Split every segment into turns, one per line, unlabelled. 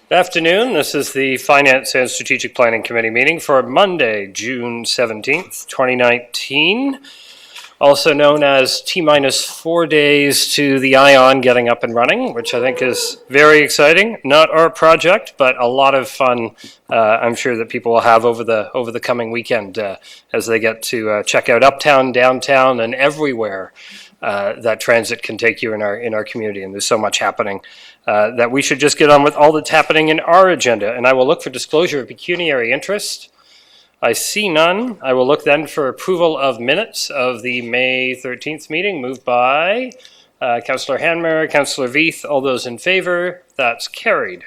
Good afternoon. This is the Finance and Strategic Planning Committee meeting for Monday, June 17th, 2019, also known as T-minus 4 days to the ION getting up and running, which I think is very exciting. Not our project, but a lot of fun I'm sure that people will have over the coming weekend as they get to check out uptown, downtown, and everywhere that transit can take you in our community. And there's so much happening that we should just get on with all that's happening in our agenda. And I will look for disclosure of pecuniary interest. I see none. I will look then for approval of minutes of the May 13th meeting, moved by Councillor Hanmer, Councillor Veith. All those in favor? That's carried.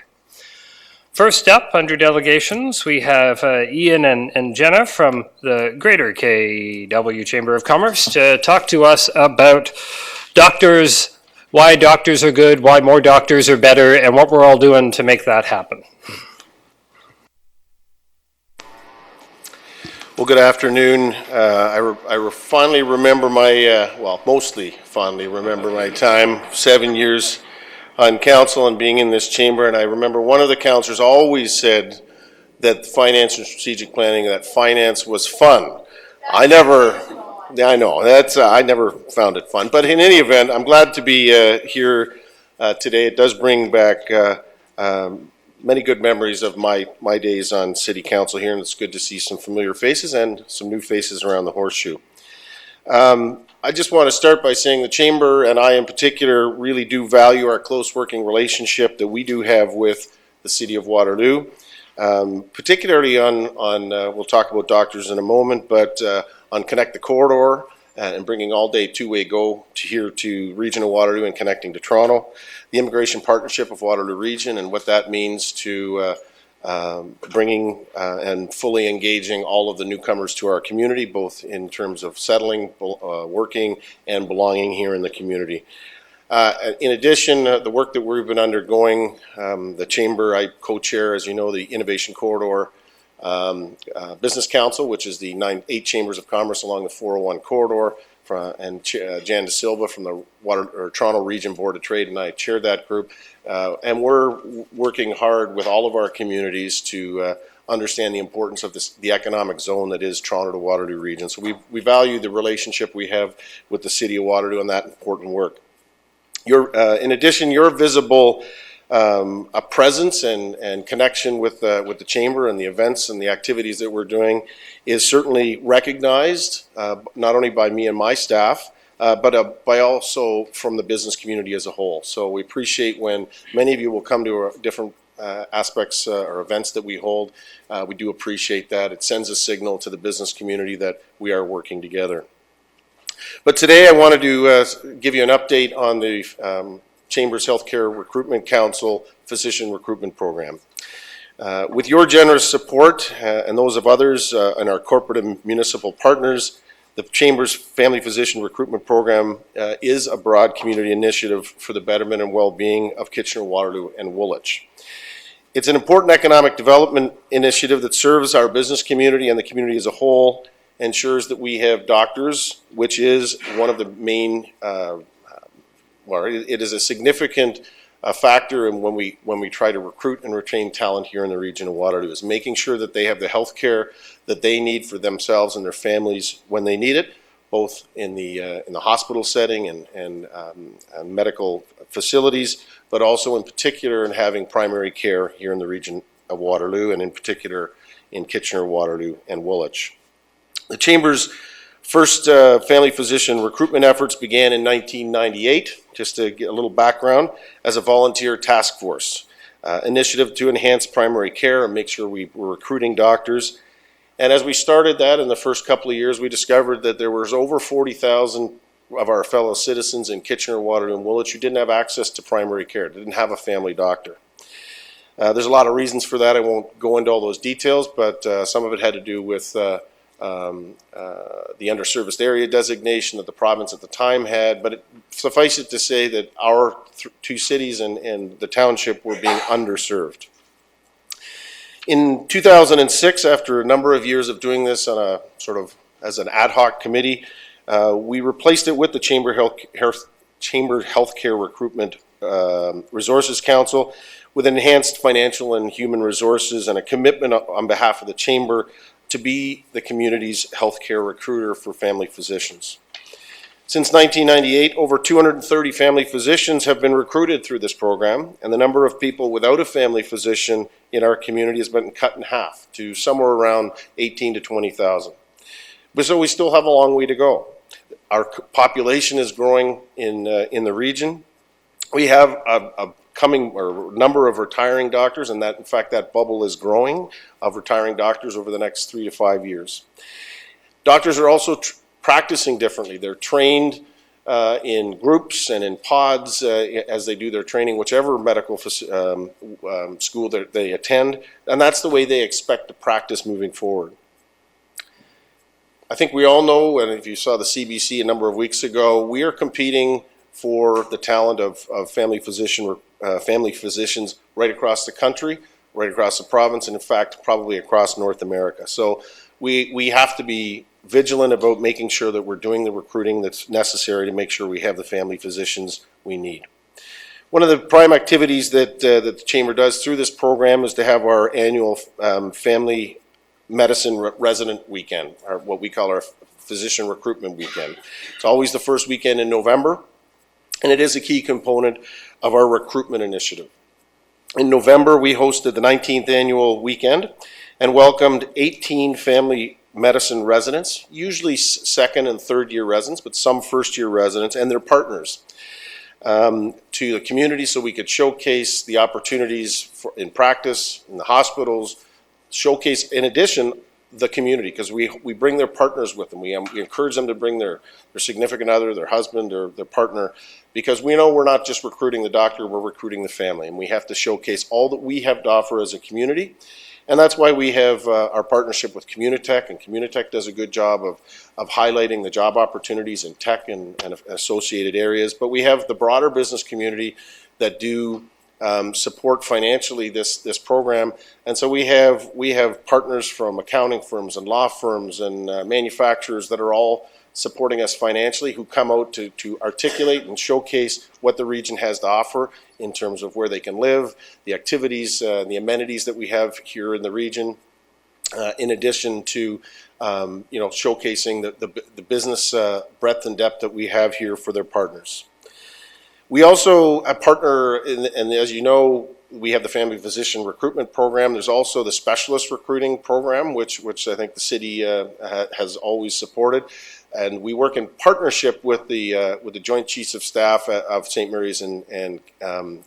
First up, under delegations, we have Ian and Jenna from the Greater KW Chamber of Commerce to talk to us about doctors, why doctors are good, why more doctors are better, and what we're all doing to make that happen.
Well, good afternoon. I finally remember my, mostly fondly remember my time, 7 years on council and being in this chamber, and I remember one of the councillors always said that finance and strategic planning, that finance was fun. I never found it fun, but in any event, I'm glad to be here today. It does bring back many good memories of my days on city council here, and it's good to see some familiar faces and some new faces around the horseshoe. I just want to start by saying the Chamber, and I in particular, really do value our close working relationship that we do have with the City of Waterloo, particularly on we'll talk about doctors in a moment, but on Connect the Corridor and bringing all-day two-way go to here to Region of Waterloo and connecting to Toronto, the Immigration Partnership of Waterloo Region and what that means to bringing and fully engaging all of the newcomers to our community, both in terms of settling, working, and belonging here in the community. In addition, the work that we've been undergoing, the Chamber, I co-chair, as you know, the Innovation Corridor Business Council, which is the 8 chambers of commerce along the 401 corridor, and Jan De Silva from the Toronto Region Board of Trade and I chaired that group. And we're working hard with all of our communities to understand the importance of the economic zone that is Toronto to Waterloo region. So we value the relationship we have with the City of Waterloo and that important work. In addition, your visible a presence and connection with the Chamber and the events and the activities that we're doing is certainly recognized, not only by me and my staff, but by also from the business community as a whole. So we appreciate when many of you will come to different aspects or events that we hold. We do appreciate that. It sends a signal to the business community that we are working together. But today I wanted to give you an update on the Chamber's Healthcare Recruitment Council Physician Recruitment Program. With your generous support and those of others and our corporate and municipal partners, the Chamber's Family Physician Recruitment Program is a broad community initiative for the betterment and well-being of Kitchener, Waterloo, and Woolwich. It's an important economic development initiative that serves our business community and the community as a whole, ensures that we have doctors, which is one of the main it is a significant factor in when we try to recruit and retain talent here in the region of Waterloo, is making sure that they have the health care that they need for themselves and their families when they need it, both in the hospital setting and medical facilities, but also in particular in having primary care here in the region of Waterloo, and in particular in Kitchener, Waterloo, and Woolwich. The Chamber's first family physician recruitment efforts began in 1998, just to get a little background, as a volunteer task force initiative to enhance primary care and make sure we were recruiting doctors. And as we started that in the first couple of years, we discovered that there was over 40,000 of our fellow citizens in Kitchener, Waterloo, and Woolwich who didn't have access to primary care, didn't have a family doctor. There's a lot of reasons for that. I won't go into all those details, but some of it had to do with the underserviced area designation that the province at the time had, but suffice it to say that our two cities and the township were being underserved. In 2006, after a number of years of doing this on a sort of as an ad hoc committee, we replaced it with the Chamber Healthcare Recruitment Resources Council with enhanced financial and human resources and a commitment on behalf of the Chamber to be the community's healthcare recruiter for family physicians. Since 1998, over 230 family physicians have been recruited through this program, and the number of people without a family physician in our community has been cut in half to somewhere around 18 to 20,000. But so we still have a long way to go. Our population is growing in the region. We have a number of retiring doctors, and that, in fact, that bubble is growing of retiring doctors over the next 3 to 5 years. Doctors are also practicing differently. They're trained in groups and in pods as they do their training, whichever medical school that they attend, and that's the way they expect to practice moving forward. I think we all know, and if you saw the CBC a number of weeks ago, we are competing for the talent of family physicians right across the country, right across the province, and in fact, probably across North America. So we have to be vigilant about making sure that we're doing the recruiting that's necessary to make sure we have the family physicians we need. One of the prime activities that the Chamber does through this program is to have our annual family medicine resident weekend, or what we call our physician recruitment weekend. It's always the first weekend in November, and it is a key component of our recruitment initiative. In November, we hosted the 19th annual weekend and welcomed 18 family medicine residents, usually second and third year residents, but some first year residents and their partners, to the community so we could showcase the opportunities in practice, in the hospitals, showcase, in addition, the community, because we bring their partners with them. We encourage them to bring their significant other, their husband, or their partner, because we know we're not just recruiting the doctor, we're recruiting the family, and we have to showcase all that we have to offer as a community. And that's why we have our partnership with Communitech, and Communitech does a good job of highlighting the job opportunities in tech and associated areas. But we have the broader business community that do support financially this program, and so we have partners from accounting firms and law firms and manufacturers that are all supporting us financially, who come out to articulate and showcase what the region has to offer in terms of where they can live, the activities, the amenities that we have here in the region, in addition to showcasing the business breadth and depth that we have here for their partners. We also partner, and as you know, we have the Family Physician Recruitment Program. There's also the Specialist Recruiting Program, which I think the city has always supported. And we work in partnership with the Joint Chiefs of Staff of St. Mary's and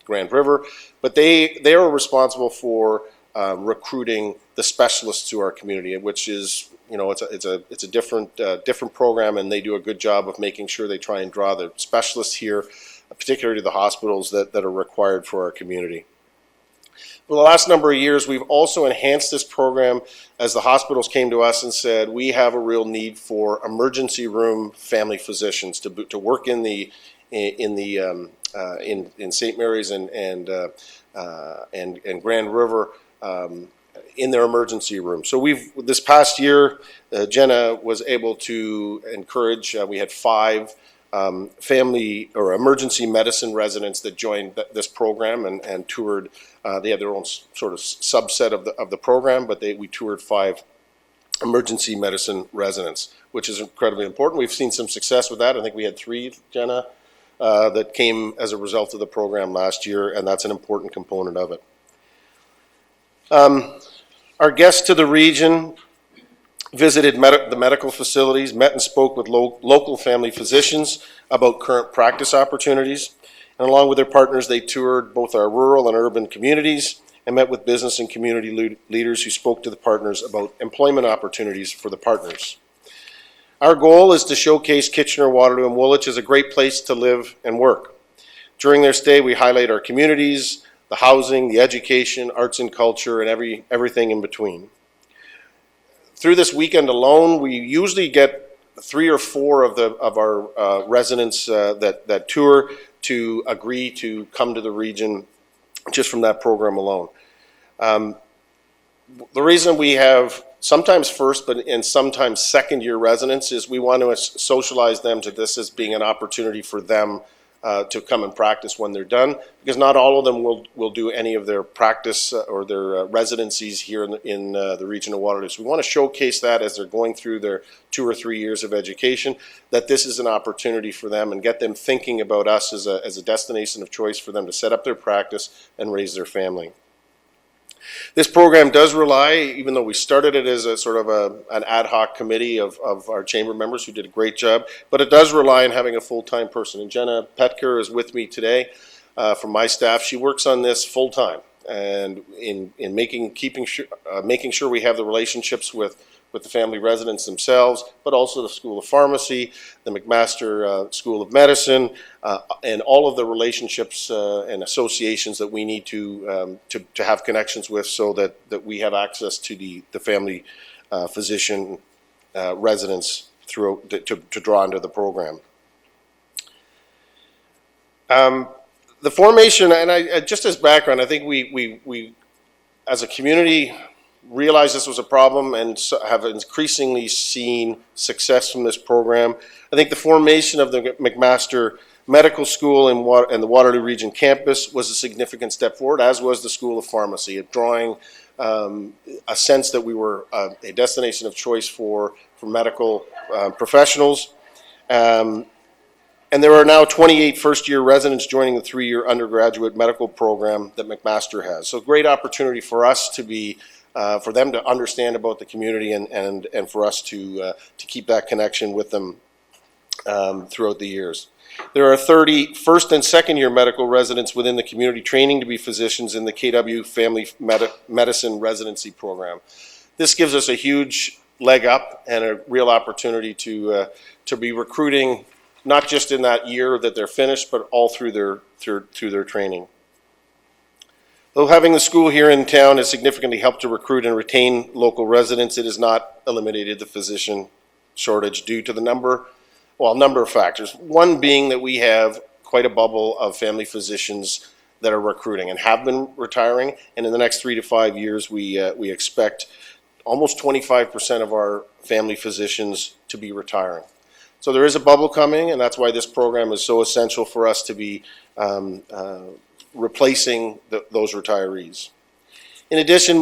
Grand River, but they are responsible for recruiting the specialists to our community, which is, it's a different program, and they do a good job of making sure they try and draw the specialists here, particularly the hospitals that are required for our community. For the last number of years, we've also enhanced this program as the hospitals came to us and said, we have a real need for emergency room family physicians to work in St. Mary's and Grand River in their emergency room. So this past year, Jenna was able to encourage, we had 5 family or emergency medicine residents that joined this program and toured. They have their own sort of subset of the program, but we toured 5 emergency medicine residents, which is incredibly important. We've seen some success with that. I think we had 3, Jenna, that came as a result of the program last year, and that's an important component of it. Our guests to the region visited the medical facilities, met and spoke with local family physicians about current practice opportunities, and along with their partners, they toured both our rural and urban communities and met with business and community leaders who spoke to the partners about employment opportunities for the partners. Our goal is to showcase Kitchener, Waterloo, and Woolwich as a great place to live and work. During their stay, we highlight our communities, the housing, the education, arts and culture, and everything in between. Through this weekend alone, we usually get 3 or 4 of our residents that tour to agree to come to the region just from that program alone. The reason we have sometimes first and sometimes second year residents is we want to socialize them to this as being an opportunity for them to come and practice when they're done, because not all of them will do any of their practice or their residencies here in the region of Waterloo. So we want to showcase that as they're going through their 2 or 3 years of education, that this is an opportunity for them and get them thinking about us as a destination of choice for them to set up their practice and raise their family. This program does rely, even though we started it as a sort of an ad hoc committee of our chamber members who did a great job, but it does rely on having a full-time person. And Jenna Petker is with me today from my staff. She works on this full-time and in making sure we have the relationships with the family residents themselves, but also the School of Pharmacy, the McMaster School of Medicine, and all of the relationships and associations that we need to have connections with, so that we have access to the family physician residents through to draw into the program. The formation, and I just as background, I think we as a community realized this was a problem and have increasingly seen success from this program. I think the formation of the McMaster Medical School and the Waterloo Region campus was a significant step forward, as was the School of Pharmacy, drawing a sense that we were a destination of choice for medical professionals. And there are now 28 first-year residents joining the 3-year undergraduate medical program that McMaster has. So great opportunity for us to be for them to understand about the community and for us to keep that connection with them throughout the years. There are 30 first and second year medical residents within the community training to be physicians in the KW Family Medicine Residency Program. This gives us a huge leg up and a real opportunity to be recruiting, not just in that year that they're finished, but all through their training. Though having the school here in town has significantly helped to recruit and retain local residents, it has not eliminated the physician shortage due to the number of factors. One being that we have quite a bubble of family physicians that are recruiting and have been retiring, and in the next 3 to 5 years, we expect almost 25% of our family physicians to be retiring. So there is a bubble coming, and that's why this program is so essential for us to be replacing those retirees. In addition,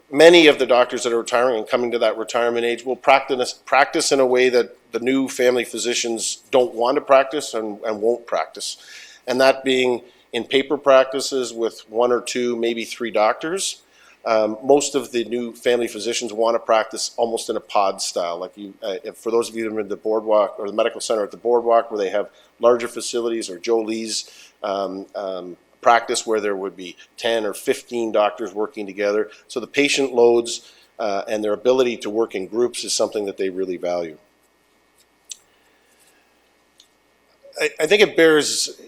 many of the doctors that are retiring and coming to that retirement age will practice in a way that the new family physicians don't want to practice and won't practice. And that being in paper practices with 1 or 2, maybe 3 doctors. Most of the new family physicians want to practice almost in a pod style. Like for those of you that are in the boardwalk or the medical center at the boardwalk, where they have larger facilities, or Joe Lee's practice where there would be 10 or 15 doctors working together. So the patient loads and their ability to work in groups is something that they really value. I think it bears,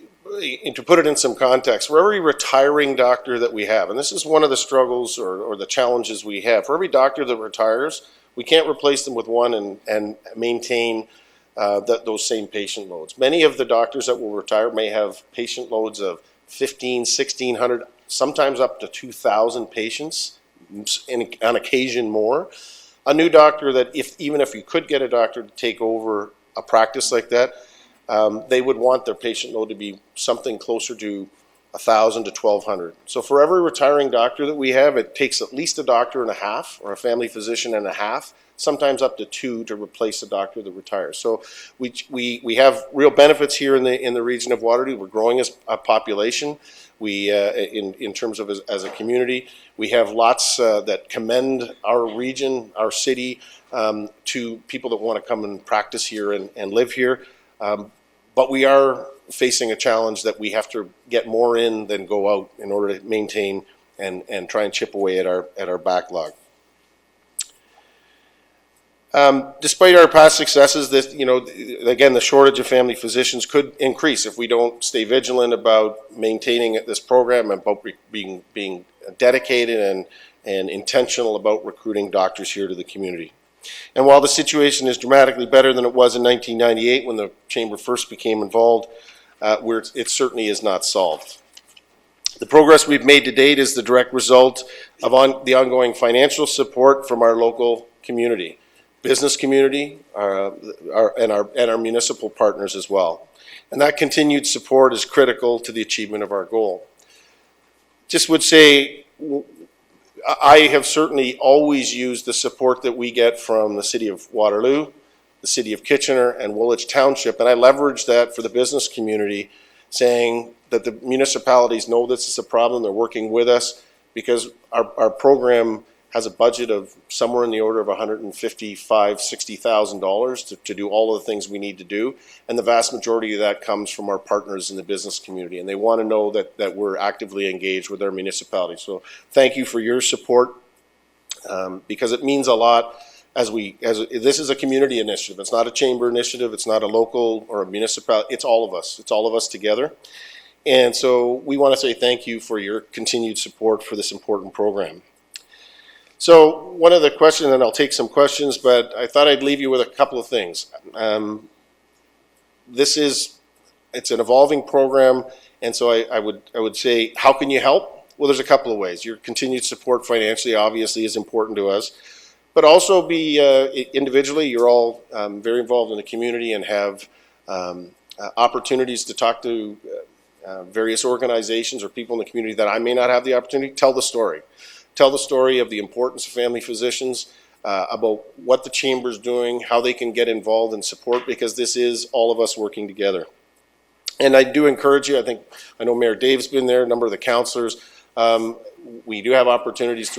to put it in some context, for every retiring doctor that we have, and this is one of the struggles or the challenges we have, for every doctor that retires, we can't replace them with one and maintain those same patient loads. Many of the doctors that will retire may have patient loads of 1,600, sometimes up to 2,000 patients, on occasion more. A new doctor that, even if you could get a doctor to take over a practice like that, they would want their patient load to be something closer to 1,000 to 1,200. So for every retiring doctor that we have, it takes at least a doctor and a half, or a family physician and a half, sometimes up to 2 to replace a doctor that retires. So we have real benefits here in the region of Waterloo. We're growing as a population. We in terms of as a community, we have lots that commend our region, our city, to people that want to come and practice here and live here. But we are facing a challenge that we have to get more in than go out in order to maintain and try and chip away at our backlog. Despite our past successes, again, the shortage of family physicians could increase if we don't stay vigilant about maintaining this program and about being dedicated and intentional about recruiting doctors here to the community. And while the situation is dramatically better than it was in 1998 when the Chamber first became involved, it certainly is not solved. The progress we've made to date is the direct result of the ongoing financial support from our local community, business community, and our municipal partners as well. And that continued support is critical to the achievement of our goal. Just would say, I have certainly always used the support that we get from the City of Waterloo, the City of Kitchener, and Woolwich Township, and I leverage that for the business community, saying that the municipalities know this is a problem, they're working with us, because our program has a budget of somewhere in the order of $155,000–$60,000 to do all of the things we need to do, and the vast majority of that comes from our partners in the business community, and they want to know that we're actively engaged with our municipalities. So thank you for your support, because it means a lot. This is a community initiative. It's not a chamber initiative. It's not a local or a municipality. It's all of us. It's all of us together. And so we want to say thank you for your continued support for this important program. So one of the questions, and I'll take some questions, but I thought I'd leave you with a couple of things. It's an evolving program, and so I would say, how can you help? Well, there's a couple of ways. Your continued support financially obviously is important to us, but also be individually. You're all very involved in the community and have opportunities to talk to various organizations or people in the community that I may not have the opportunity. Tell the story. Tell the story of the importance of family physicians, about what the Chamber's doing, how they can get involved and support, because this is all of us working together. And I do encourage you, I know Mayor Dave's been there, a number of the councillors. We do have opportunities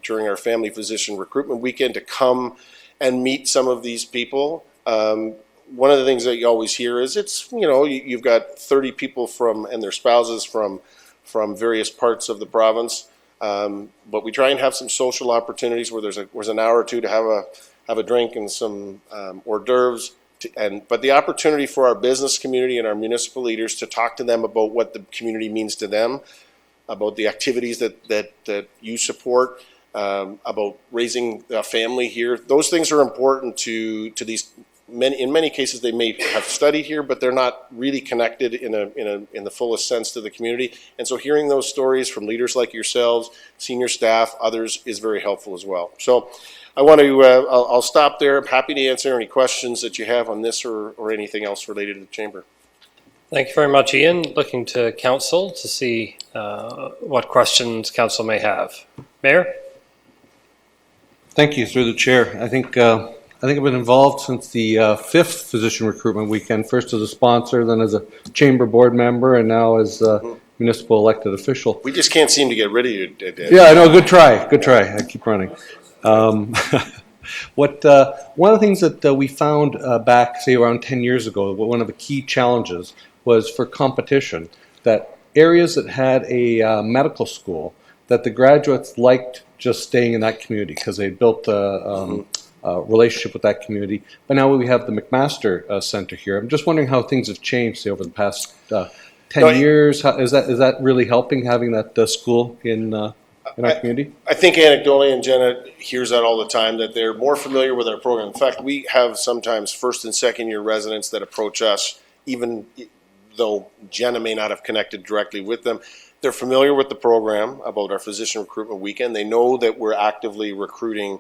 during our family physician recruitment weekend to come and meet some of these people. One of the things that you always hear is you've got 30 people and their spouses from various parts of the province. But we try and have some social opportunities where there's an hour or two to have a drink and some hors d'oeuvres. But the opportunity for our business community and our municipal leaders to talk to them about what the community means to them, about the activities that you support, about raising a family here. Those things are important to these. In many cases, they may have studied here, but they're not really connected in the fullest sense to the community. And so hearing those stories from leaders like yourselves, senior staff, others, is very helpful as well. So I want to, I'll stop there. I'm happy to answer any questions that you have on this or anything else related to the Chamber.
Thank you very much, Ian. Looking to Council to see what questions Council may have. Mayor?
Thank you, through the chair. I think I've been involved since the 5th physician recruitment weekend, first as a sponsor, then as a chamber board member, and now as a municipal elected official.
We just can't seem to get rid of you, Dave.
Yeah, I know. Good try. Good try. I keep running. One of the things that we found back, say, around 10 years ago, one of the key challenges was for competition, that areas that had a medical school, that the graduates liked just staying in that community because they built relationship with that community. But now we have the McMaster Center here. I'm just wondering how things have changed, say, over the past 10 years. Is that really helping, having that school in our community?
I think anecdotally, and Jenna hears that all the time, that they're more familiar with our program. In fact, we have sometimes first and second year residents that approach us, even though Jenna may not have connected directly with them. They're familiar with the program, about our physician recruitment weekend. They know that we're actively recruiting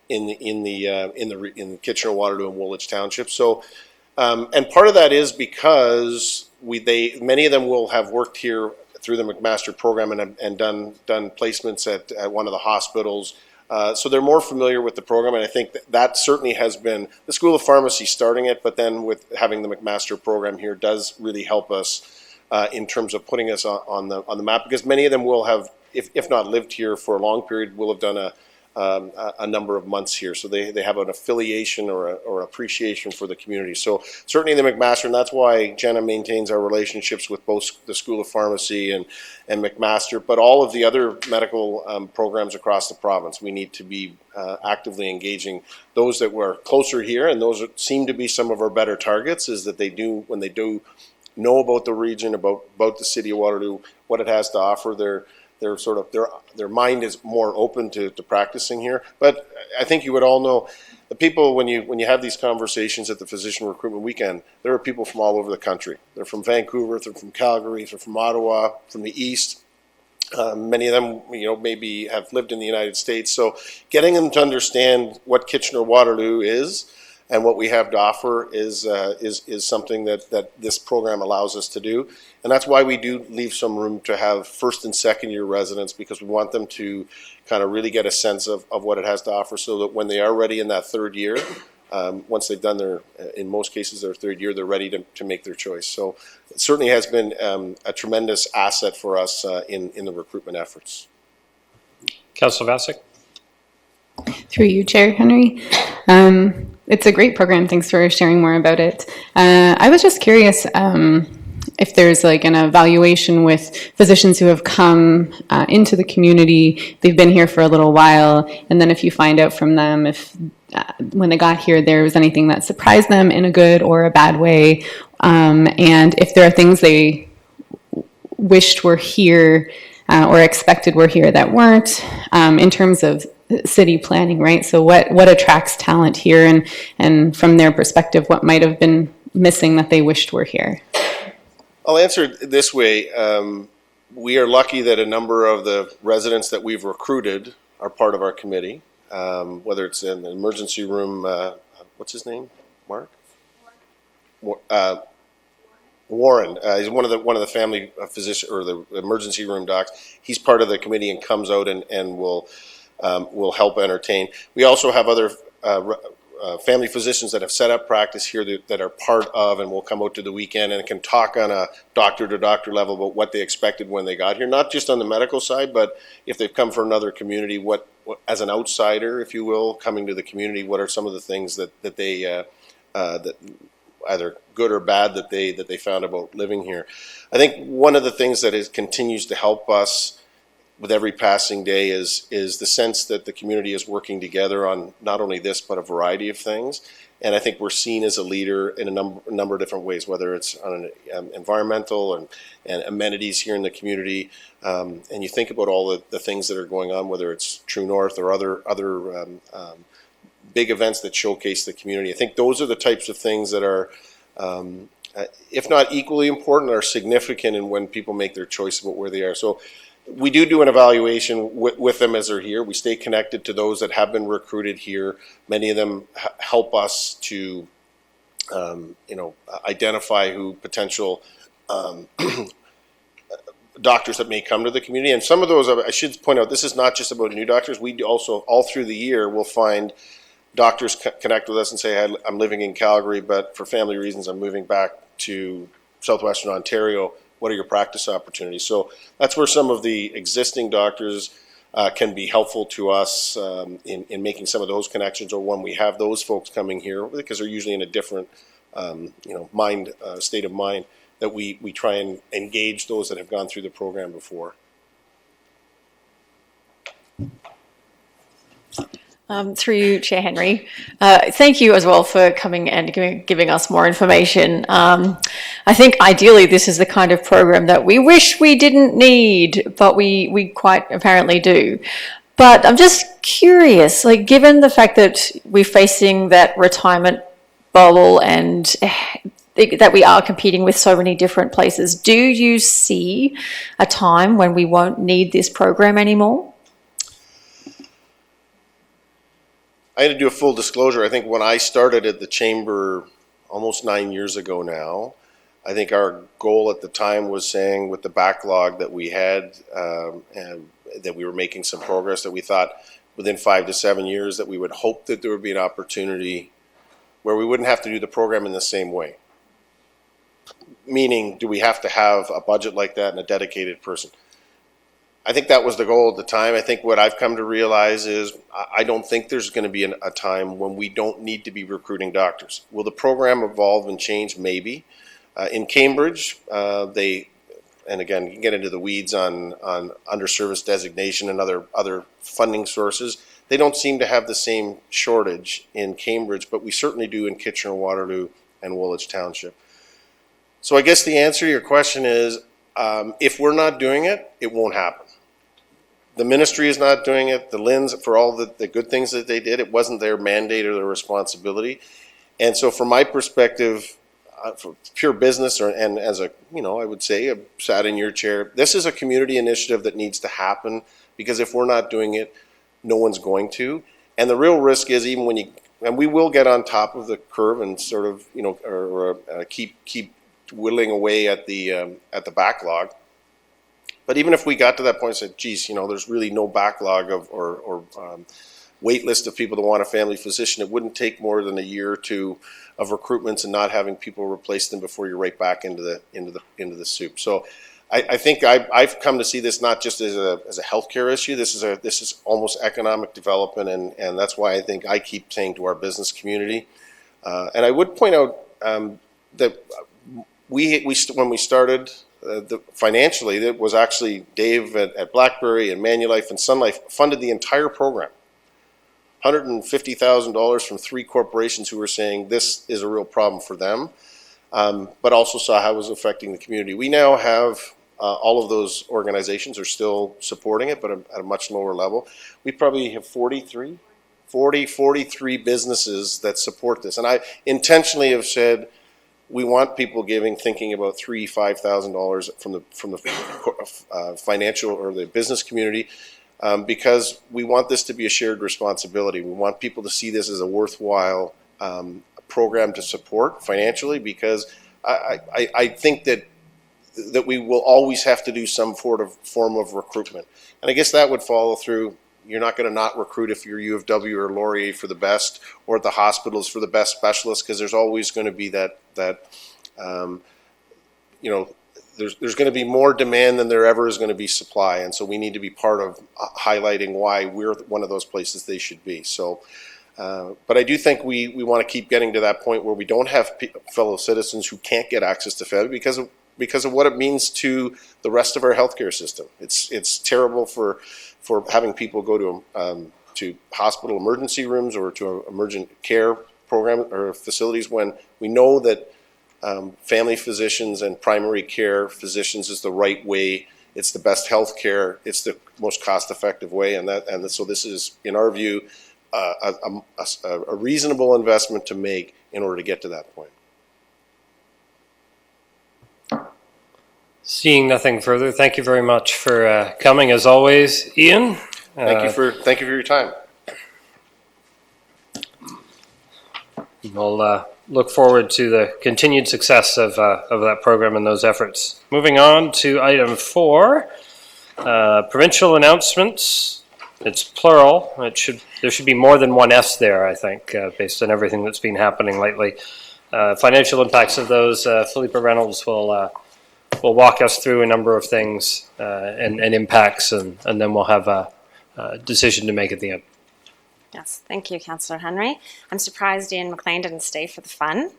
in the Kitchener, Waterloo, and Woolwich Township. So, and part of that is because many of them will have worked here through the McMaster program and done placements at one of the hospitals. So they're more familiar with the program, and I think that certainly has been the School of Pharmacy starting it, but then with having the McMaster program here does really help us in terms of putting us on the map, because many of them will have, if not lived here for a long period, will have done a number of months here, so they have an affiliation or appreciation for the community. So certainly the McMaster, and that's why Jenna maintains our relationships with both the School of Pharmacy and McMaster, but all of the other medical programs across the province. We need to be actively engaging those that were closer here, and those seem to be some of our better targets, is that when they do know about the region, about the City of Waterloo, what it has to offer, they're sort of, their mind is more open to practicing here. But I think you would all know, the people, when you have these conversations at the physician recruitment weekend, there are people from all over the country. They're from Vancouver, they're from Calgary, they're from Ottawa, from the East. Many of them, maybe have lived in the United States. So getting them to understand what Kitchener-Waterloo is and what we have to offer is something that this program allows us to do. And that's why we do leave some room to have first and second year residents, because we want them to kind of really get a sense of what it has to offer, so that when they are ready in that third year, once they've done in most cases, their third year, they're ready to make their choice. So it certainly has been a tremendous asset for us in the recruitment efforts.
Councillor Vasek?
Through you, Chair Henry. It's a great program. Thanks for sharing more about it. I was just curious if there's like an evaluation with physicians who have come into the community, they've been here for a little while, and then if you find out from them if when they got here there was anything that surprised them in a good or a bad way, and if there are things they wished were here or expected were here that weren't, in terms of city planning, right? So what attracts talent here, and from their perspective, what might have been missing that they wished were here?
I'll answer it this way. We are lucky that a number of the residents that we've recruited are part of our committee, whether it's in the emergency room, what's his name? Mark? Warren. He's one of the family physician, or the emergency room docs. He's part of the committee and comes out and will help entertain. We also have other family physicians that have set up practice here that are part of and will come out to the weekend and can talk on a doctor-to-doctor level about what they expected when they got here, not just on the medical side, but if they've come from another community, what as an outsider, if you will, coming to the community, what are some of the things that they that either good or bad that they found about living here. I think one of the things that continues to help us with every passing day is the sense that the community is working together on not only this, but a variety of things. And I think we're seen as a leader in a number of different ways, whether it's on an environmental and amenities here in the community. And you think about all the things that are going on, whether it's True North or other big events that showcase the community. I think those are the types of things that are, if not equally important, are significant in when people make their choice about where they are. So we do an evaluation with them as they're here. We stay connected to those that have been recruited here. Many of them help us to, identify who potential doctors that may come to the community. And some of those, I should point out, this is not just about new doctors. We also, all through the year, will find doctors connect with us and say, hey, I'm living in Calgary, but for family reasons, I'm moving back to Southwestern Ontario. What are your practice opportunities? So that's where some of the existing doctors can be helpful to us in making some of those connections, or when we have those folks coming here, because they're usually in a different state of mind, that we try and engage those that have gone through the program before.
Through you, Chair Henry. Thank you as well for coming and giving us more information. I think ideally this is the kind of program that we wish we didn't need, but we quite apparently do. But I'm just curious, like, given the fact that we're facing that retirement bubble and that we are competing with so many different places, do you see a time when we won't need this program anymore?
I had to do a full disclosure. I think when I started at the Chamber almost 9 years ago now, I think our goal at the time was saying, with the backlog that we had, and that we were making some progress, that we thought within 5 to 7 years that we would hope that there would be an opportunity where we wouldn't have to do the program in the same way. Meaning, do we have to have a budget like that and a dedicated person? I think that was the goal at the time. I think what I've come to realize is I don't think there's going to be a time when we don't need to be recruiting doctors. Will the program evolve and change? Maybe. In Cambridge, and again, you can get into the weeds on underserviced designation and other funding sources. They don't seem to have the same shortage in Cambridge, but we certainly do in Kitchener-Waterloo and Woolwich Township. So I guess the answer to your question is, if we're not doing it, it won't happen. The ministry is not doing it. The LINs, for all the good things that they did, it wasn't their mandate or their responsibility. And so from my perspective, for pure business, and as a, I would say, I sat in your chair, this is a community initiative that needs to happen, because if we're not doing it, no one's going to. And the real risk is, even when and we will get on top of the curve and sort of, keep whittling away at the backlog. But even if we got to that point and said, geez, there's really no backlog or wait list of people that want a family physician, it wouldn't take more than a year or two of recruitments and not having people replace them before you're right back into the soup. So I think I've come to see this not just as a healthcare issue. This is almost economic development, and that's why I think I keep saying to our business community. And I would point out that when we started financially, it was actually Dave at BlackBerry and Manulife and Sun Life funded the entire program. $150,000 from 3 corporations who were saying this is a real problem for them, but also saw how it was affecting the community. We now have all of those organizations are still supporting it, but at a much lower level. We probably have 43 businesses that support this. And I intentionally have said, we want people thinking about $3,000, $5,000 from the financial or the business community, because we want this to be a shared responsibility. We want people to see this as a worthwhile program to support financially, because I think that we will always have to do some form of recruitment. And I guess that would follow through. You're not going to not recruit if you're U of W or Laurier for the best, or at the hospitals for the best specialists, because there's always going to be that there's going to be more demand than there ever is going to be supply, and so we need to be part of highlighting why we're one of those places they should be. So, but I do think we want to keep getting to that point where we don't have fellow citizens who can't get access to FED because of what it means to the rest of our healthcare system. It's terrible for having people go to hospital emergency rooms or to emergent care program or facilities when we know that family physicians and primary care physicians is the right way. It's the best health care. It's the most cost-effective way, and so this is, in our view, a reasonable investment to make in order to get to that point.
Seeing nothing further, thank you very much for coming, as always, Ian.
Thank you for your time.
We'll look forward to the continued success of that program and those efforts. Moving on to item 4, provincial announcements. It's plural. There should be more than one S there, I think, based on everything that's been happening lately. Financial impacts of those, Philippa Reynolds will walk us through a number of things and impacts, and then we'll have a decision to make at the end.
Yes, thank you, Councillor Henry. I'm surprised Ian McLean didn't stay for the fun.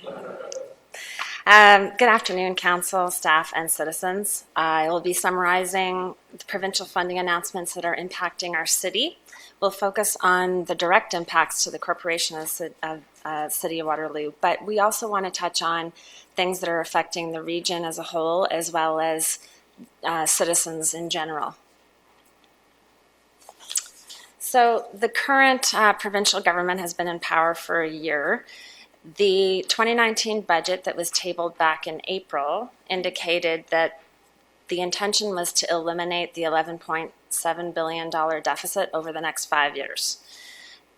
Good afternoon, Council, staff, and citizens. I will be summarizing the provincial funding announcements that are impacting our city. We'll focus on the direct impacts to the corporation of City of Waterloo, but we also want to touch on things that are affecting the region as a whole, as well as citizens in general. So the current provincial government has been in power for a year. The 2019 budget that was tabled back in April indicated that the intention was to eliminate the $11.7 billion deficit over the next 5 years.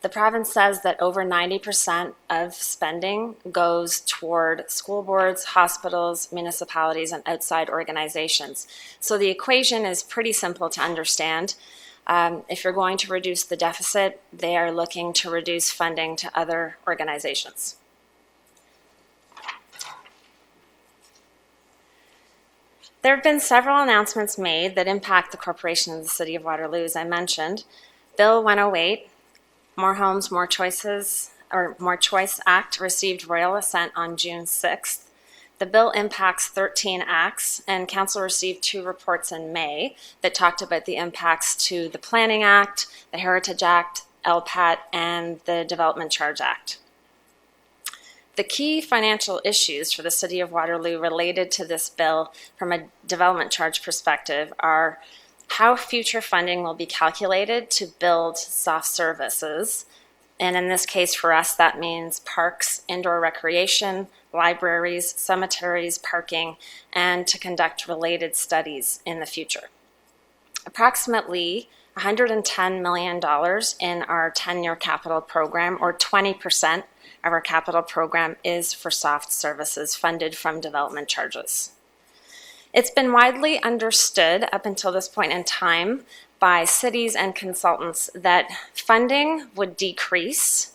The province says that over 90% of spending goes toward school boards, hospitals, municipalities, and outside organizations. So the equation is pretty simple to understand. If you're going to reduce the deficit, they are looking to reduce funding to other organizations. There have been several announcements made that impact the corporation of the City of Waterloo, as I mentioned. Bill 108, More Homes, More Choices, or More Choice Act received royal assent on June 6th. The bill impacts 13 acts, and Council received 2 reports in May that talked about the impacts to the Planning Act, the Heritage Act, LPAT, and the Development Charge Act. The key financial issues for the City of Waterloo related to this bill from a development charge perspective are how future funding will be calculated to build soft services. And in this case, for us, that means parks, indoor recreation, libraries, cemeteries, parking, and to conduct related studies in the future. Approximately $110 million in our 10-year capital program, or 20% of our capital program, is for soft services funded from development charges. It's been widely understood up until this point in time by cities and consultants that funding would decrease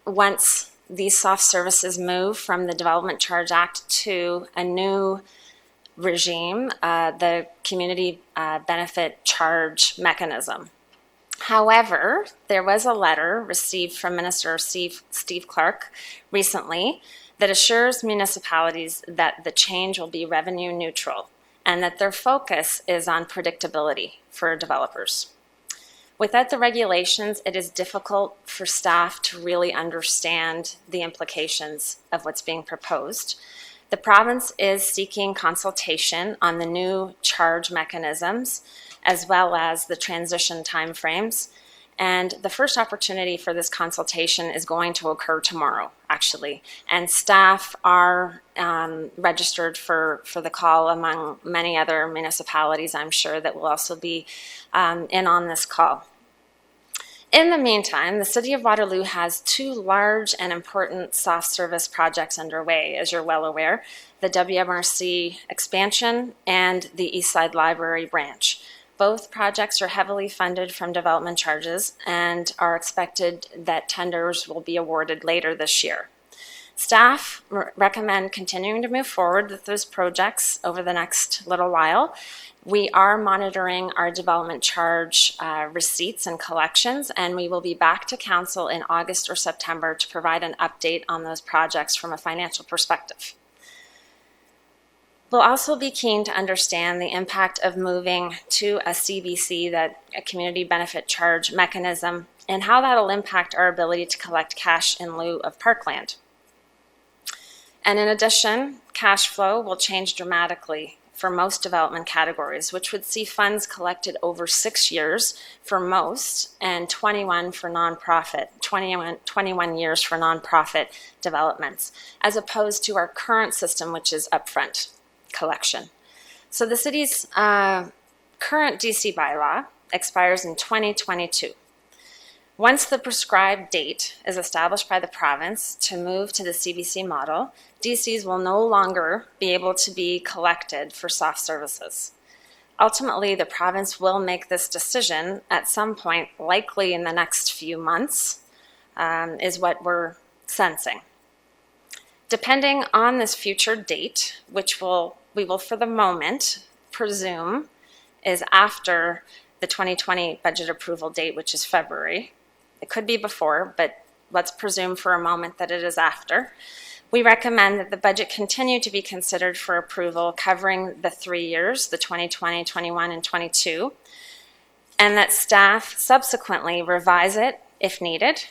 once these soft services move from the Development Charge Act to a new regime, the Community Benefit Charge Mechanism. However, there was a letter received from Minister Steve Clark recently that assures municipalities that the change will be revenue neutral and that their focus is on predictability for developers. Without the regulations, it is difficult for staff to really understand the implications of what's being proposed. The province is seeking consultation on the new charge mechanisms as well as the transition timeframes. And the first opportunity for this consultation is going to occur tomorrow, actually. And staff are registered for the call, among many other municipalities, I'm sure, that will also be in on this call. In the meantime, the City of Waterloo has two large and important soft service projects underway, as you're well aware, the WMRC expansion and the Eastside Library branch. Both projects are heavily funded from development charges and are expected that tenders will be awarded later this year. Staff recommend continuing to move forward with those projects over the next little while. We are monitoring our development charge receipts and collections, and we will be back to Council in August or September to provide an update on those projects from a financial perspective. We'll also be keen to understand the impact of moving to a CBC, a Community Benefit Charge Mechanism, and how that'll impact our ability to collect cash in lieu of parkland. And in addition, cash flow will change dramatically for most development categories, which would see funds collected over 6 years for most and 21 for nonprofit, 21 years for nonprofit developments, as opposed to our current system, which is upfront collection. So the city's current DC bylaw expires in 2022. Once the prescribed date is established by the province to move to the CBC model, DCs will no longer be able to be collected for soft services. Ultimately, the province will make this decision at some point, likely in the next few months, is what we're sensing. Depending on this future date, which we will for the moment presume is after the 2020 budget approval date, which is February. It could be before, but let's presume for a moment that it is after. We recommend that the budget continue to be considered for approval covering the 3 years, the 2020, 21, and 22, and that staff subsequently revise it if needed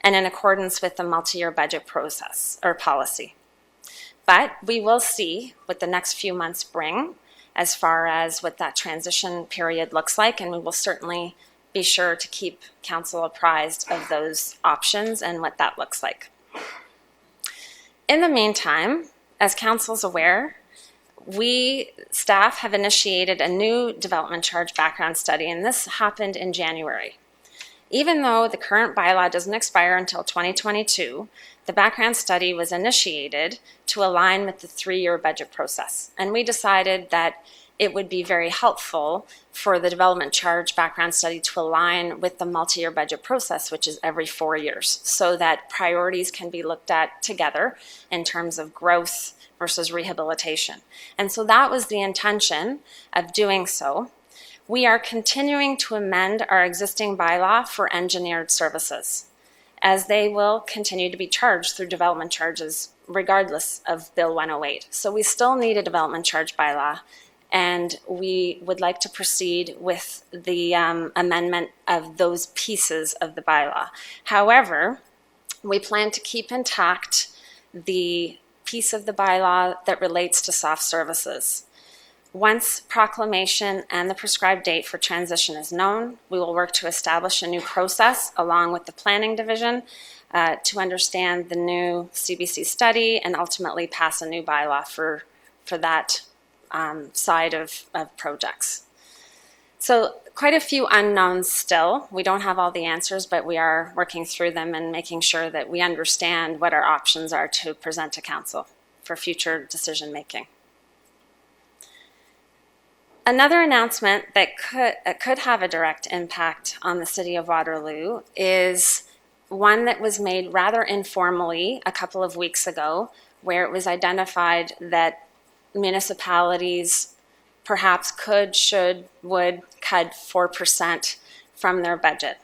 and in accordance with the multi-year budget process or policy. But we will see what the next few months bring as far as what that transition period looks like, and we will certainly be sure to keep council apprised of those options and what that looks like. In the meantime, as council's aware, we staff have initiated a new development charge background study, and this happened in January. Even though the current bylaw doesn't expire until 2022, the background study was initiated to align with the 3-year budget process. And we decided that it would be very helpful for the development charge background study to align with the multi-year budget process, which is every 4 years, so that priorities can be looked at together in terms of growth versus rehabilitation. And so that was the intention of doing so. We are continuing to amend our existing bylaw for engineered services, as they will continue to be charged through development charges regardless of Bill 108. So we still need a development charge bylaw, and we would like to proceed with the amendment of those pieces of the bylaw. However, we plan to keep intact the piece of the bylaw that relates to soft services. Once proclamation and the prescribed date for transition is known, we will work to establish a new process along with the planning division to understand the new CBC study and ultimately pass a new bylaw for that side of projects. So quite a few unknowns still. We don't have all the answers, but we are working through them and making sure that we understand what our options are to present to council for future decision making. Another announcement that could have a direct impact on the city of Waterloo is one that was made rather informally a couple of weeks ago, where it was identified that municipalities perhaps could, should, would cut 4% from their budget.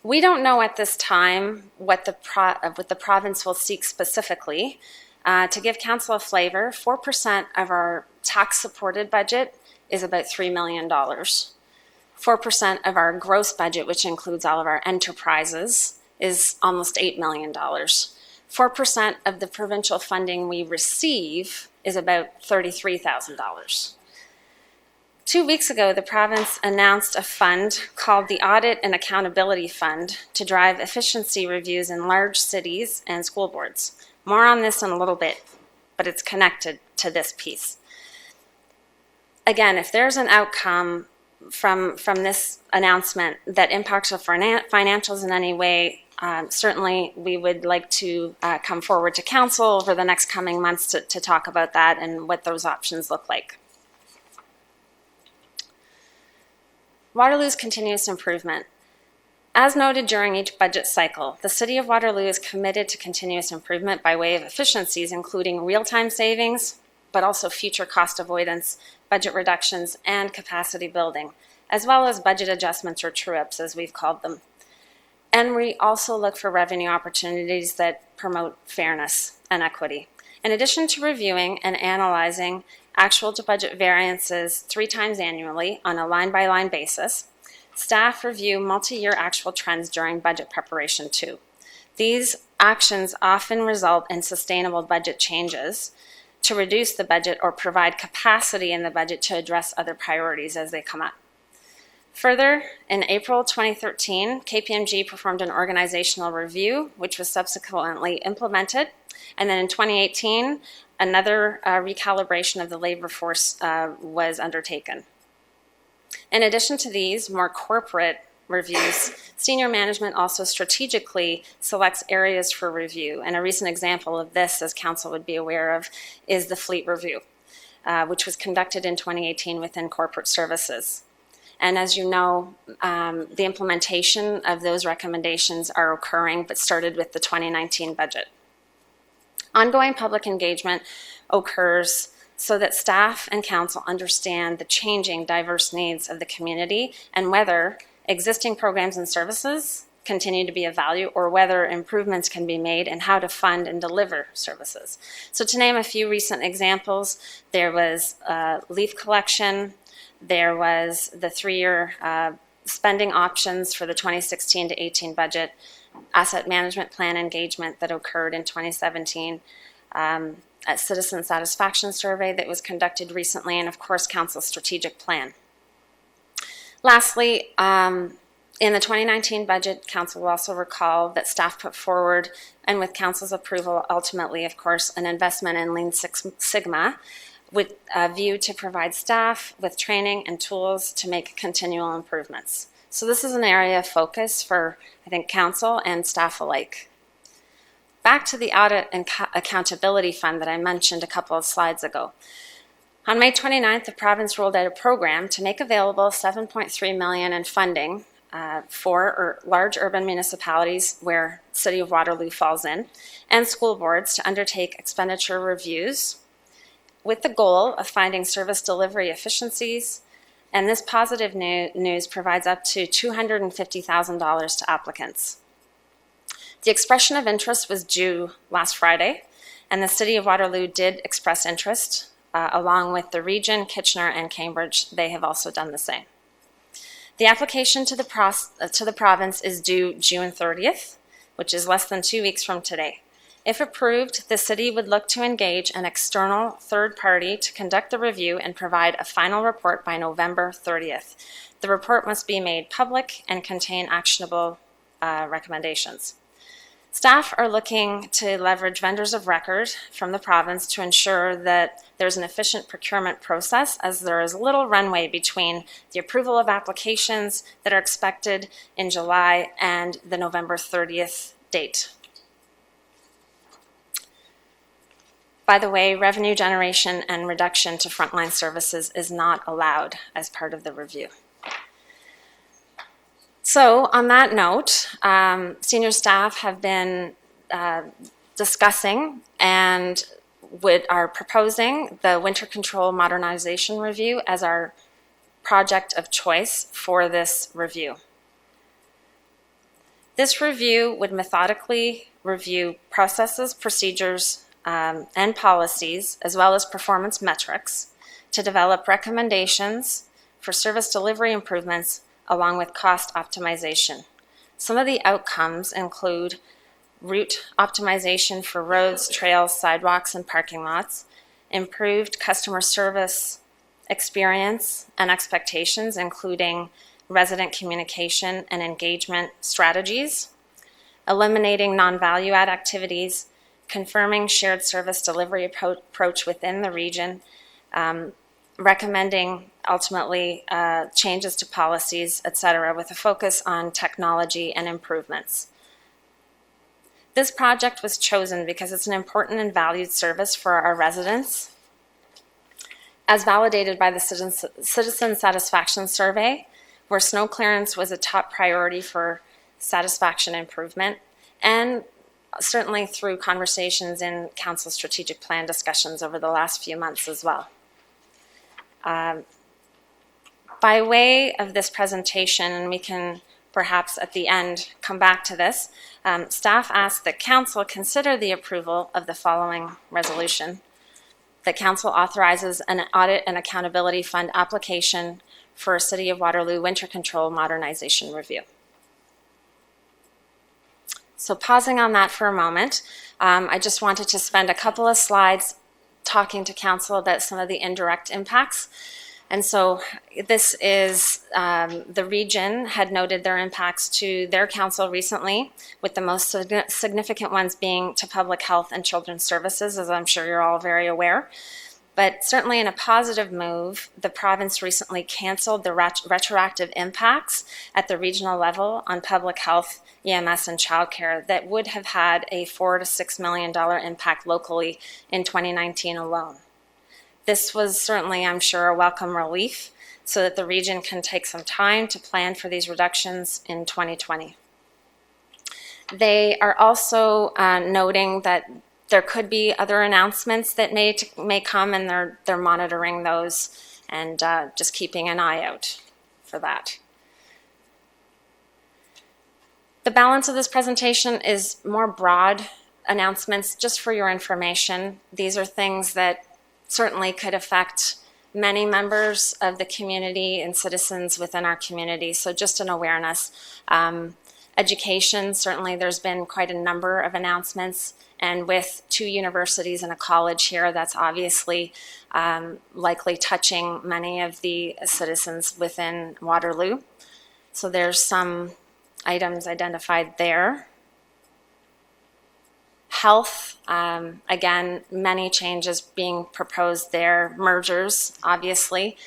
We don't know at this time what the province will seek specifically. To give council a flavor, 4% of our tax-supported budget is about $3 million. 4% of our gross budget, which includes all of our enterprises, is almost $8 million. 4% of the provincial funding we receive is about $33,000. 2 weeks ago, the province announced a fund called the Audit and Accountability Fund to drive efficiency reviews in large cities and school boards. More on this in a little bit, but it's connected to this piece. Again, if there's an outcome from this announcement that impacts our financials in any way, certainly we would like to come forward to council over the next coming months to talk about that and what those options look like. Waterloo's continuous improvement. As noted during each budget cycle, the City of Waterloo is committed to continuous improvement by way of efficiencies, including real-time savings, but also future cost avoidance, budget reductions, and capacity building, as well as budget adjustments or true-ups, as we've called them. And we also look for revenue opportunities that promote fairness and equity. In addition to reviewing and analyzing actual to budget variances 3 times annually on a line-by-line basis, staff review multi-year actual trends during budget preparation too. These actions often result in sustainable budget changes to reduce the budget or provide capacity in the budget to address other priorities as they come up. Further, in April 2013, KPMG performed an organizational review, which was subsequently implemented. And then in 2018, another recalibration of the labor force was undertaken. In addition to these more corporate reviews, senior management also strategically selects areas for review. And a recent example of this, as council would be aware of, is the fleet review, which was conducted in 2018 within corporate services. And as you know, the implementation of those recommendations are occurring, but started with the 2019 budget. Ongoing public engagement occurs so that staff and council understand the changing diverse needs of the community and whether existing programs and services continue to be of value or whether improvements can be made and how to fund and deliver services. So to name a few recent examples, there was leaf collection, there was the 3-year spending options for the 2016 to 18 budget, asset management plan engagement that occurred in 2017, a citizen satisfaction survey that was conducted recently, and of course, council's strategic plan. Lastly, in the 2019 budget, council will also recall that staff put forward, and with council's approval, ultimately, of course, an investment in Lean Six Sigma with a view to provide staff with training and tools to make continual improvements. So this is an area of focus for, I think, council and staff alike. Back to the Audit and Accountability Fund that I mentioned a couple of slides ago. On May 29th, the province rolled out a program to make available $7.3 million in funding for large urban municipalities where City of Waterloo falls in, and school boards to undertake expenditure reviews with the goal of finding service delivery efficiencies. And this positive news provides up to $250,000 to applicants. The expression of interest was due last Friday, and the City of Waterloo did express interest, along with the region, Kitchener, and Cambridge. They have also done the same. The application to the province is due June 30th, which is less than 2 weeks from today. If approved, the city would look to engage an external third party to conduct the review and provide a final report by November 30th. The report must be made public and contain actionable recommendations. Staff are looking to leverage vendors of record from the province to ensure that there's an efficient procurement process, as there is little runway between the approval of applications that are expected in July and the November 30th date. By the way, revenue generation and reduction to frontline services is not allowed as part of the review. So on that note, senior staff have been discussing and are proposing the Winter Control Modernization Review as our project of choice for this review. This review would methodically review processes, procedures, and policies, as well as performance metrics, to develop recommendations for service delivery improvements along with cost optimization. Some of the outcomes include route optimization for roads, trails, sidewalks, and parking lots, improved customer service experience and expectations, including resident communication and engagement strategies, eliminating non-value add activities, confirming shared service delivery approach within the region, recommending ultimately changes to policies, etc., with a focus on technology and improvements. This project was chosen because it's an important and valued service for our residents, as validated by the Citizen Satisfaction Survey, where snow clearance was a top priority for satisfaction improvement, and certainly through conversations in Council strategic plan discussions over the last few months as well. By way of this presentation, and we can perhaps at the end come back to this, staff asked that Council consider the approval of the following resolution. That Council authorizes an Audit and Accountability Fund application for City of Waterloo Winter Control Modernization Review. So pausing on that for a moment, I just wanted to spend a couple of slides talking to Council about some of the indirect impacts. And so this is, the region had noted their impacts to their council recently, with the most significant ones being to public health and children's services, as I'm sure you're all very aware. But certainly in a positive move, the province recently canceled the retroactive impacts at the regional level on public health, EMS, and childcare that would have had a $4 to $6 million impact locally in 2019 alone. This was certainly, I'm sure, a welcome relief so that the region can take some time to plan for these reductions in 2020. They are also noting that there could be other announcements that may come, and they're monitoring those and just keeping an eye out for that. The balance of this presentation is more broad announcements just for your information. These are things that certainly could affect many members of the community and citizens within our community, so just an awareness. Education, certainly there's been quite a number of announcements, and with 2 universities and a college here, that's obviously likely touching many of the citizens within Waterloo. So there's some items identified there. Health, again, many changes being proposed there, mergers, obviously,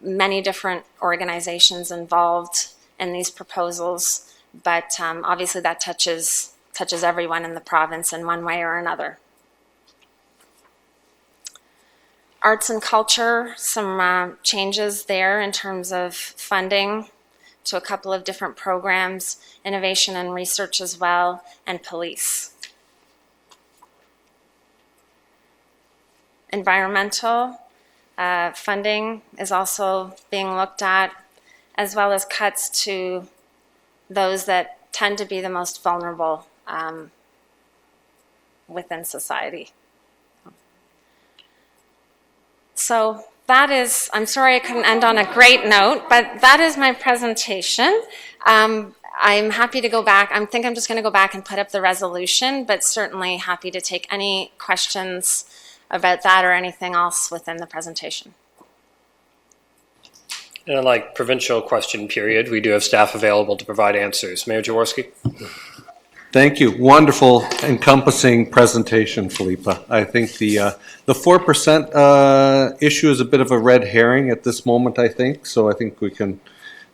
many different organizations involved in these proposals, but obviously that touches everyone in the province in one way or another. Arts and culture, some changes there in terms of funding to a couple of different programs, innovation and research as well, and police. Environmental funding is also being looked at, as well as cuts to those that tend to be the most vulnerable within society. So that is, I'm sorry I couldn't end on a great note, but that is my presentation. I'm happy to go back. I think I'm just going to go back and put up the resolution, but certainly happy to take any questions about that or anything else within the presentation.
And unlike provincial question period, we do have staff available to provide answers. Mayor Jaworski?
Thank you. Wonderful, encompassing presentation, Philippa. I think the 4% issue is a bit of a red herring at this moment, I think. So I think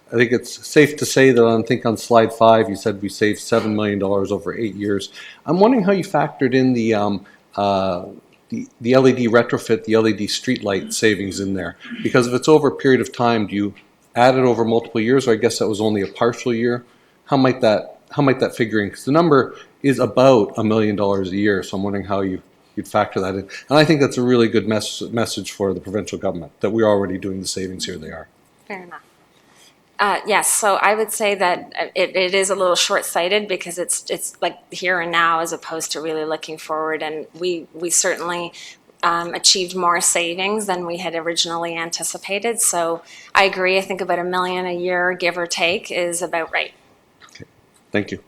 it's safe to say that on slide 5, you said we saved $7 million over 8 years. I'm wondering how you factored in the LED retrofit, the LED streetlight savings in there. Because if it's over a period of time, do you add it over multiple years, or I guess that was only a partial year? How might that figure in? Because the number is about $1 million a year, so I'm wondering how you'd factor that in. And I think that's a really good message for the provincial government, that we're already doing the savings here they are.
Fair enough. Yes, so I would say that it is a little short-sighted because it's like here and now as opposed to really looking forward, and we certainly achieved more savings than we had originally anticipated. So I agree. I think about $1 million a year, give or take, is about right.
Okay. Thank you.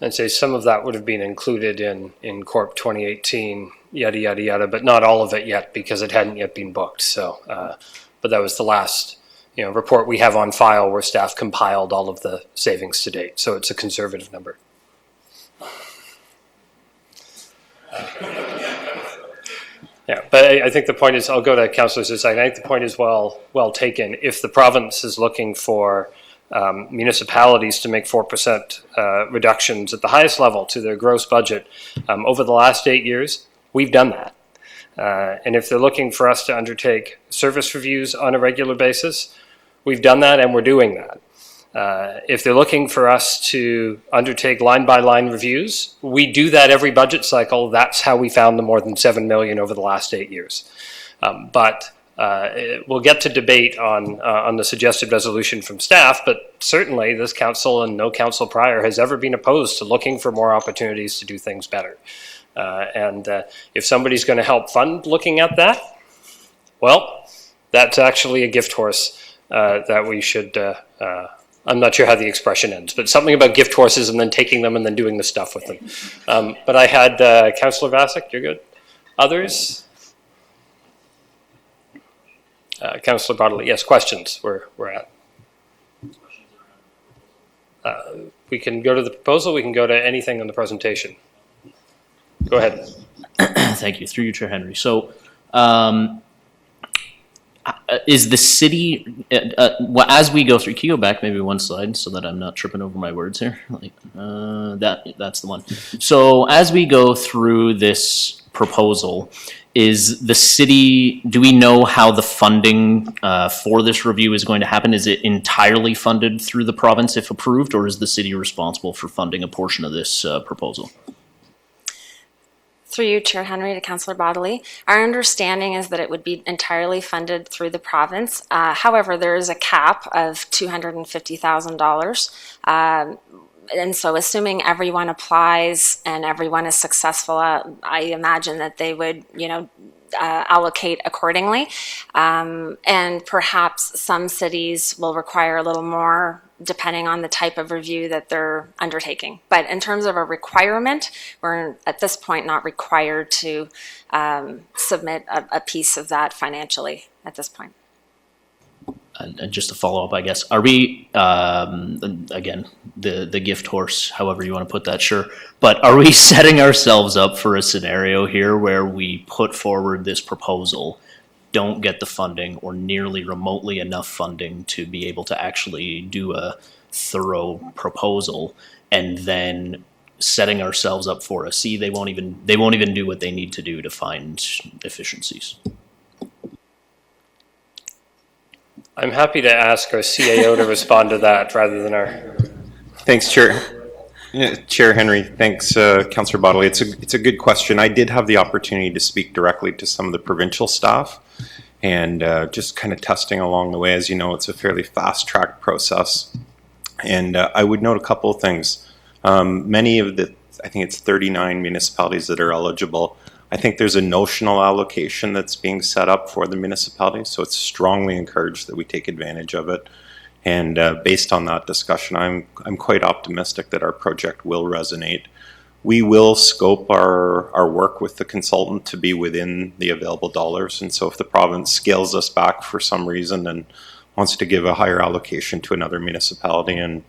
I'd say some of that would have been included in Corp 2018, yada, yada, yada, but not all of it yet because it hadn't yet been booked. So, but that was the last report we have on file where staff compiled all of the savings to date. So it's a conservative number. Yeah, but I think the point is, I'll go to Councillor Zisai. I think the point is well taken. If the province is looking for municipalities to make 4% reductions at the highest level to their gross budget over the last 8 years, we've done that. And if they're looking for us to undertake service reviews on a regular basis, we've done that and we're doing that. If they're looking for us to undertake line-by-line reviews, we do that every budget cycle. That's how we found the more than $7 million over the last 8 years. But we'll get to debate on the suggested resolution from staff, but certainly this council and no council prior has ever been opposed to looking for more opportunities to do things better. And if somebody's going to help fund looking at that, well, that's actually a gift horse that we should, I'm not sure how the expression ends, but something about gift horses and then taking them and then doing the stuff with them. But I had Councillor Vasek, you're good. Others? Councillor Bodley, yes, questions we're at. We can go to the proposal, we can go to anything in the presentation. Go ahead.
Thank you. Through you, Chair Henry. So, is the city, as we go through, can you go back maybe one slide so that I'm not tripping over my words here? That's the one. So, as we go through this proposal, is the city, do we know how the funding for this review is going to happen? Is it entirely funded through the province if approved, or is the city responsible for funding a portion of this proposal?
Through you, Chair Henry, to Councillor Bodley. Our understanding is that it would be entirely funded through the province. However, there is a cap of $250,000. And so assuming everyone applies and everyone is successful, I imagine that they would, allocate accordingly. And perhaps some cities will require a little more depending on the type of review that they're undertaking. But in terms of a requirement, we're at this point not required to submit a piece of that financially at this point.
And just to follow up, I guess, are we, again, the gift horse, however you want to put that, sure, but are we setting ourselves up for a scenario here where we put forward this proposal, don't get the funding or nearly remotely enough funding to be able to actually do a thorough proposal, and then setting ourselves up for a C, they won't even do what they need to do to find efficiencies?
I'm happy to ask our CAO to respond to that rather than our...
Thanks, Chair. Chair Henry, thanks, Councillor Bodley. It's a good question. I did have the opportunity to speak directly to some of the provincial staff, and just kind of testing along the way. As you know, it's a fairly fast-tracked process. And I would note a couple of things. Many of the, I think it's 39 municipalities that are eligible. I think there's a notional allocation that's being set up for the municipalities, so it's strongly encouraged that we take advantage of it. And based on that discussion, I'm quite optimistic that our project will resonate. We will scope our work with the consultant to be within the available dollars. And so if the province scales us back for some reason and wants to give a higher allocation to another municipality and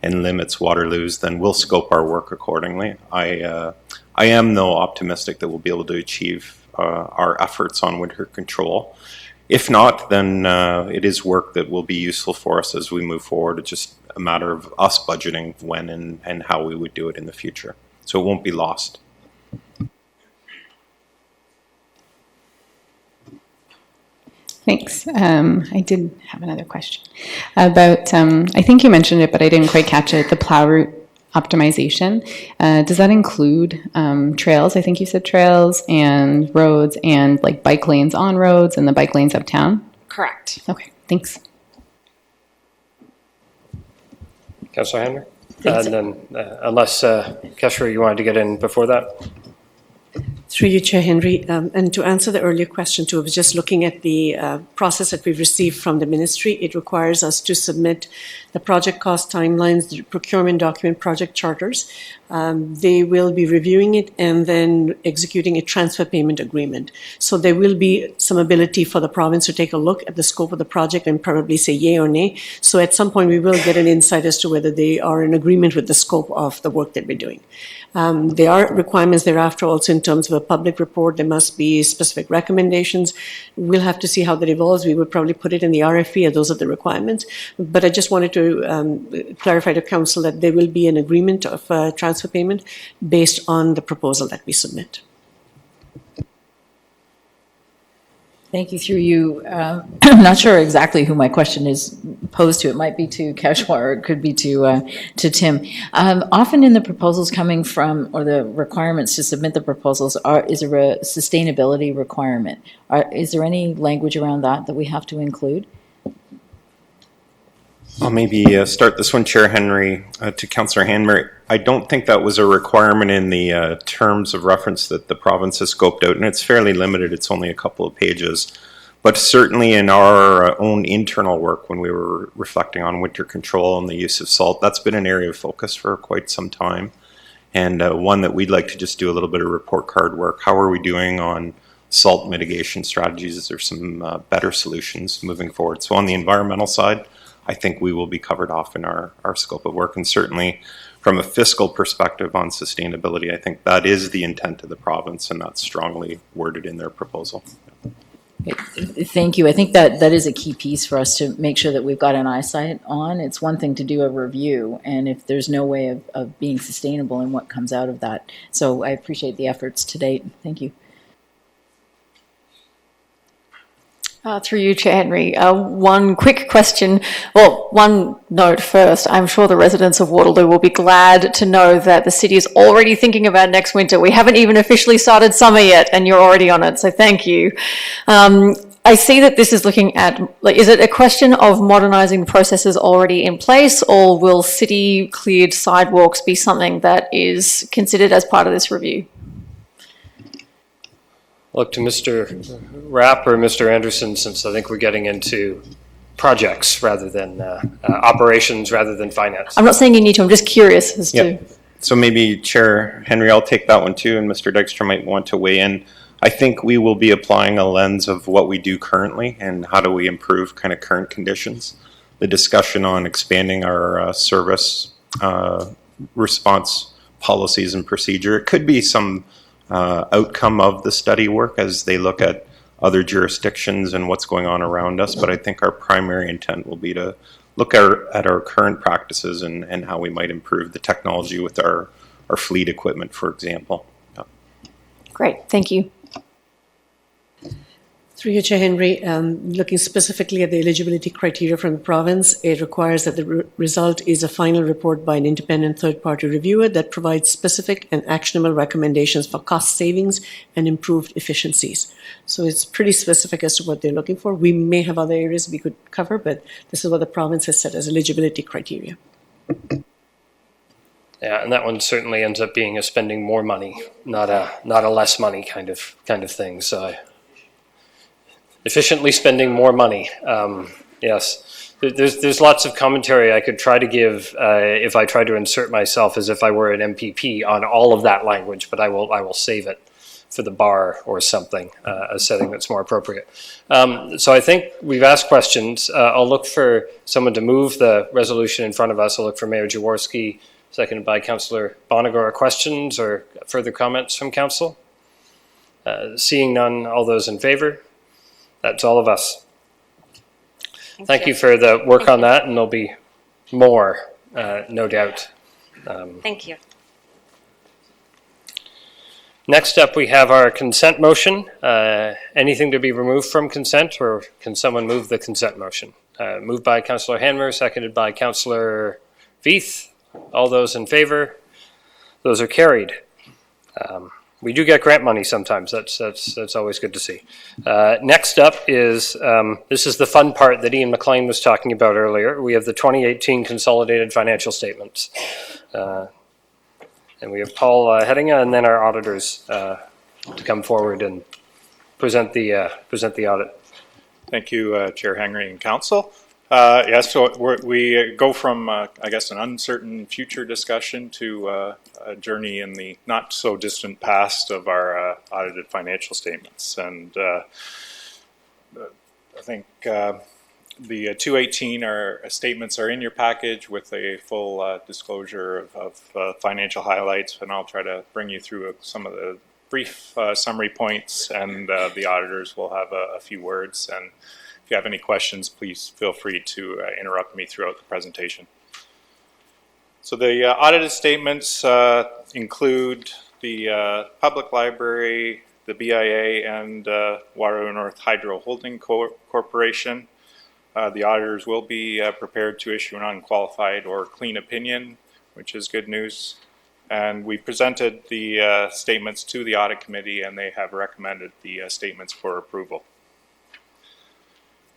limits Waterloo's, then we'll scope our work accordingly. I am, though, optimistic that we'll be able to achieve our efforts on winter control. If not, then it is work that will be useful for us as we move forward. It's just a matter of us budgeting when and how we would do it in the future. So it won't be lost.
Thanks. I did have another question about, I think you mentioned it, but I didn't quite catch it, the plow route optimization. Does that include trails? I think you said trails and roads and like bike lanes on roads and the bike lanes uptown?
Correct.
Okay, thanks.
Councillor Henry? And then, unless, Keshra, you wanted to get in before that?
Through you, Chair Henry, and to answer the earlier question too, I was just looking at the process that we've received from the ministry. It requires us to submit the project cost timelines, the procurement document, project charters. They will be reviewing it and then executing a transfer payment agreement. So there will be some ability for the province to take a look at the scope of the project and probably say yay or nay. So at some point we will get an insight as to whether they are in agreement with the scope of the work that we're doing. There are requirements thereafter also in terms of a public report. There must be specific recommendations. We'll have to see how that evolves. We would probably put it in the RFP, and those are the requirements. But I just wanted to clarify to Council that there will be an agreement of transfer payment based on the proposal that we submit.
Thank you. Through you, I'm not sure exactly who my question is posed to. It might be to Keshwa or it could be to Tim. Often in the proposals coming from, or the requirements to submit the proposals, is there a sustainability requirement? Is there any language around that we have to include?
I'll maybe start this one, Chair Henry, to Councillor Hanmer. I don't think that was a requirement in the terms of reference that the province has scoped out, and it's fairly limited. It's only a couple of pages. But certainly in our own internal work, when we were reflecting on winter control and the use of salt, that's been an area of focus for quite some time. And one that we'd like to just do a little bit of report card work. How are we doing on salt mitigation strategies? Is there some better solutions moving forward? So on the environmental side, I think we will be covered off in our scope of work. And certainly from a fiscal perspective on sustainability, I think that is the intent of the province, and that's strongly worded in their proposal.
Thank you. I think that is a key piece for us to make sure that we've got an eyesight on. It's one thing to do a review, and if there's no way of being sustainable in what comes out of that. So I appreciate the efforts to date. Thank you.
Through you, Chair Henry, one quick question. Well, one note first. I'm sure the residents of Waterloo will be glad to know that the city is already thinking about next winter. We haven't even officially started summer yet, and you're already on it, so thank you. I see that this is looking at, is it a question of modernising processes already in place, or will city-cleared sidewalks be something that is considered as part of this review?
Look to Mr. Rapp or Mr. Anderson, since I think we're getting into projects rather than operations rather than finance.
I'm not saying you need to, I'm just curious as to...
So maybe Chair Henry, I'll take that one too, and Mr. Dykstra might want to weigh in. I think we will be applying a lens of what we do currently and how do we improve kind of current conditions. The discussion on expanding our service response policies and procedure, it could be some outcome of the study work as they look at other jurisdictions and what's going on around us. But I think our primary intent will be to look at our current practices and how we might improve the technology with our fleet equipment, for example. Yeah.
Great, thank you.
Through you, Chair Henry, looking specifically at the eligibility criteria from the province, it requires that the result is a final report by an independent third-party reviewer that provides specific and actionable recommendations for cost savings and improved efficiencies. So it's pretty specific as to what they're looking for. We may have other areas we could cover, but this is what the province has set as eligibility criteria.
Yeah, and that one certainly ends up being a spending more money, not a less money kind of thing. So efficiently spending more money, yes. There's lots of commentary I could try to give if I try to insert myself as if I were an MPP on all of that language, but I will save it for the bar or something, a setting that's more appropriate. So I think we've asked questions. I'll look for someone to move the resolution in front of us. I'll look for Mayor Jaworski, seconded by Councillor Bonagora. Questions or further comments from council? Seeing none, all those in favor? That's all of us. Thank you for the work on that, and there'll be more, no doubt.
Thank you.
Next up, we have our consent motion. Anything to be removed from consent, or can someone move the consent motion? Moved by Councillor Hanmer, seconded by Councillor Veith. All those in favor? Those are carried. We do get grant money sometimes. That's always good to see. Next up is, this is the fun part that Ian McLean was talking about earlier. We have the 2018 consolidated financial statements. And we have Paul Hettinga and then our auditors to come forward and present the audit.
Thank you, Chair Henry and Council. Yes, so we go from, I guess, an uncertain future discussion to a journey in the not so distant past of our audited financial statements. And I think the 218 statements are in your package with a full disclosure of financial highlights, and I'll try to bring you through some of the brief summary points, and the auditors will have a few words. And if you have any questions, please feel free to interrupt me throughout the presentation. So the audited statements include the public library, the BIA, and Waterloo North Hydro Holding Corporation. The auditors will be prepared to issue an unqualified or clean opinion, which is good news. And we presented the statements to the audit committee, and they have recommended the statements for approval.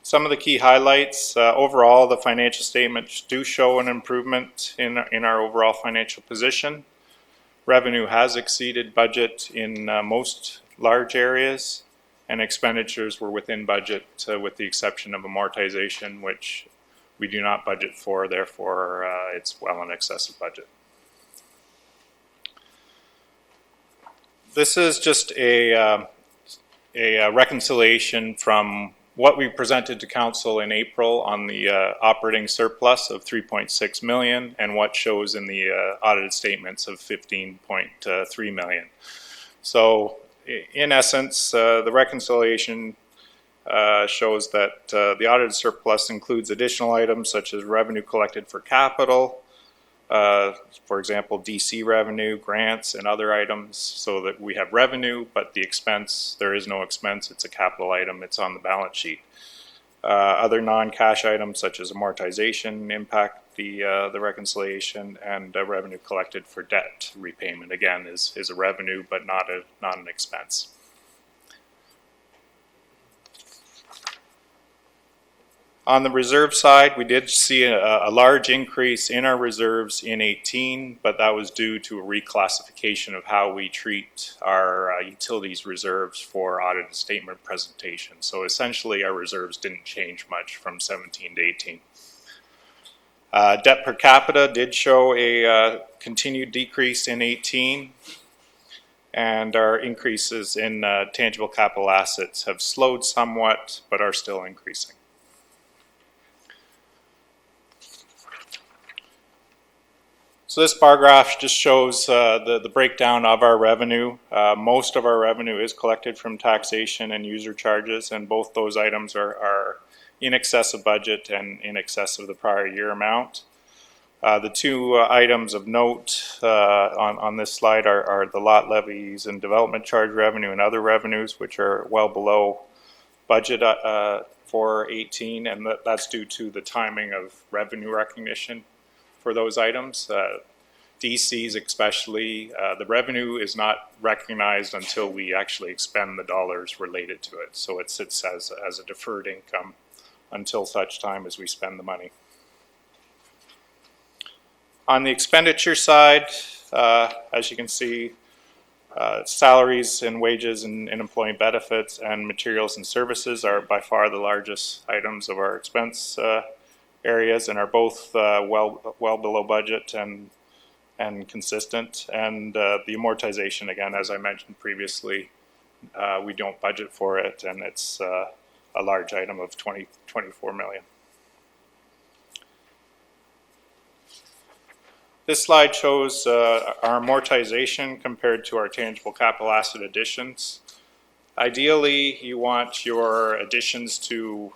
Some of the key highlights, overall, the financial statements do show an improvement in our overall financial position. Revenue has exceeded budget in most large areas, and expenditures were within budget with the exception of amortization, which we do not budget for, therefore it's well in excess of budget. This is just a reconciliation from what we presented to council in April on the operating surplus of 3.6 million and what shows in the audited statements of 15.3 million. So in essence, the reconciliation shows that the audited surplus includes additional items such as revenue collected for capital, for example, DC revenue, grants, and other items, so that we have revenue, but the expense, there is no expense, it's a capital item, it's on the balance sheet. Other non-cash items such as amortization impact the reconciliation, and revenue collected for debt repayment, again, is a revenue, but not an expense. On the reserve side, we did see a large increase in our reserves in 18, but that was due to a reclassification of how we treat our utilities reserves for audited statement presentation. So essentially, our reserves didn't change much from 17 to 18. Debt per capita did show a continued decrease in 18, and our increases in tangible capital assets have slowed somewhat, but are still increasing. So this bar graph just shows the breakdown of our revenue. Most of our revenue is collected from taxation and user charges, and both those items are in excess of budget and in excess of the prior year amount. The two items of note on this slide are the lot levies and development charge revenue and other revenues, which are well below budget for 18, and that's due to the timing of revenue recognition for those items. DCs especially, the revenue is not recognized until we actually expend the dollars related to it. So it sits as a deferred income until such time as we spend the money. On the expenditure side, as you can see, salaries and wages and employee benefits and materials and services are by far the largest items of our expense areas and are both well below budget and consistent. And the amortization, again, as I mentioned previously, we don't budget for it, and it's a large item of 24 million. This slide shows our amortization compared to our tangible capital asset additions. Ideally, you want your additions to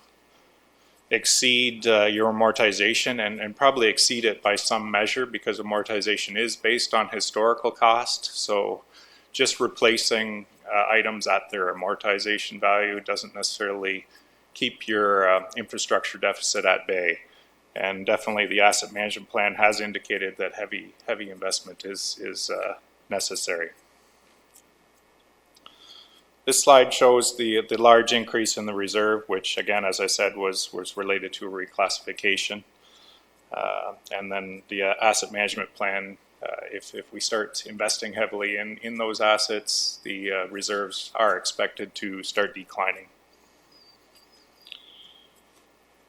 exceed your amortization and probably exceed it by some measure, because amortization is based on historical cost. So just replacing items at their amortization value doesn't necessarily keep your infrastructure deficit at bay. And definitely the asset management plan has indicated that heavy investment is necessary. This slide shows the large increase in the reserve, which again, as I said, was related to a reclassification. And then the asset management plan, if we start investing heavily in those assets, the reserves are expected to start declining.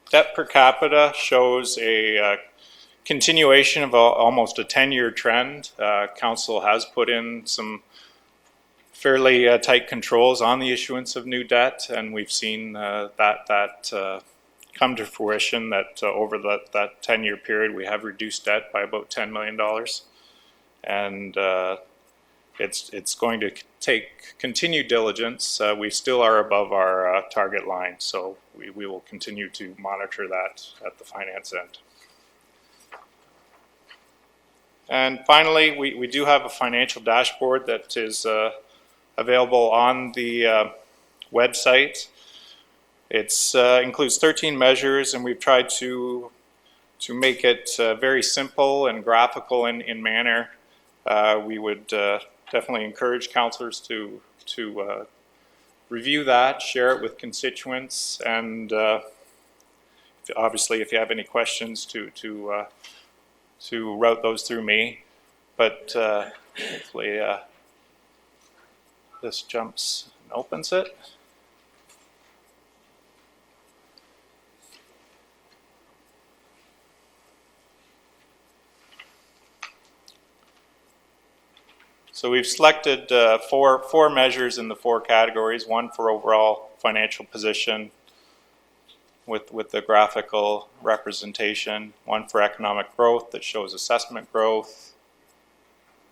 Debt per capita shows a continuation of almost a 10-year trend. Council has put in some fairly tight controls on the issuance of new debt, and we've seen that come to fruition, that over that 10-year period we have reduced debt by about $10 million. And it's going to take continued diligence. We still are above our target line, so we will continue to monitor that at the finance end. And finally, we do have a financial dashboard that is available on the website. It includes 13 measures, and we've tried to make it very simple and graphical in manner. We would definitely encourage councillors to review that, share it with constituents, and obviously if you have any questions to route those through me. But hopefully this jumps and opens it. So we've selected four measures in the four categories: one for overall financial position with the graphical representation, one for economic growth that shows assessment growth,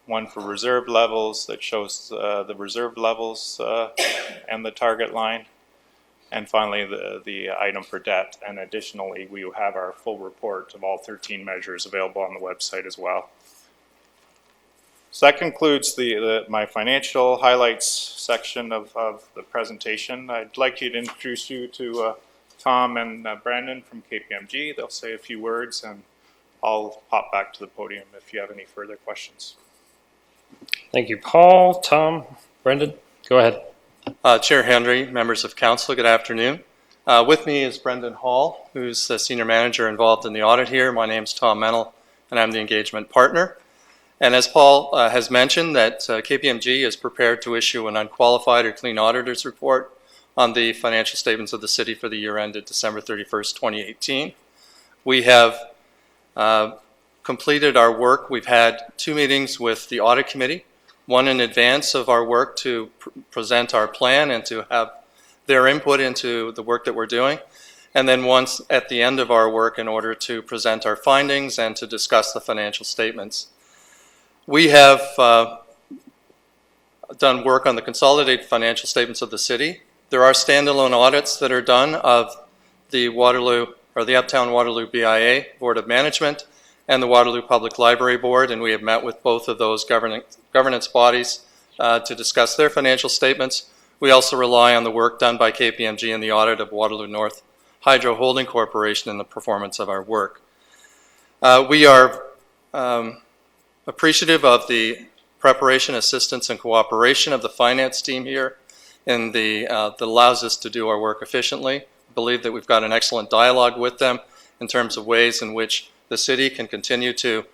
one for reserve levels that shows the reserve levels and the target line, and finally the item for debt. And additionally, we have our full report of all 13 measures available on the website as well. So that concludes my financial highlights section of the presentation. I'd like to introduce you to Tom and Brandon from KPMG. They'll say a few words, and I'll pop back to the podium if you have any further questions.
Thank you, Paul. Tom, Brendan, go ahead.
Chair Henry, members of council, good afternoon. With me is Brendan Hall, who's the senior manager involved in the audit here. My name's Tom Mennel, and I'm the engagement partner. And as Paul has mentioned, that KPMG is prepared to issue an unqualified or clean auditor's report on the financial statements of the city for the year ended December 31st, 2018. We have completed our work. We've had 2 meetings with the audit committee, one in advance of our work to present our plan and to have their input into the work that we're doing, and then once at the end of our work in order to present our findings and to discuss the financial statements. We have done work on the consolidated financial statements of the city. There are standalone audits that are done of the Waterloo, or the Uptown Waterloo BIA, Board of Management, and the Waterloo Public Library Board, and we have met with both of those governance bodies to discuss their financial statements. We also rely on the work done by KPMG in the audit of Waterloo North Hydro Holding Corporation in the performance of our work. We are appreciative of the preparation, assistance, and cooperation of the finance team here, and that allows us to do our work efficiently. I believe that we've got an excellent dialogue with them in terms of ways in which the city can continue to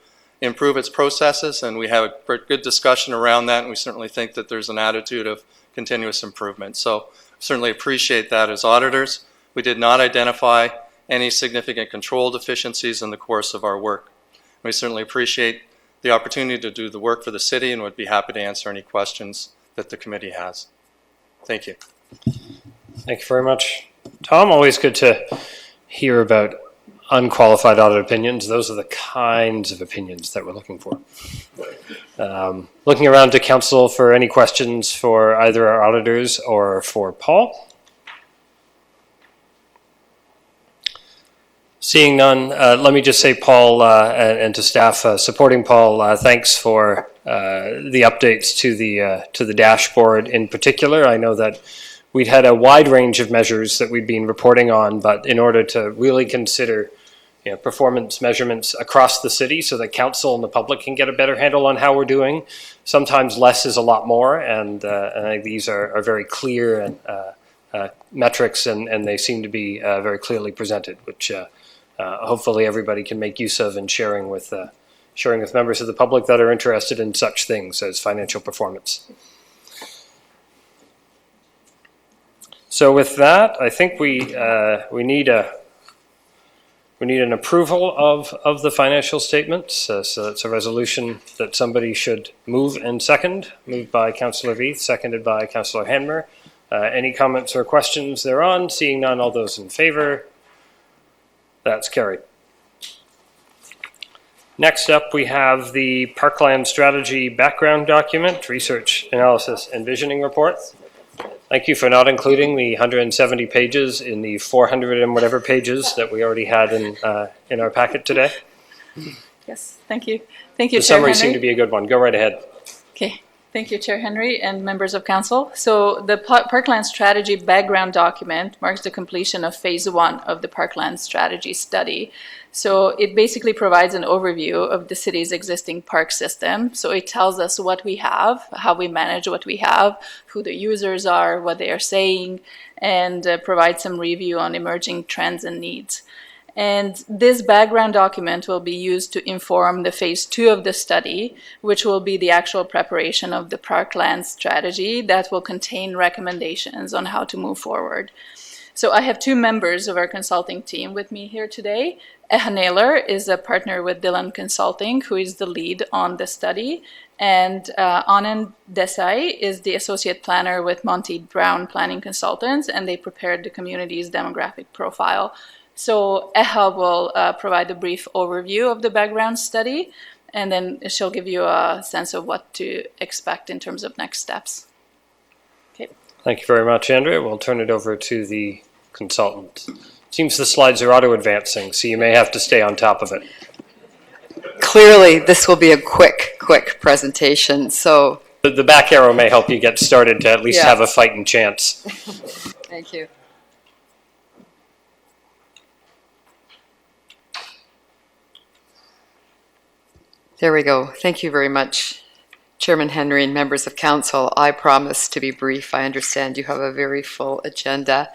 improve its processes, and we have a good discussion around that, and we certainly think that there's an attitude of continuous improvement. So certainly appreciate that as auditors. We did not identify any significant control deficiencies in the course of our work. We certainly appreciate the opportunity to do the work for the city and would be happy to answer any questions that the committee has. Thank you.
Thank you very much, Tom. Always good to hear about unqualified audit opinions. Those are the kinds of opinions that we're looking for. Looking around to council for any questions for either our auditors or for Paul. Seeing none, let me just say, Paul, and to staff supporting Paul, thanks for the updates to the dashboard in particular. I know that we'd had a wide range of measures that we'd been reporting on, but in order to really consider performance measurements across the city so that council and the public can get a better handle on how we're doing, sometimes less is a lot more, and I think these are very clear and metrics, and they seem to be very clearly presented, which hopefully everybody can make use of and sharing with members of the public that are interested in such things as financial performance. So with that, I think we need an approval of the financial statements. So it's a resolution that somebody should move and second. Moved by Councillor Veith, seconded by Councillor Hanmer. Any comments or questions thereon? Seeing none, all those in favor? That's carried. Next up, we have the Parkland Strategy Background Document, Research, Analysis, and Visioning Report. Thank you for not including the 170 pages in the 400 and whatever pages that we already had in our packet today.
Yes, thank you. Thank you,
The
Chair
summary
Henry.
seemed to be a good one. Go right ahead.
Okay. Thank you, Chair Henry and members of council. So the Parkland Strategy Background Document marks the completion of phase 1 of the Parkland Strategy Study. So it basically provides an overview of the city's existing park system. So it tells us what we have, how we manage what we have, who the users are, what they are saying, and provides some review on emerging trends and needs. And this background document will be used to inform the phase 2 of the study, which will be the actual preparation of the parkland strategy that will contain recommendations on how to move forward. So I have 2 members of our consulting team with me here today. Eha Naylor is a partner with Dillon Consulting, who is the lead on the study. And Anand Desai is the associate planner with Monty Brown Planning Consultants, and they prepared the community's demographic profile. So Eha will provide a brief overview of the background study, and then she'll give you a sense of what to expect in terms of next steps. Okay.
Thank you very much, Andrea. We'll turn it over to the consultant. Seems the slides are auto-advancing, so you may have to stay on top of it.
Clearly, this will be a quick presentation, so...
The back arrow may help you get started to at least have a fighting chance.
Thank you. There we go. Thank you very much, Chairman Henry and members of council. I promise to be brief. I understand you have a very full agenda.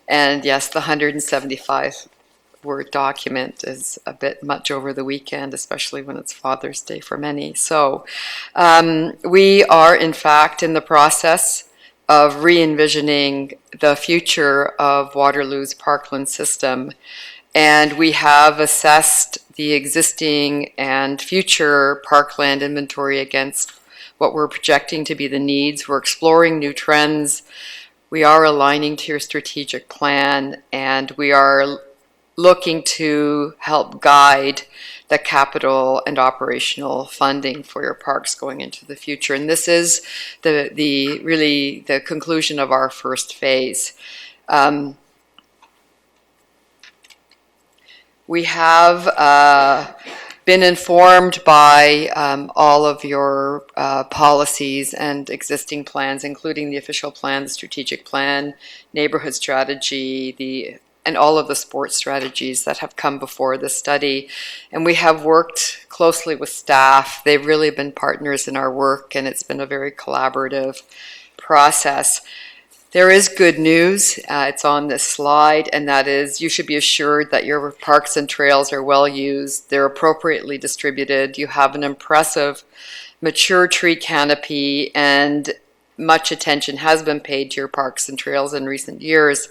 And yes, the 175-word document is a bit much over the weekend, especially when it's Father's Day for many. So we are, in fact, in the process of re-envisioning the future of Waterloo's parkland system. And we have assessed the existing and future parkland inventory against what we're projecting to be the needs. We're exploring new trends. We are aligning to your strategic plan, and we are looking to help guide the capital and operational funding for your parks going into the future. And this is really the conclusion of our first phase. We have been informed by all of your policies and existing plans, including the official plan, the strategic plan, neighborhood strategy, and all of the sports strategies that have come before the study. And we have worked closely with staff. They've really been partners in our work, and it's been a very collaborative process. There is good news. It's on this slide, and that is you should be assured that your parks and trails are well used. They're appropriately distributed. You have an impressive mature tree canopy, and much attention has been paid to your parks and trails in recent years.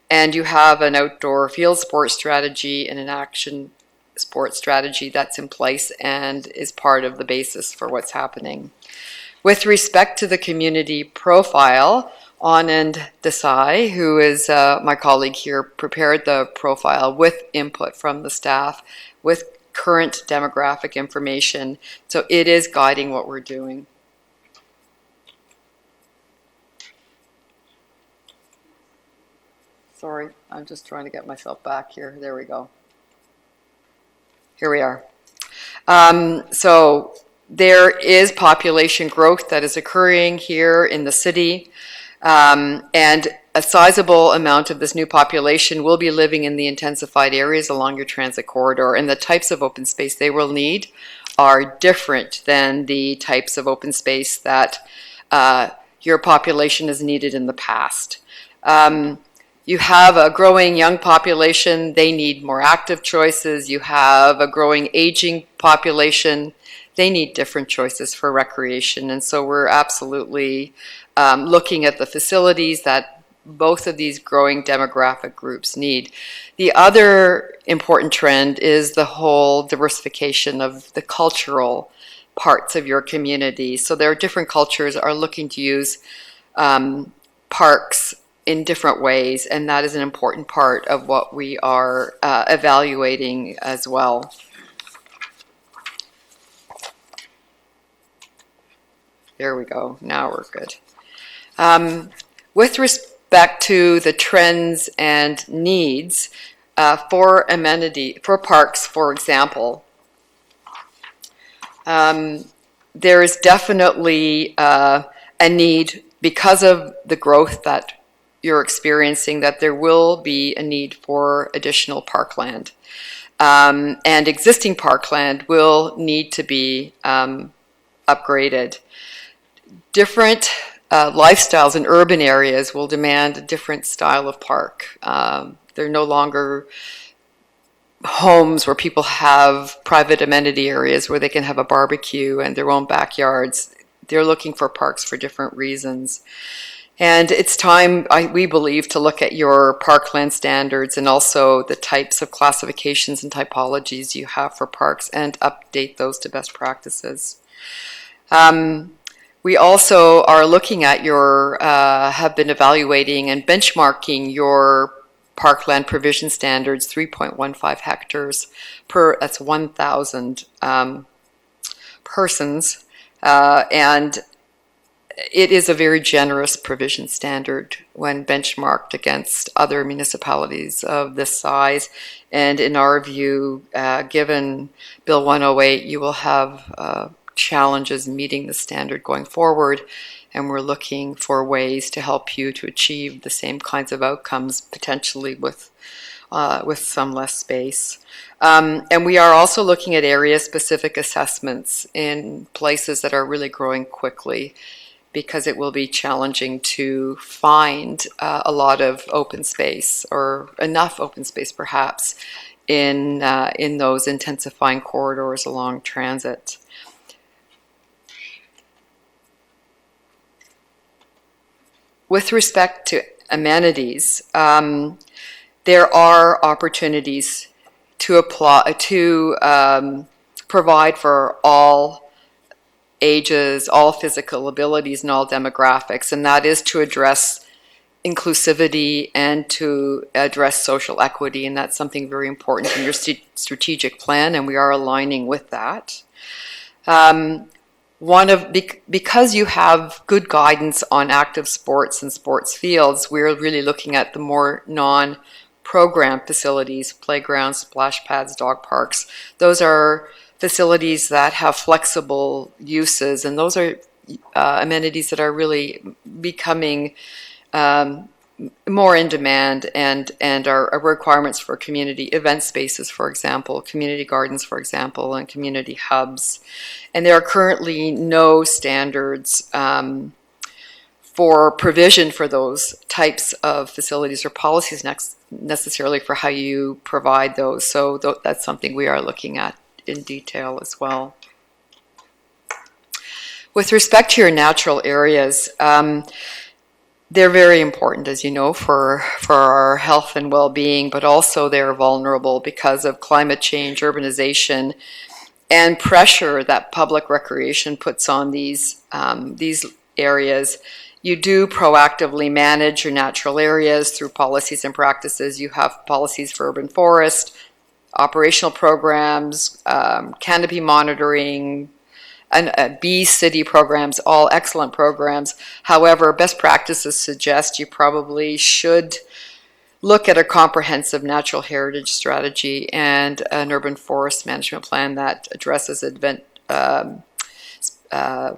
And you have an outdoor field sports strategy and an action sports strategy that's in place and is part of the basis for what's happening. With respect to the community profile, Anand Desai, who is my colleague here, prepared the profile with input from the staff, with current demographic information. So it is guiding what we're doing. Sorry, I'm just trying to get myself back here. There we go. Here we are. So there is population growth that is occurring here in the city, and a sizable amount of this new population will be living in the intensified areas along your transit corridor, and the types of open space they will need are different than the types of open space that your population has needed in the past. You have a growing young population, they need more active choices. You have a growing aging population, they need different choices for recreation. And so we're absolutely looking at the facilities that both of these growing demographic groups need. The other important trend is the whole diversification of the cultural parts of your community. So there are different cultures are looking to use parks in different ways, and that is an important part of what we are evaluating as well. There we go. Now we're good. With respect to the trends and needs for parks, for example, there is definitely a need because of the growth that you're experiencing, that there will be a need for additional parkland. And existing parkland will need to be upgraded. Different lifestyles in urban areas will demand a different style of park. They're no longer homes where people have private amenity areas where they can have a barbecue and their own backyards. They're looking for parks for different reasons. And it's time, we believe, to look at your parkland standards and also the types of classifications and typologies you have for parks and update those to best practices. We also are looking at have been evaluating and benchmarking your parkland provision standards, 3.15 hectares that's 1,000 persons. And it is a very generous provision standard when benchmarked against other municipalities of this size. And in our view, given Bill 108, you will have challenges meeting the standard going forward. And we're looking for ways to help you to achieve the same kinds of outcomes, potentially with some less space. And we are also looking at area-specific assessments in places that are really growing quickly, because it will be challenging to find a lot of open space, or enough open space perhaps, in those intensifying corridors along transit. With respect to amenities, there are opportunities to provide for all ages, all physical abilities, and all demographics, and that is to address inclusivity and to address social equity, and that's something very important in your strategic plan, and we are aligning with that. Because you have good guidance on active sports and sports fields, we're really looking at the more non-program facilities, playgrounds, splash pads, dog parks. Those are facilities that have flexible uses, and those are amenities that are really becoming more in demand and are requirements for community event spaces, for example, community gardens, for example, and community hubs. And there are currently no standards for provision for those types of facilities or policies necessarily for how you provide those. So that's something we are looking at in detail as well. With respect to your natural areas, they're very important, as you know, for our health and well-being, but also they're vulnerable because of climate change, urbanization, and pressure that public recreation puts on these areas. You do proactively manage your natural areas through policies and practices. You have policies for urban forest, operational programs, canopy monitoring, and bee city programs, all excellent programs. However, best practices suggest you probably should look at a comprehensive natural heritage strategy and an urban forest management plan that addresses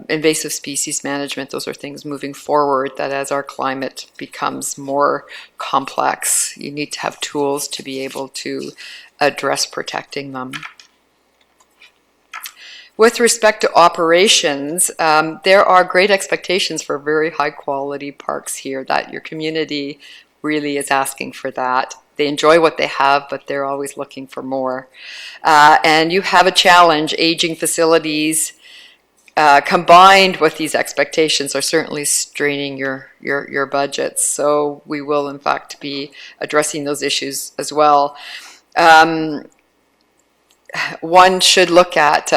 invasive species management. Those are things moving forward that as our climate becomes more complex, you need to have tools to be able to address protecting them. With respect to operations, there are great expectations for very high quality parks here, that your community really is asking for that. They enjoy what they have, but they're always looking for more. And you have a challenge. Aging facilities combined with these expectations are certainly straining your budgets. So we will in fact be addressing those issues as well. One should look at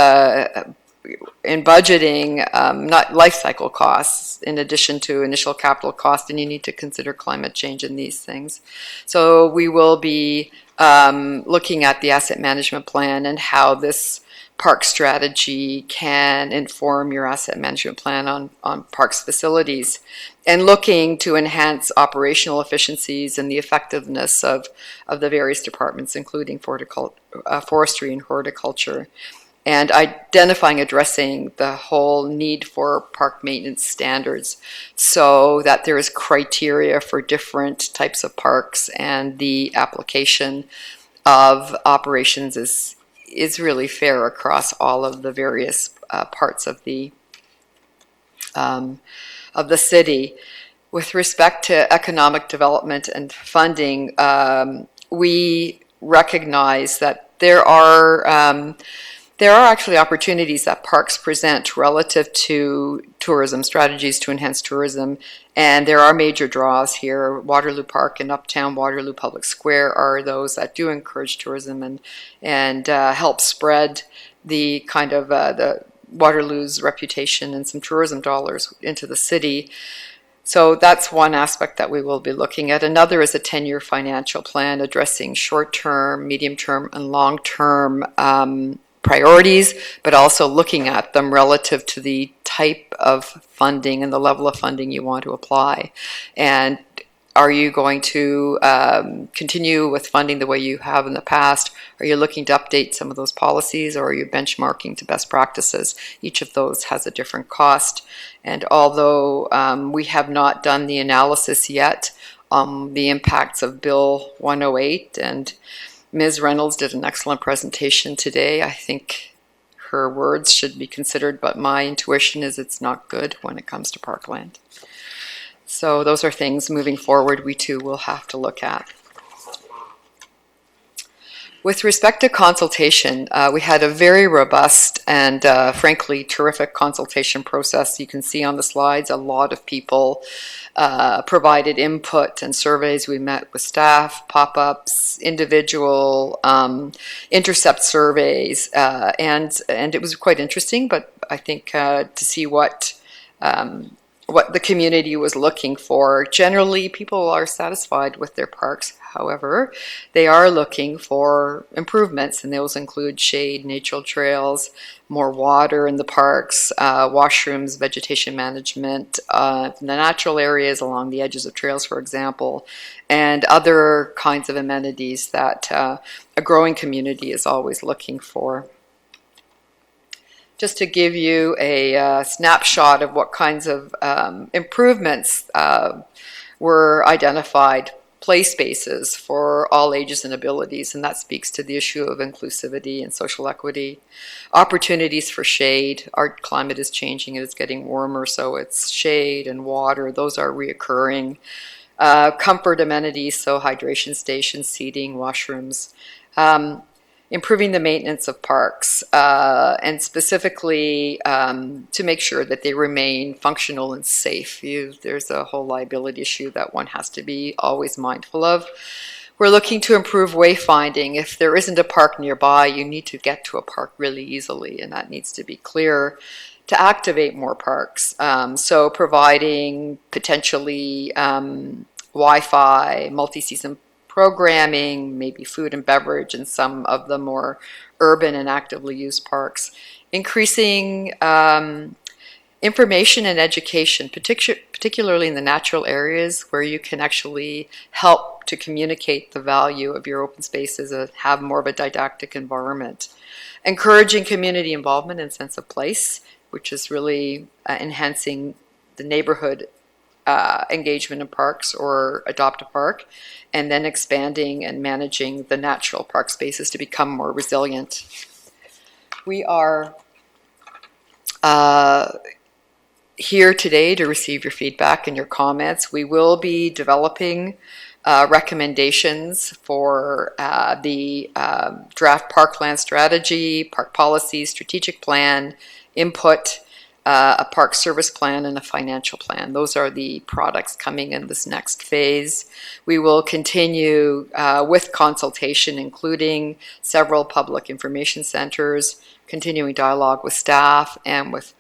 in budgeting, not life cycle costs in addition to initial capital cost, and you need to consider climate change in these things. So we will be looking at the asset management plan and how this park strategy can inform your asset management plan on parks facilities, and looking to enhance operational efficiencies and the effectiveness of the various departments, including forestry and horticulture, and addressing the whole need for park maintenance standards so that there is criteria for different types of parks, and the application of operations is really fair across all of the various parts of the city. With respect to economic development and funding, we recognize that there are actually opportunities that parks present relative to tourism, strategies to enhance tourism, and there are major draws here. Waterloo Park and Uptown Waterloo Public Square are those that do encourage tourism and help spread the kind of the Waterloo's reputation and some tourism dollars into the city. So that's one aspect that we will be looking at. Another is a 10-year financial plan addressing short-term, medium-term, and long-term priorities, but also looking at them relative to the type of funding and the level of funding you want to apply. And are you going to continue with funding the way you have in the past? Are you looking to update some of those policies, or are you benchmarking to best practices? Each of those has a different cost. And although we have not done the analysis yet on the impacts of Bill 108, and Ms. Reynolds did an excellent presentation today, I think her words should be considered, but my intuition is it's not good when it comes to parkland. So those are things moving forward we too will have to look at. With respect to consultation, we had a very robust and frankly terrific consultation process. You can see on the slides a lot of people provided input and surveys. We met with staff, pop-ups, individual intercept surveys, and it was quite interesting, but I think to see what the community was looking for. Generally, people are satisfied with their parks. However, they are looking for improvements, and those include shade, natural trails, more water in the parks, washrooms, vegetation management, the natural areas along the edges of trails, for example, and other kinds of amenities that a growing community is always looking for. Just to give you a snapshot of what kinds of improvements were identified: play spaces for all ages and abilities, and that speaks to the issue of inclusivity and social equity. Opportunities for shade. Our climate is changing, it is getting warmer, so it's shade and water, those are reoccurring. Comfort amenities, so hydration stations, seating, washrooms. improving the maintenance of parks, and specifically to make sure that they remain functional and safe. There's a whole liability issue that one has to be always mindful of. We're looking to improve wayfinding. If there isn't a park nearby, you need to get to a park really easily, and that needs to be clear to activate more parks. So providing potentially Wi-Fi, multi-season programming, maybe food and beverage in some of the more urban and actively used parks. Increasing information and education, particularly in the natural areas where you can actually help to communicate the value of your open spaces and have more of a didactic environment. Encouraging community involvement and sense of place, which is really enhancing the neighborhood engagement in parks or adopt a park, and then expanding and managing the natural park spaces to become more resilient. We are here today to receive your feedback and your comments. We will be developing recommendations for the draft parkland strategy, park policy, strategic plan, input, a park service plan, and a financial plan. Those are the products coming in this next phase. We will continue with consultation, including several public information centers, continuing dialogue with staff and with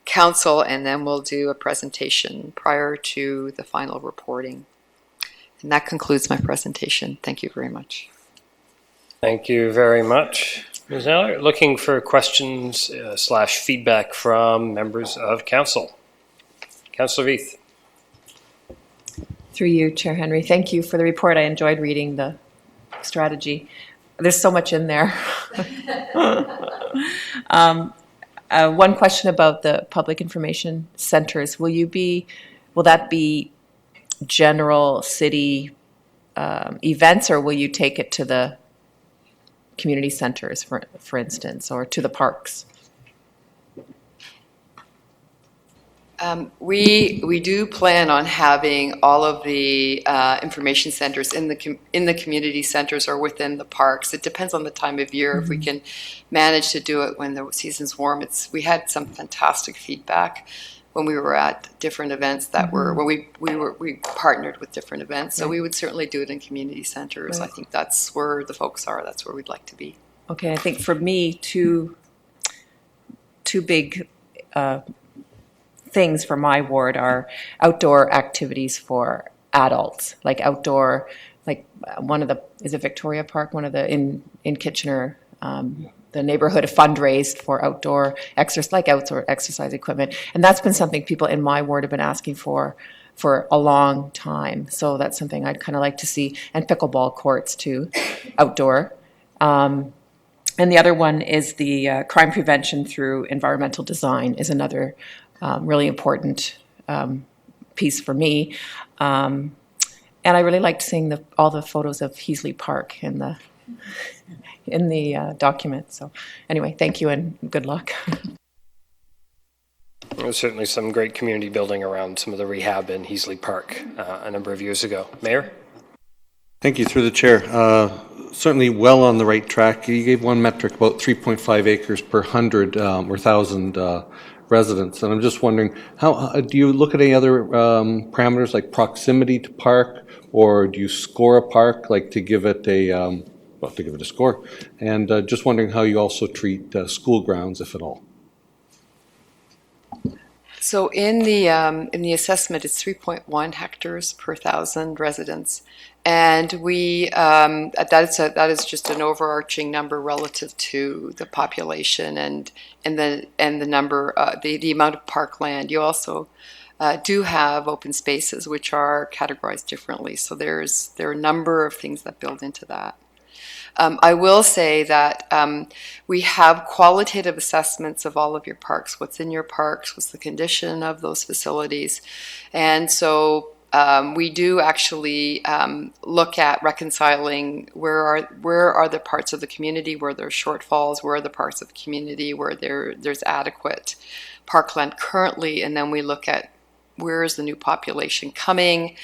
council, and then we'll do a presentation prior to the final reporting. And that concludes my presentation. Thank you very much.
Thank you very much. Ms. Eller, looking for questions / feedback from members of council. Councillor Veith.
Through you, Chair Henry. Thank you for the report. I enjoyed reading the strategy. There's so much in there. One question about the public information centers. Will that be general city events, or will you take it to the community centers, for instance, or to the parks?
We do plan on having all of the information centers in the community centers or within the parks. It depends on the time of year. If we can manage to do it when the season's warm, we had some fantastic feedback when we were at different events that were when we partnered with different events. So we would certainly do it in community centers. I think that's where the folks are. That's where we'd like to be.
Okay, I think for me, two big things for my ward are outdoor activities for adults, like outdoor, like is it Victoria Park? One of the in Kitchener, the neighborhood fundraised for outdoor exercise equipment, and that's been something people in my ward have been asking for a long time. So that's something I'd kind of like to see, and pickleball courts too, outdoor. And the other one is the crime prevention through environmental design is another really important piece for me. And I really liked seeing all the photos of Heasley Park in the document. So anyway, thank you and good luck.
There was certainly some great community building around some of the rehab in Heasley Park a number of years ago. Mayor?
Thank you, through the chair. Certainly well on the right track. You gave one metric, about 3.5 acres per 100 or 1,000 residents. And I'm just wondering, how do you look at any other parameters like proximity to park, or do you score a park, like to give it a score? And just wondering how you also treat school grounds, if at all.
So in the assessment, it's 3.1 hectares per 1,000 residents, and we that is just an overarching number relative to the population and the number the amount of parkland. You also do have open spaces which are categorized differently. So there are a number of things that build into that. I will say that we have qualitative assessments of all of your parks, what's in your parks, what's the condition of those facilities. And so we do actually look at reconciling where are the parts of the community where there's shortfalls, where are the parts of the community where there's adequate parkland currently, and then we look at where is the new population coming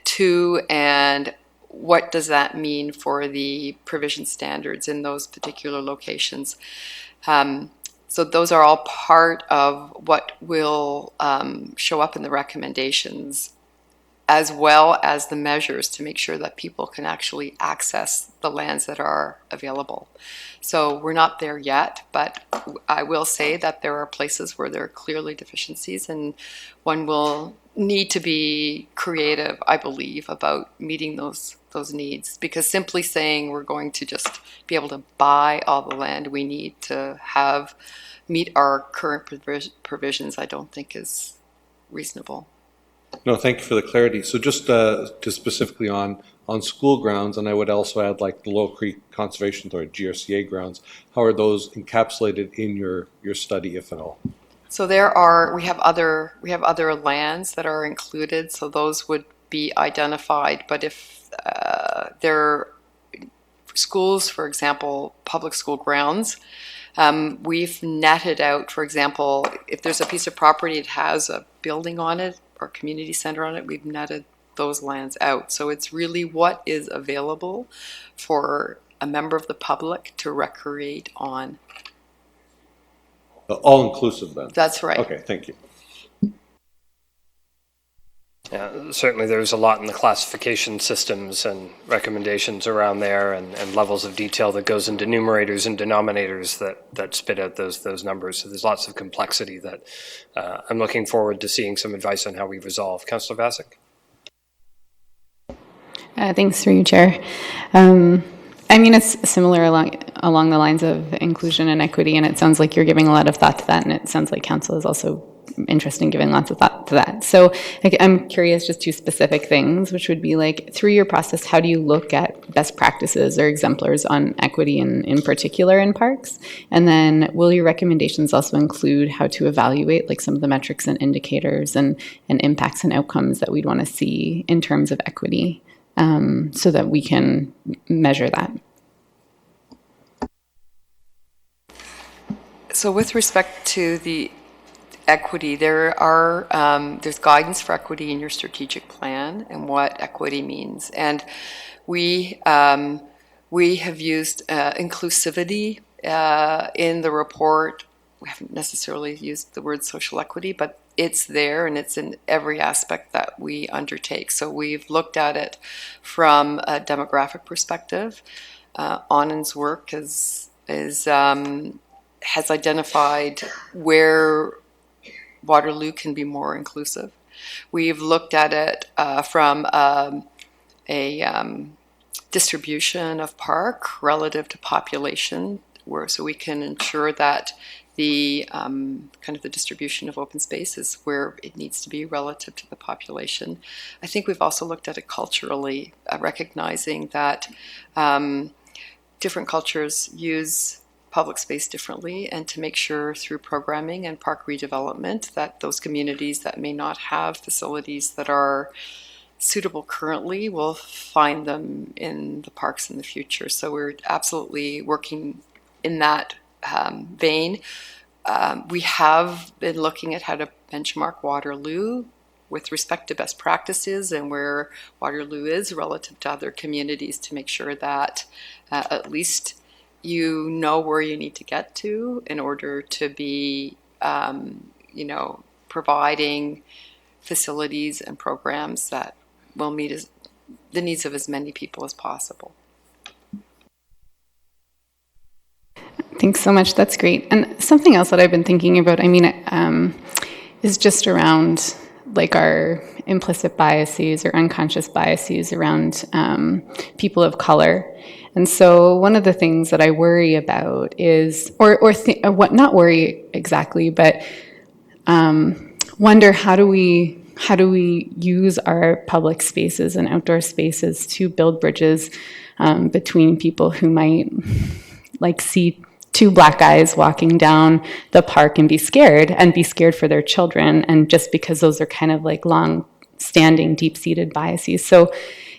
to, and what does that mean for the provision standards in those particular locations? So those are all part of what will show up in the recommendations, as well as the measures to make sure that people can actually access the lands that are available. So we're not there yet, but I will say that there are places where there are clearly deficiencies, and one will need to be creative, I believe, about meeting those needs. Because simply saying we're going to just be able to buy all the land we need to meet our current provisions, I don't think is reasonable.
No, thank you for the clarity. So just specifically on school grounds, and I would also add like the Low Creek Conservation Authority, GRCA grounds, how are those encapsulated in your study, if at all?
So we have other lands that are included, so those would be identified. But if they're schools, for example, public school grounds, we've netted out, for example, if there's a piece of property that has a building on it or community center on it, we've netted those lands out. So it's really what is available for a member of the public to recreate on.
All inclusive then?
That's right.
Okay, thank you.
Yeah, certainly there's a lot in the classification systems and recommendations around there, and levels of detail that goes into numerators and denominators that spit out those numbers. So there's lots of complexity that I'm looking forward to seeing some advice on how we resolve. Councillor Vasic?
Thanks through you, Chair. I mean, it's similar along the lines of inclusion and equity, and it sounds like you're giving a lot of thought to that, and it sounds like Council is also interested in giving lots of thought to that. So I'm curious, just two specific things, which would be like, through your process, how do you look at best practices or exemplars on equity in particular in parks? And then will your recommendations also include how to evaluate like some of the metrics and indicators and impacts and outcomes that we'd want to see in terms of equity, so that we can measure that?
So with respect to the equity, there's guidance for equity in your strategic plan and what equity means. And we have used inclusivity in the report. We haven't necessarily used the word social equity, but it's there and it's in every aspect that we undertake. So we've looked at it from a demographic perspective. Anand's work has identified where Waterloo can be more inclusive. We've looked at it from a distribution of park relative to population, so we can ensure that the kind of the distribution of open space is where it needs to be relative to the population. I think we've also looked at it culturally, recognizing that different cultures use public space differently, and to make sure through programming and park redevelopment that those communities that may not have facilities that are suitable currently will find them in the parks in the future. So we're absolutely working in that vein. We have been looking at how to benchmark Waterloo with respect to best practices and where Waterloo is relative to other communities, to make sure that at least you know where you need to get to in order to be, providing facilities and programs that will meet the needs of as many people as possible.
Thanks so much. That's great. And something else that I've been thinking about, is just around like our implicit biases or unconscious biases around people of color. And so one of the things that I worry about is, not worry exactly, but wonder how do we use our public spaces and outdoor spaces to build bridges between people who might like see two black guys walking down the park and be scared for their children, and just because those are kind of like long-standing, deep-seated biases. So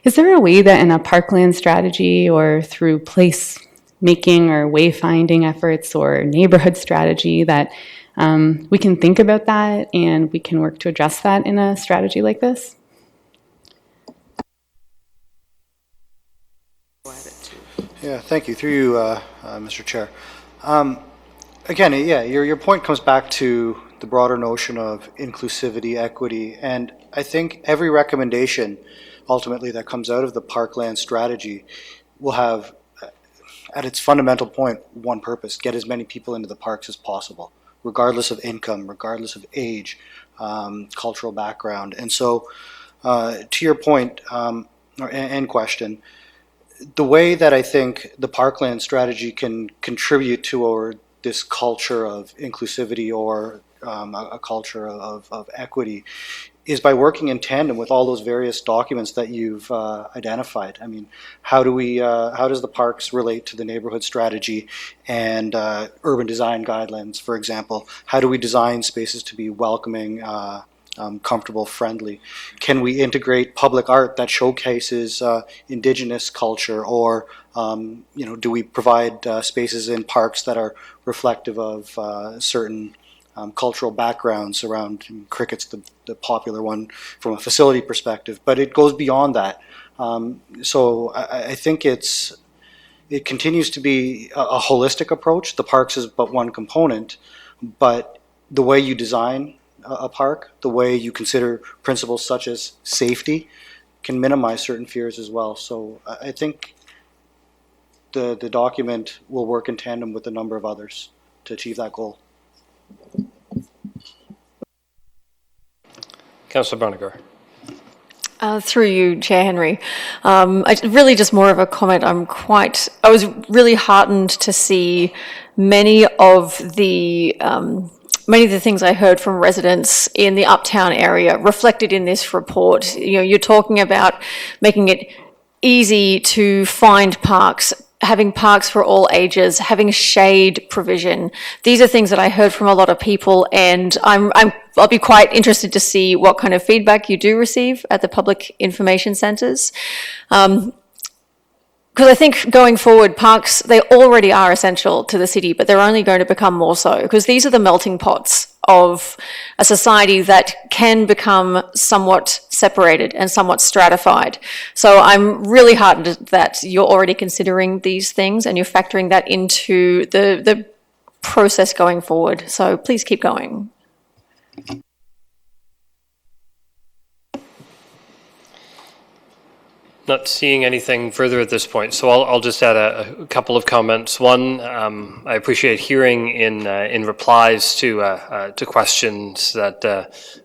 is there a way that in a parkland strategy or through place making or wayfinding efforts or neighborhood strategy that we can think about that and we can work to address that in a strategy like this?
So with respect to the biases, I think we have to look at it from a holistic perspective. So we have looked at it from a
Yeah, thank you. Through you, Mr. Chair. Again, yeah, your point comes back to the broader notion of inclusivity, equity, and I think every recommendation ultimately that comes out of the parkland strategy will have, at its fundamental point, one purpose: get as many people into the parks as possible, regardless of income, regardless of age, cultural background. And so, to your point and question, the way that I think the parkland strategy can contribute to this culture of inclusivity or a culture of equity is by working in tandem with all those various documents that you've identified. I mean, how does the parks relate to the neighborhood strategy and urban design guidelines, for example? How do we design spaces to be welcoming, comfortable, friendly? Can we integrate public art that showcases indigenous culture, or do we provide spaces in parks that are reflective of certain cultural backgrounds around cricket's the popular one from a facility perspective, but it goes beyond that. So I think it continues to be a holistic approach. The parks is but one component, but the way you design a park, the way you consider principles such as safety, can minimize certain fears as well. So I think the document will work in tandem with a number of others to achieve that goal.
Councillor Barnagar.
Through you, Chair Henry. Really just more of a comment. I was really heartened to see many of the things I heard from residents in the Uptown area reflected in this report. You're talking about making it easy to find parks, having parks for all ages, having shade provision. These are things that I heard from a lot of people, and I'll be quite interested to see what kind of feedback you do receive at the public information centres. Because I think going forward, parks, they already are essential to the city, but they're only going to become more so, because these are the melting pots of a society that can become somewhat separated and somewhat stratified. So I'm really heartened that you're already considering these things and you're factoring that into the process going forward. So please keep going.
Not seeing anything further at this point, so I'll just add a couple of comments. One, I appreciate hearing in replies to questions that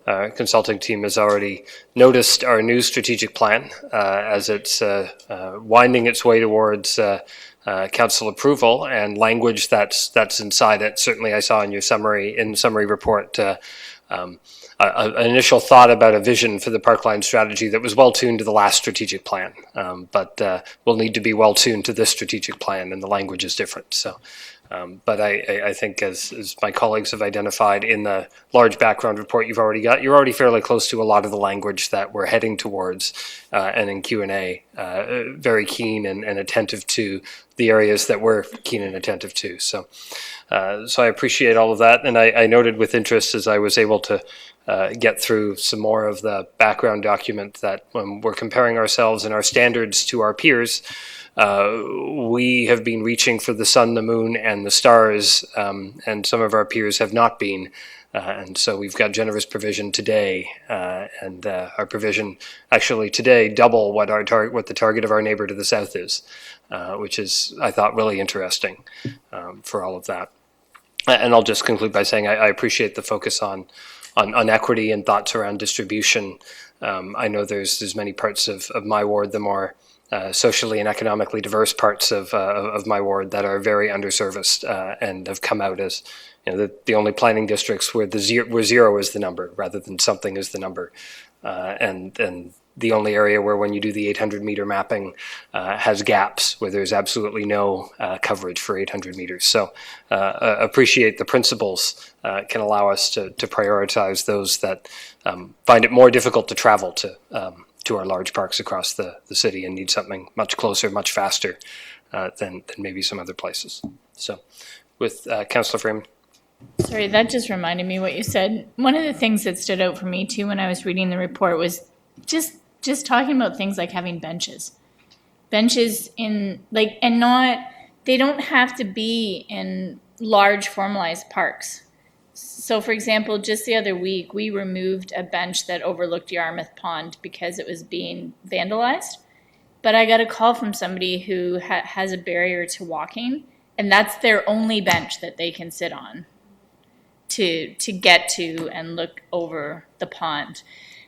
our consulting team has already noticed our new strategic plan as it's winding its way towards council approval, and language that's inside it. Certainly, I saw in your summary report. An initial thought about a vision for the parkland strategy that was well tuned to the last strategic plan, but will need to be well tuned to this strategic plan, and the language is different. So, but I think as my colleagues have identified in the large background report you've already got, you're already fairly close to a lot of the language that we're heading towards, and in Q&A, very keen and attentive to the areas that we're keen and attentive to. So I appreciate all of that, and I noted with interest as I was able to get through some more of the background document that when we're comparing ourselves and our standards to our peers, we have been reaching for the sun, the moon, and the stars, and some of our peers have not been. And so we've got generous provision today, and our provision actually today double what the target of our neighbor to the south is, which is, I thought, really interesting for all of that. And I'll just conclude by saying I appreciate the focus on equity and thoughts around distribution. I know there's many parts of my ward, the more socially and economically diverse parts of my ward, that are very underserviced and have come out as the only planning districts where zero is the number rather than something is the number, and the only area where when you do the 800 meter mapping has gaps where there's absolutely no coverage for 800 meters. So appreciate the principles can allow us to prioritize those that find it more difficult to travel to our large parks across the city and need something much closer, much faster than maybe some other places. So with Councillor Freeman.
Sorry, that just reminded me what you said. One of the things that stood out for me too when I was reading the report was just talking about things like having benches. benches in like, and not, they don't have to be in large formalized parks. So for example, just the other week, we removed a bench that overlooked Yarmouth Pond because it was being vandalized. But I got a call from somebody who has a barrier to walking, and that's their only bench that they can sit on to get to and look over the pond.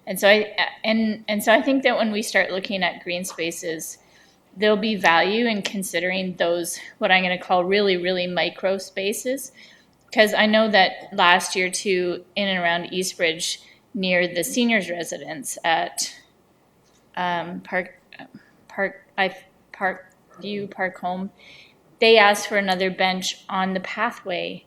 And so I think that when we start looking at green spaces, there'll be value in considering those, what I'm going to call really, really micro spaces. Because I know that last year too, in and around Eastbridge, near the seniors' residence at Park Home, they asked for another bench on the pathway.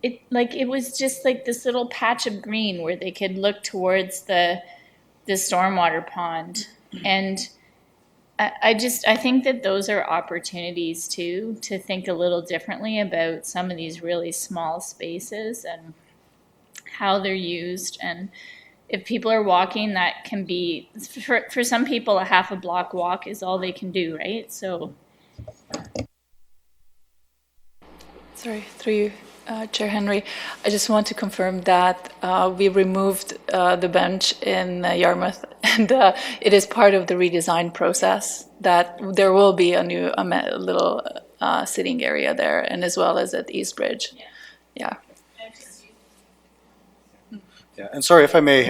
It was just like this little patch of green where they could look towards the stormwater pond. And I think that those are opportunities too, to think a little differently about some of these really small spaces and how they're used. And if people are walking, that can be, for some people, a half a block walk is all they can do, right? So.
Sorry, through you, Chair Henry. I just want to confirm that we removed the bench in Yarmouth, and it is part of the redesign process that there will be a new little sitting area there, and as well as at Eastbridge. Yeah.
Yeah, and sorry if I may,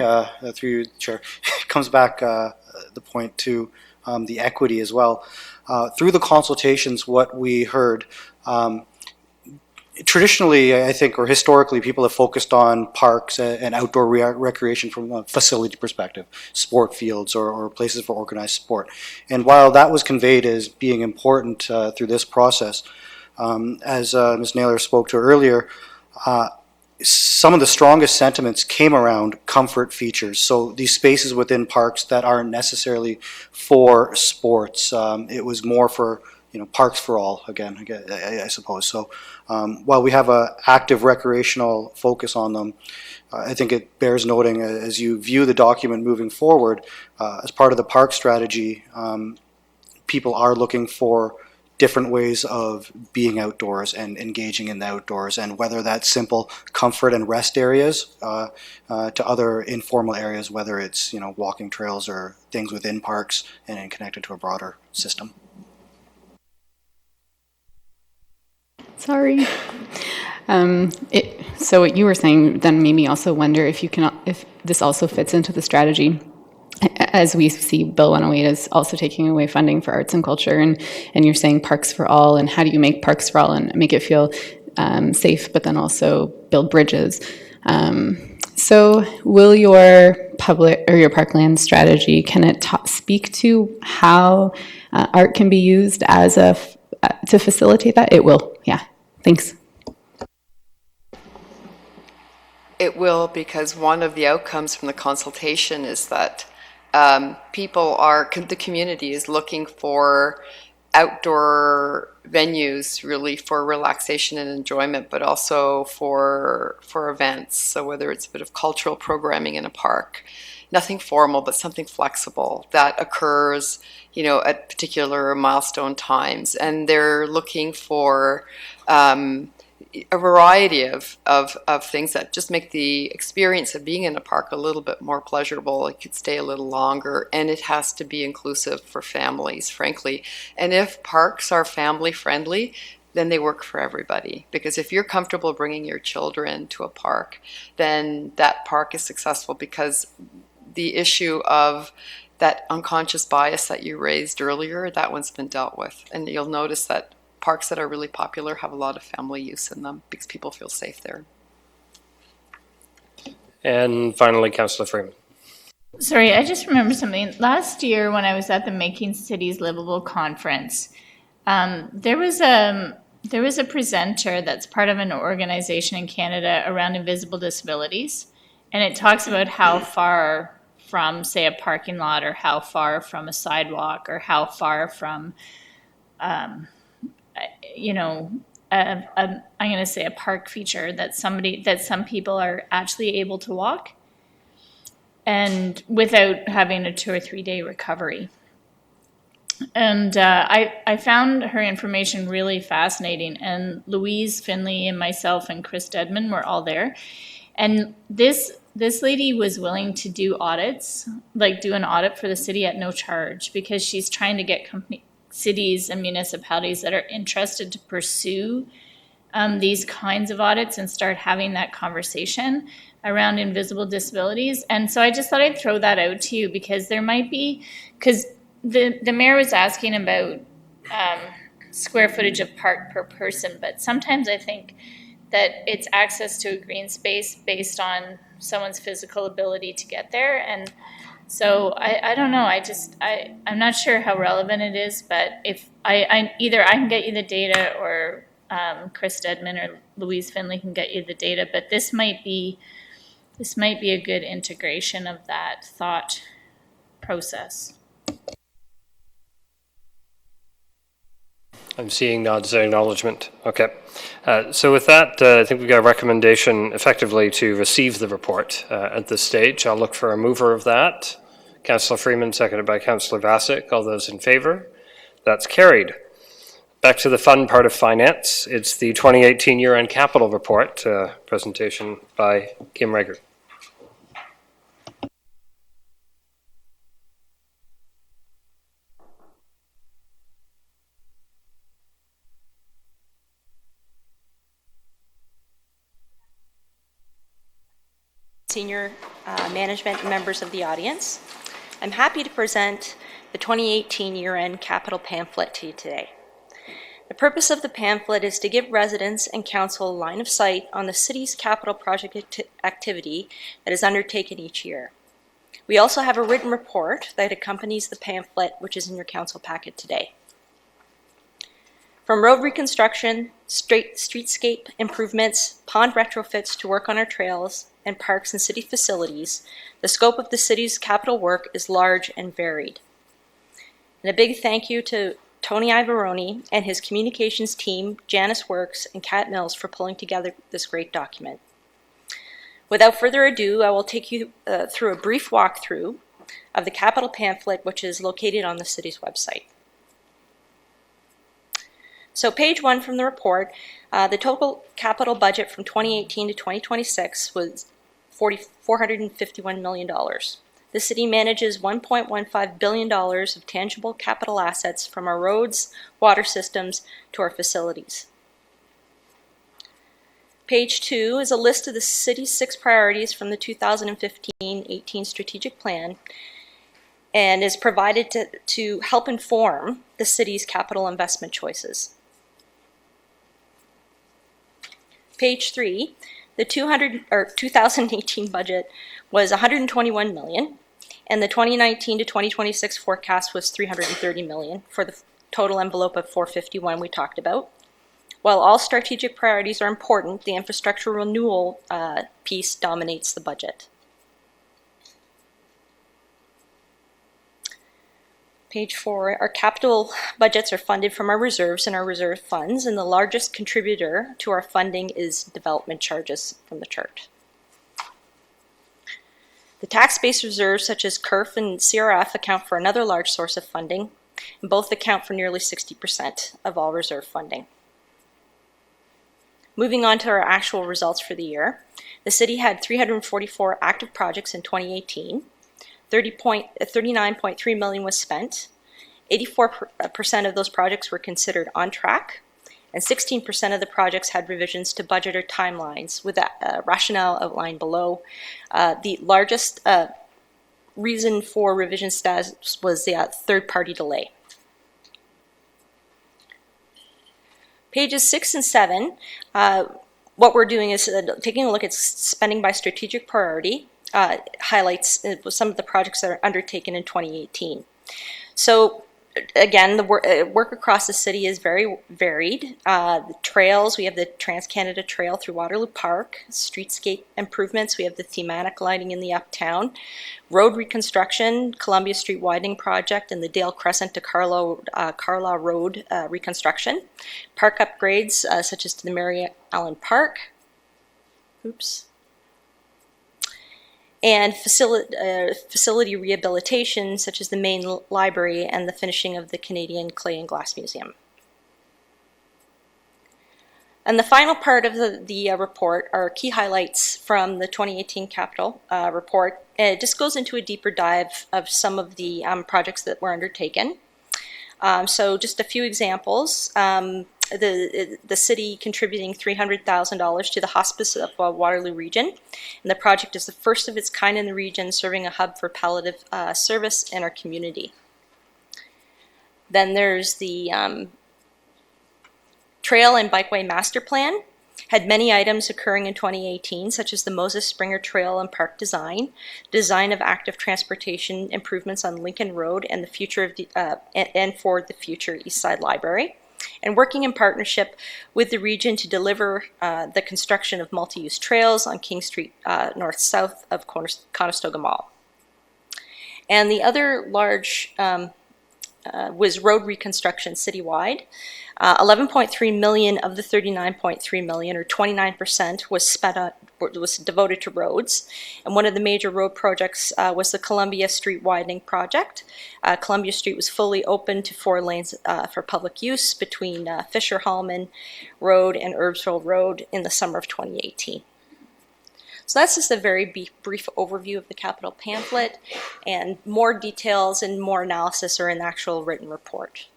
through you, Chair, it comes back the point to the equity as well. Through the consultations, what we heard, traditionally, I think, or historically, people have focused on parks and outdoor recreation from a facility perspective, sport fields or places for organized sport. And while that was conveyed as being important through this process, as Ms. Naylor spoke to earlier, some of the strongest sentiments came around comfort features. So these spaces within parks that aren't necessarily for sports, it was more for parks for all, again, I suppose. So while we have an active recreational focus on them, I think it bears noting as you view the document moving forward, as part of the park strategy, people are looking for different ways of being outdoors and engaging in the outdoors, and whether that's simple comfort and rest areas to other informal areas, whether it's walking trails or things within parks and connected to a broader system.
Sorry. So what you were saying then made me also wonder if this also fits into the strategy, as we see Bill 108 is also taking away funding for arts and culture, and you're saying parks for all, and how do you make parks for all and make it feel safe, but then also build bridges. So will your public or your parkland strategy, can it speak to how art can be used as to facilitate that? It will, yeah. Thanks.
It will, because one of the outcomes from the consultation is that the community is looking for outdoor venues really for relaxation and enjoyment, but also for events. So whether it's a bit of cultural programming in a park, nothing formal, but something flexible that occurs, at particular milestone times. And they're looking for a variety of things that just make the experience of being in a park a little bit more pleasurable. It could stay a little longer, and it has to be inclusive for families, frankly. And if parks are family friendly, then they work for everybody. Because if you're comfortable bringing your children to a park, then that park is successful, because the issue of that unconscious bias that you raised earlier, that one's been dealt with. And you'll notice that parks that are really popular have a lot of family use in them because people feel safe there.
And finally, Councillor Freeman.
Sorry, I just remember something. Last year when I was at the Making Cities Livable conference, there was a presenter that's part of an organization in Canada around invisible disabilities, and it talks about how far from, say, a parking lot, or how far from a sidewalk, or how far from I'm going to say a park feature that some people are actually able to walk, and without having a 2 or 3 day recovery. And I found her information really fascinating. And Louise Finley and myself and Chris Dedman were all there. And this lady was willing to do audits, like do an audit for the city at no charge, because she's trying to get cities and municipalities that are interested to pursue these kinds of audits and start having that conversation around invisible disabilities. And so I just thought I'd throw that out to you, because there might be, because the mayor was asking about square footage of park per person, but sometimes I think that it's access to a green space based on someone's physical ability to get there. And so I don't know, I'm not sure how relevant it is, but if either I can get you the data, or Chris Dedman or Louise Finley can get you the data, but this might be a good integration of that thought process.
I'm seeing nods of acknowledgement. Okay. So with that, I think we've got a recommendation effectively to receive the report at this stage. I'll look for a mover of that. Councillor Freeman, seconded by Councillor Vassic. All those in favour? That's carried. Back to the fun part of finance. It's the 2018 year-end capital report presentation by Kim Rager.
Senior management and members of the audience. I'm happy to present the 2018 year-end capital pamphlet to you today. The purpose of the pamphlet is to give residents and council a line of sight on the city's capital project activity that is undertaken each year. We also have a written report that accompanies the pamphlet, which is in your council packet today. From road reconstruction, streetscape improvements, pond retrofits to work on our trails and parks and city facilities, the scope of the city's capital work is large and varied. And a big thank you to Tony Ivaroni and his communications team, Janice Works and Kat Mills, for pulling together this great document. Without further ado, I will take you through a brief walkthrough of the capital pamphlet, which is located on the city's website. So page 1 from the report, the total capital budget from 2018 to 2026 was $451 million. The city manages $1.15 billion of tangible capital assets, from our roads, water systems, to our facilities. Page 2 is a list of the city's 6 priorities from the 2015-18 strategic plan, and is provided to help inform the city's capital investment choices. Page 3, the 2018 budget was $121 million, and the 2019 to 2026 forecast was $330 million for the total envelope of $451 we talked about. While all strategic priorities are important, the infrastructure renewal piece dominates the budget. Page 4, our capital budgets are funded from our reserves and our reserve funds, and the largest contributor to our funding is development charges from the chart. The tax-based reserves such as CURF and CRF account for another large source of funding, and both account for nearly 60% of all reserve funding. Moving on to our actual results for the year, the city had 344 active projects in 2018. 39.3 million was spent. 84% of those projects were considered on track, and 16% of the projects had revisions to budget or timelines, with a rationale outlined below. The largest reason for revision status was the third-party delay. Pages 6 and 7, what we're doing is taking a look at spending by strategic priority. Highlights some of the projects that are undertaken in 2018. So again, the work across the city is very varied. The trails, we have the Trans-Canada Trail through Waterloo Park. Streetscape improvements, we have the thematic lighting in the Uptown. Road reconstruction, Columbia Street widening project, and the Dale Crescent to Carlaw Road reconstruction. Park upgrades, such as to the Mary Allen Park. and facility rehabilitation, such as the main library and the finishing of the Canadian Clay and Glass Museum. And the final part of the report are key highlights from the 2018 capital report. It just goes into a deeper dive of some of the projects that were undertaken. So just a few examples. The city contributing $300,000 to the hospice of Waterloo region. And the project is the first of its kind in the region, serving a hub for palliative service in our community. Then there's the Trail and Bikeway Master Plan. Had many items occurring in 2018, such as the Moses Springer Trail and Park design of active transportation improvements on Lincoln Road, and the future of and for the future East Side Library, and working in partnership with the region to deliver the construction of multi-use trails on King Street north-south of Conestoga Mall. And the other large was road reconstruction citywide. 11.3 million of the 39.3 million, or 29%, was devoted to roads. And one of the major road projects was the Columbia Street widening project. Columbia Street was fully open to 4 lanes for public use between Fisher-Hallman Road and Herbsville Road in the summer of 2018. So that's just a very brief overview of the capital pamphlet, and more details and more analysis are in the actual written report.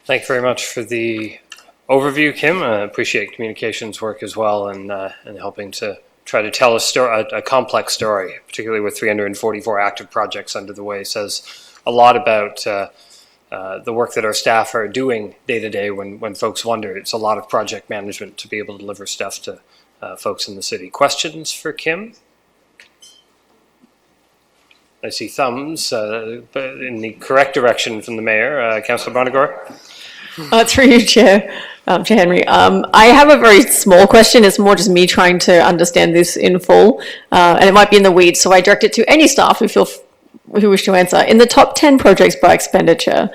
Thank you very much for the overview, Kim. I appreciate communications work as well, and helping to try to tell a complex story, particularly with 344 active projects under the way. Says a lot about the work that our staff are doing day to day when folks wonder. It's a lot of project management to be able to deliver stuff to folks in the city. Questions for Kim? I see thumbs in the correct direction from the mayor. Councillor Bonagor.
Through you, Chair Henry. I have a very small question. It's more just me trying to understand this in full, and it might be in the weeds, so I direct it to any staff who wish to answer. In the top 10 projects by expenditure,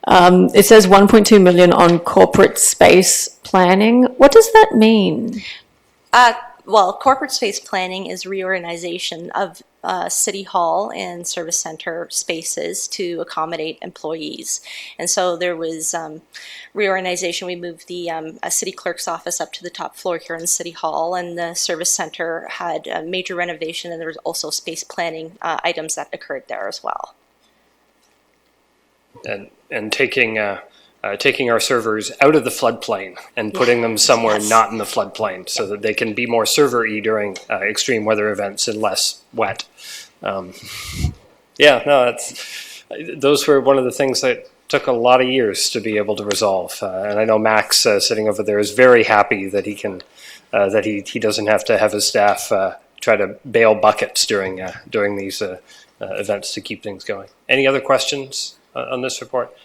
it says 1.2 million on corporate space planning. What does that mean?
Well, corporate space planning is reorganization of City Hall and Service Center spaces to accommodate employees. And so there was reorganization. We moved the city clerk's office up to the top floor here in City Hall, and the Service Center had a major renovation, and there was also space planning items that occurred there as well.
And taking our servers out of the floodplain and putting them somewhere not in the floodplain, so that they can be more server-y during extreme weather events and less wet. Those were one of the things that took a lot of years to be able to resolve. And I know Max sitting over there is very happy that he can that he doesn't have to have his staff try to bail buckets during these events to keep things going. Any other questions on this report?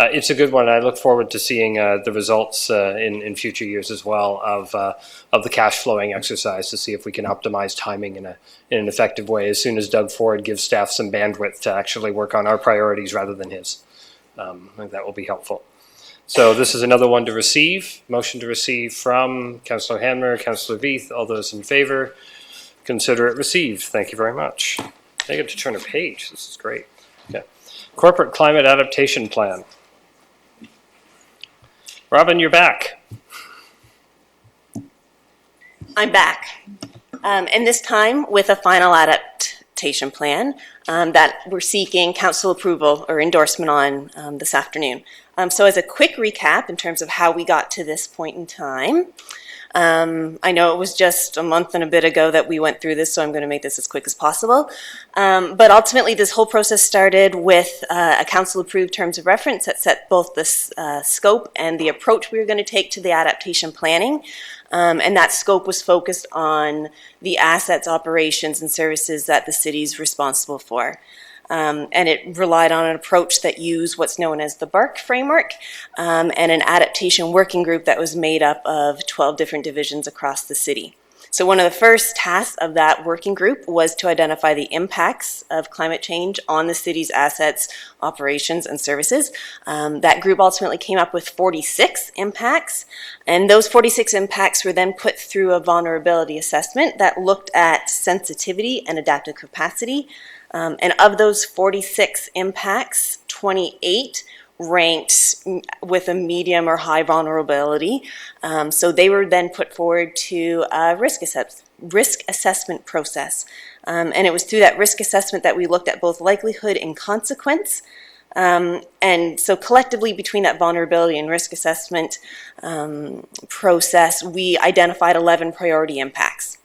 It's a good one. I look forward to seeing the results in future years as well of the cash flowing exercise, to see if we can optimize timing in an effective way as soon as Doug Ford gives staff some bandwidth to actually work on our priorities rather than his. I think that will be helpful. So this is another one to receive. Motion to receive from Councillor Hanmer, Councillor Veith. All those in favour, consider it received. Thank you very much. I get to turn a page. This is great. Okay. Corporate Climate Adaptation Plan. Robin, you're back.
I'm back. And this time with a final adaptation plan that we're seeking council approval or endorsement on this afternoon. So as a quick recap in terms of how we got to this point in time, I know it was just a month and a bit ago that we went through this, so I'm going to make this as quick as possible. But ultimately, this whole process started with a council-approved terms of reference that set both the scope and the approach we were going to take to the adaptation planning. And that scope was focused on the assets, operations, and services that the city's responsible for. And it relied on an approach that used what's known as the BARC framework and an adaptation working group that was made up of 12 different divisions across the city. So one of the first tasks of that working group was to identify the impacts of climate change on the city's assets, operations, and services. That group ultimately came up with 46 impacts, and those 46 impacts were then put through a vulnerability assessment that looked at sensitivity and adaptive capacity. And of those 46 impacts, 28 ranked with a medium or high vulnerability. So they were then put forward to a risk assessment process. And it was through that risk assessment that we looked at both likelihood and consequence. And so collectively between that vulnerability and risk assessment process, we identified 11 priority impacts.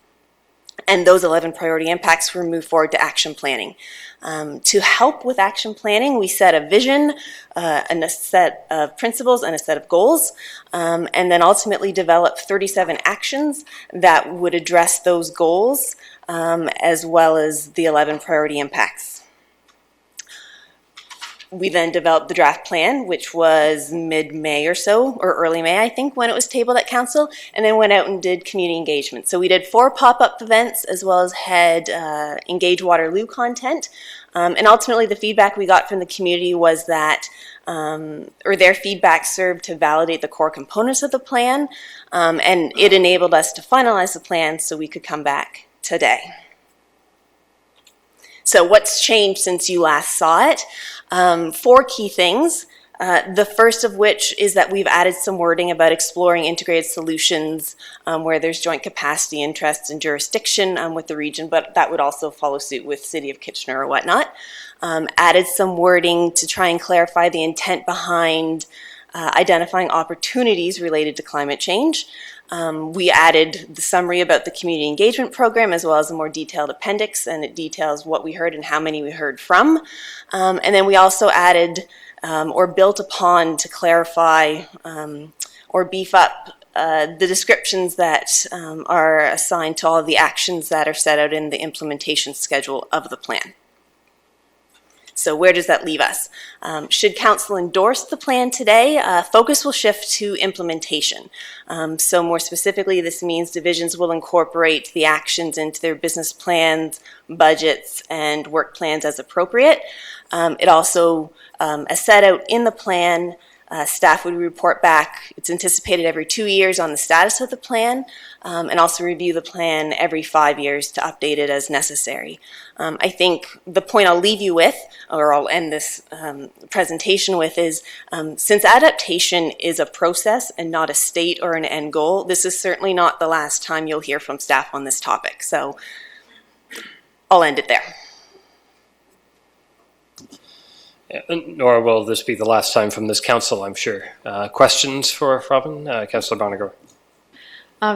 And those 11 priority impacts were moved forward to action planning. To help with action planning, we set a vision, and a set of principles, and a set of goals, and then ultimately developed 37 actions that would address those goals, as well as the 11 priority impacts. We then developed the draft plan, which was mid-May or so, or early May, I think, when it was tabled at council, and then went out and did community engagement. So we did 4 pop-up events, as well as had Engage Waterloo content. And ultimately, the feedback we got from the community was that, or their feedback served to validate the core components of the plan, and it enabled us to finalize the plan so we could come back today. So what's changed since you last saw it? 4 key things. The first of which is that we've added some wording about exploring integrated solutions where there's joint capacity, interests, and jurisdiction with the region, but that would also follow suit with City of Kitchener or whatnot. Added some wording to try and clarify the intent behind identifying opportunities related to climate change. We added the summary about the community engagement program, as well as a more detailed appendix, and it details what we heard and how many we heard from. And then we also added or built upon to clarify or beef up the descriptions that are assigned to all of the actions that are set out in the implementation schedule of the plan. So where does that leave us? Should council endorse the plan today, focus will shift to implementation. So more specifically, this means divisions will incorporate the actions into their business plans, budgets, and work plans as appropriate. It also, as set out in the plan, staff would report back, it's anticipated every 2 years, on the status of the plan, and also review the plan every 5 years to update it as necessary. I think the point I'll leave you with, or I'll end this presentation with, is since adaptation is a process and not a state or an end goal, this is certainly not the last time you'll hear from staff on this topic. So I'll end it there.
Nor will this be the last time from this council, I'm sure. Questions for Robin? Councillor Boniger.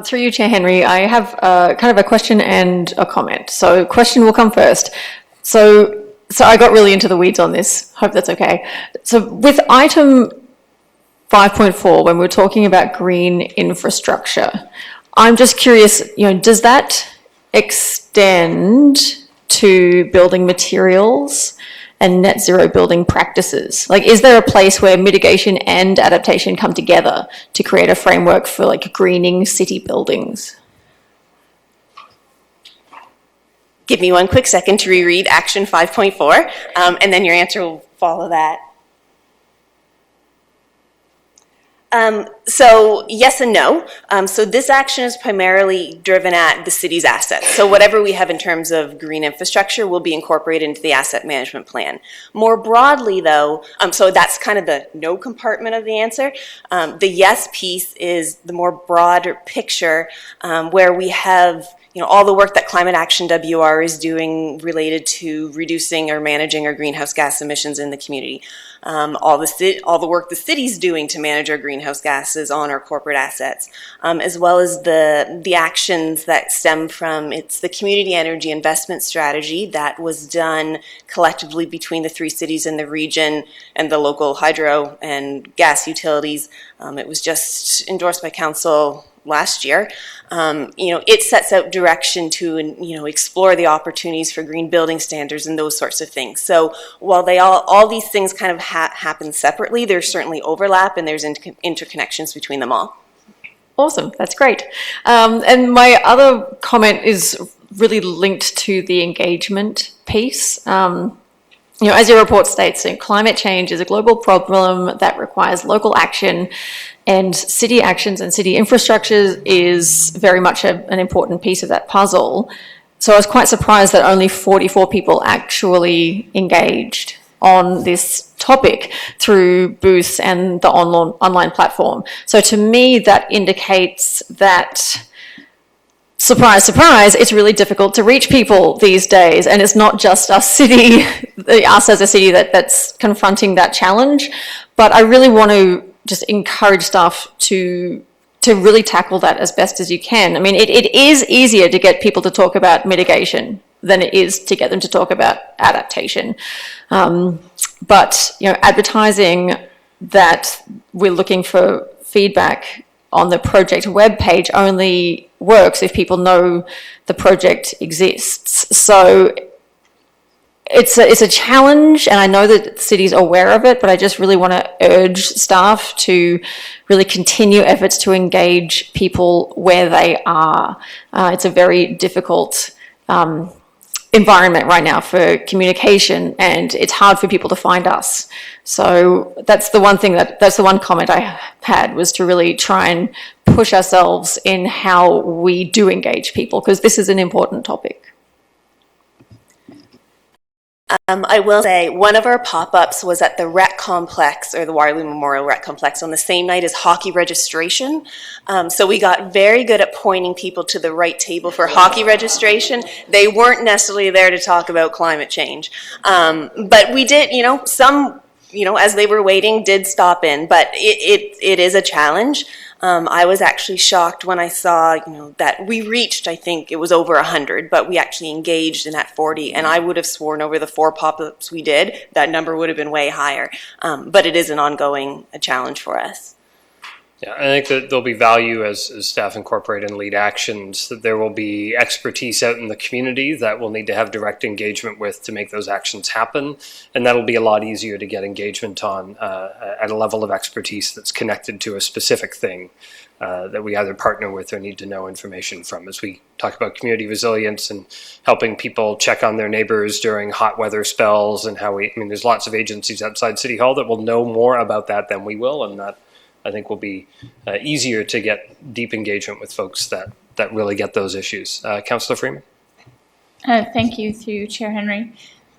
Through you, Chair Henry, I have kind of a question and a comment. So question will come first. So I got really into the weeds on this. Hope that's okay. So with item 5.4, when we're talking about green infrastructure, I'm just curious, does that extend to building materials and net zero building practices? Like, is there a place where mitigation and adaptation come together to create a framework for like greening city buildings?
Give me one quick second to reread action 5.4, and then your answer will follow that. So yes and no. So this action is primarily driven at the city's assets. So whatever we have in terms of green infrastructure will be incorporated into the asset management plan. More broadly though, so that's kind of the no compartment of the answer. The yes piece is the more broader picture where we have all the work that Climate Action WR is doing related to reducing or managing our greenhouse gas emissions in the community. All the work the city's doing to manage our greenhouse gases on our corporate assets, as well as the actions that stem from the community energy investment strategy that was done collectively between the 3 cities in the region and the local hydro and gas utilities. It was just endorsed by council last year. It sets out direction to explore the opportunities for green building standards and those sorts of things. So while all these things kind of happen separately, there's certainly overlap and there's interconnections between them all.
Awesome, that's great. And my other comment is really linked to the engagement piece. As your report states, climate change is a global problem that requires local action, and city actions and city infrastructure is very much an important piece of that puzzle. So I was quite surprised that only 44 people actually engaged on this topic through booths and the online platform. So to me, that indicates that, surprise, surprise, it's really difficult to reach people these days. And it's not just us as a city that's confronting that challenge. But I really want to just encourage staff to really tackle that as best as you can. I mean, it is easier to get people to talk about mitigation than it is to get them to talk about adaptation. But advertising that we're looking for feedback on the project webpage only works if people know the project exists. So it's a challenge, and I know that the city's aware of it, but I just really want to urge staff to really continue efforts to engage people where they are. It's a very difficult environment right now for communication, and it's hard for people to find us. So that's the one comment I had, was to really try and push ourselves in how we do engage people, because this is an important topic.
I will say one of our pop-ups was at the Rec Complex, or the Waterloo Memorial Rec Complex, on the same night as hockey registration. So we got very good at pointing people to the right table for hockey registration. They weren't necessarily there to talk about climate change. But we did, some, as they were waiting, did stop in. But it is a challenge. I was actually shocked when I saw, that we reached, I think it was over 100, but we actually engaged in that 40. And I would have sworn over the 4 pop-ups we did, that number would have been way higher. But it is an ongoing challenge for us.
Yeah, I think that there'll be value as staff incorporate and lead actions, that there will be expertise out in the community that we'll need to have direct engagement with to make those actions happen. And that'll be a lot easier to get engagement on at a level of expertise that's connected to a specific thing that we either partner with or need to know information from. As we talk about community resilience and helping people check on their neighbors during hot weather spells, and there's lots of agencies outside City Hall that will know more about that than we will, and that I think will be easier to get deep engagement with folks that really get those issues. Councillor Freeman?
Thank you, through Chair Henry.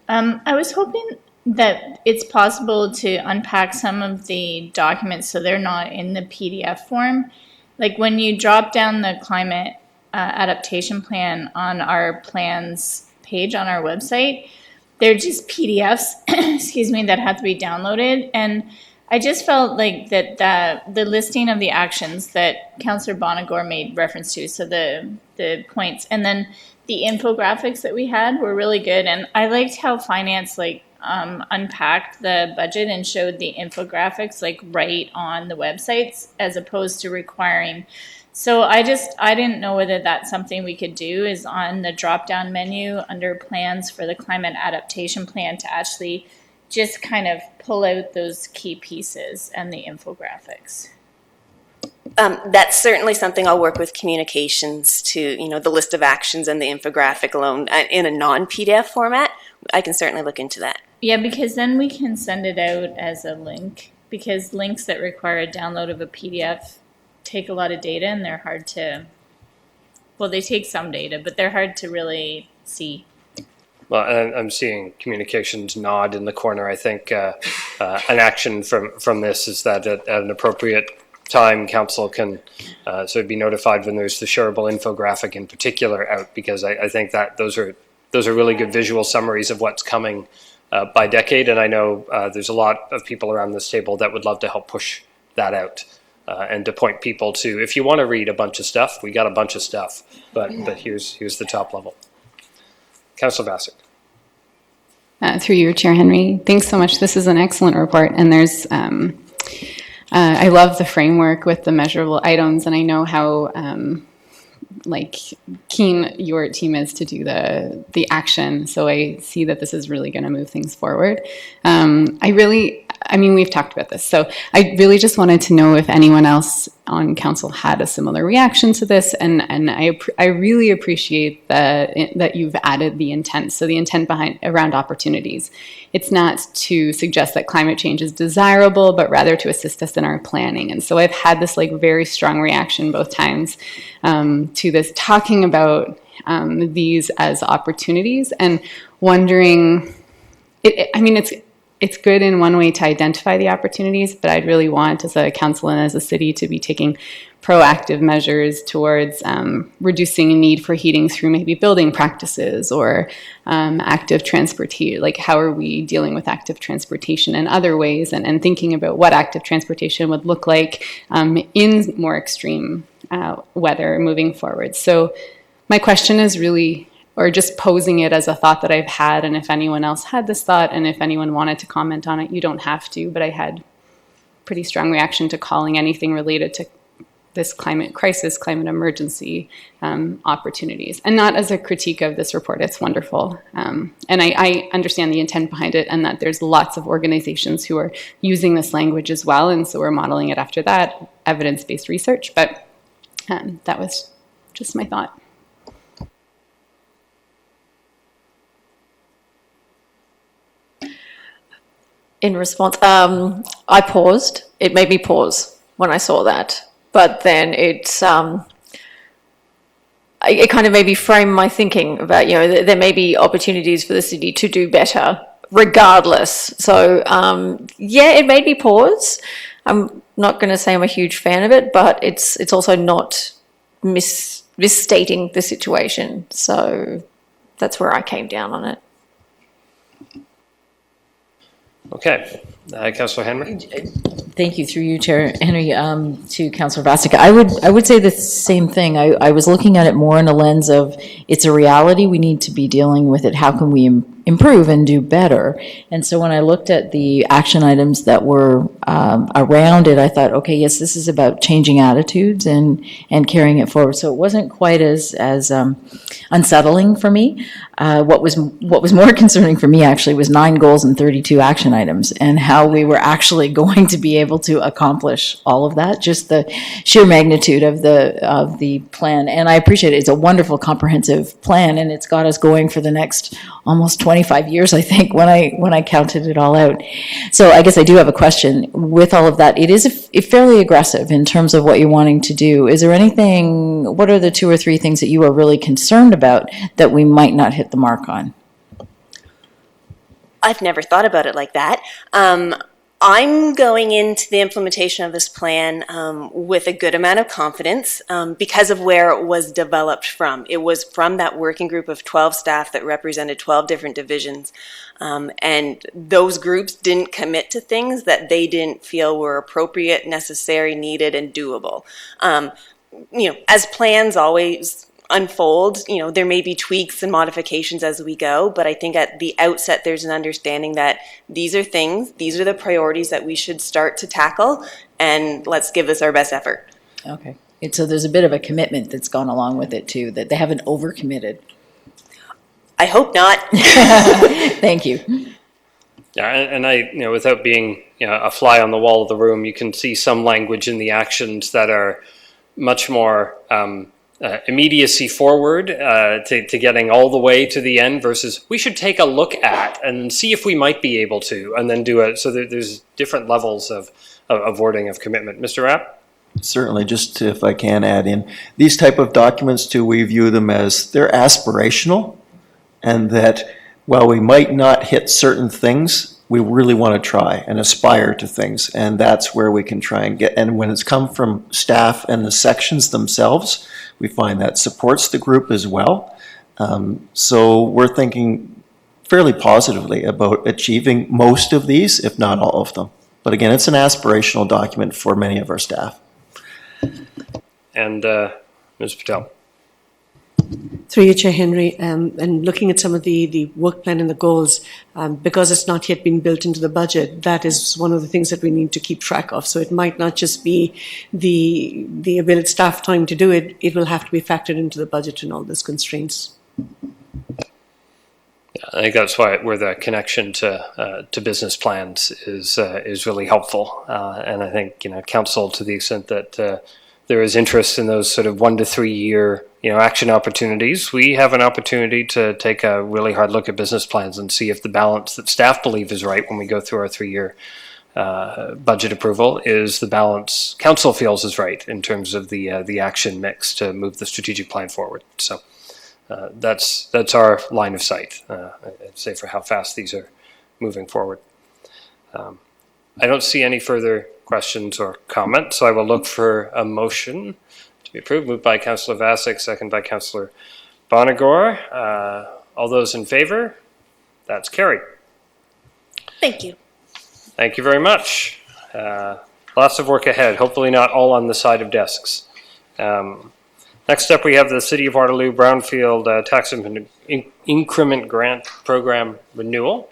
I was hoping that it's possible to unpack some of the documents so they're not in the PDF form. Like when you drop down the climate adaptation plan on our plans page on our website, they're just PDFs, excuse me, that have to be downloaded. And I just felt like that the listing of the actions that Councillor Bonagor made reference to, so the points, and then the infographics that we had were really good. And I liked how finance unpacked the budget and showed the infographics right on the websites, as opposed to requiring. So I didn't know whether that's something we could do, is on the drop-down menu under plans for the climate adaptation plan to actually just kind of pull out those key pieces and the infographics.
That's certainly something I'll work with communications to, the list of actions and the infographic alone in a non-PDF format. I can certainly look into that.
Yeah, because then we can send it out as a link, because links that require a download of a PDF take a lot of data, and they're hard to, they take some data, but they're hard to really see.
Well, I'm seeing communications nod in the corner. I think an action from this is that at an appropriate time, council can so be notified when there's the shareable infographic in particular out, because I think that those are really good visual summaries of what's coming by decade. And I know there's a lot of people around this table that would love to help push that out and to point people to, if you want to read a bunch of stuff, we got a bunch of stuff, but here's the top level. Councillor Bassett.
Through you, Chair Henry. Thanks so much. This is an excellent report, and there's I love the framework with the measurable items, and I know how keen your team is to do the action. So I see that this is really going to move things forward. I mean, we've talked about this. So I really just wanted to know if anyone else on council had a similar reaction to this. And I really appreciate that you've added the intent. So the intent around opportunities. It's not to suggest that climate change is desirable, but rather to assist us in our planning. And so I've had this like very strong reaction both times to this, talking about these as opportunities and wondering, it's good in one way to identify the opportunities, but I'd really want as a council and as a city to be taking proactive measures towards reducing a need for heating through maybe building practices or active transportation. Like, how are we dealing with active transportation in other ways, and thinking about what active transportation would look like in more extreme weather moving forward. So my question is really, or just posing it as a thought that I've had, and if anyone else had this thought, and if anyone wanted to comment on it, you don't have to, but I had pretty strong reaction to calling anything related to this climate crisis, climate emergency opportunities, and not as a critique of this report. It's wonderful. And I understand the intent behind it, and that there's lots of organizations who are using this language as well, and so we're modeling it after that, evidence-based research, but that was just my thought.
In response, I paused. It made me pause when I saw that. But then it kind of made me frame my thinking about, there may be opportunities for the city to do better regardless. So, it made me pause. I'm not going to say I'm a huge fan of it, but it's also not misstating the situation. So that's where I came down on it.
Okay, Councillor Henry.
Thank you, through you, Chair Henry, to Councillor Vasek. I would say the same thing. I was looking at it more in a lens of, it's a reality, we need to be dealing with it. How can we improve and do better? And so when I looked at the action items that were around it, I thought, okay, yes, this is about changing attitudes and carrying it forward. So it wasn't quite as unsettling for me. What was more concerning for me actually was 9 goals and 32 action items, and how we were actually going to be able to accomplish all of that. Just the sheer magnitude of the plan, and I appreciate it. It's a wonderful, comprehensive plan, and it's got us going for the next almost 25 years, I think, when I counted it all out. So I guess I do have a question. With all of that, it is fairly aggressive in terms of what you're wanting to do. Is there anything? What are the 2 or 3 things that you are really concerned about that we might not hit the mark on?
I've never thought about it like that. I'm going into the implementation of this plan with a good amount of confidence because of where it was developed from. It was from that working group of 12 staff that represented 12 different divisions. And those groups didn't commit to things that they didn't feel were appropriate, necessary, needed, and doable. As plans always unfold, there may be tweaks and modifications as we go, but I think at the outset there's an understanding that these are the priorities that we should start to tackle, and let's give this our best effort.
Okay. So there's a bit of a commitment that's gone along with it too, that they haven't overcommitted.
I hope not.
Thank you.
Yeah, and I, without being a fly on the wall of the room, you can see some language in the actions that are much more immediacy forward to getting all the way to the end versus we should take a look at and see if we might be able to, and then do it. So there's different levels of wording of commitment. Mr. Rapp?
Certainly, just if I can add in, these type of documents too, we view them as they're aspirational, and that while we might not hit certain things, we really want to try and aspire to things, and that's where we can try and get. And when it's come from staff and the sections themselves, we find that supports the group as well. So we're thinking fairly positively about achieving most of these, if not all of them. But again, it's an aspirational document for many of our staff.
And Ms. Patel.
Through you, Chair Henry, and looking at some of the work plan and the goals, because it's not yet been built into the budget, that is one of the things that we need to keep track of. So it might not just be the ability staff time to do it, it will have to be factored into the budget and all those constraints.
I think that's where the connection to business plans is really helpful, and I think council, to the extent that there is interest in those sort of 1 to 3 year action opportunities, we have an opportunity to take a really hard look at business plans and see if the balance that staff believe is right when we go through our 3-year budget approval is the balance council feels is right in terms of the action mix to move the strategic plan forward. So. That's our line of sight, I'd say, for how fast these are moving forward. I don't see any further questions or comments, so I will look for a motion to be approved. Moved by Councillor Vasic, second by Councillor Bonagor. All those in favor? That's carried.
Thank you.
Thank you very much. Lots of work ahead, hopefully not all on the side of desks. Next up, we have the City of Waterloo Brownfield Tax Increment Grant Program Renewal.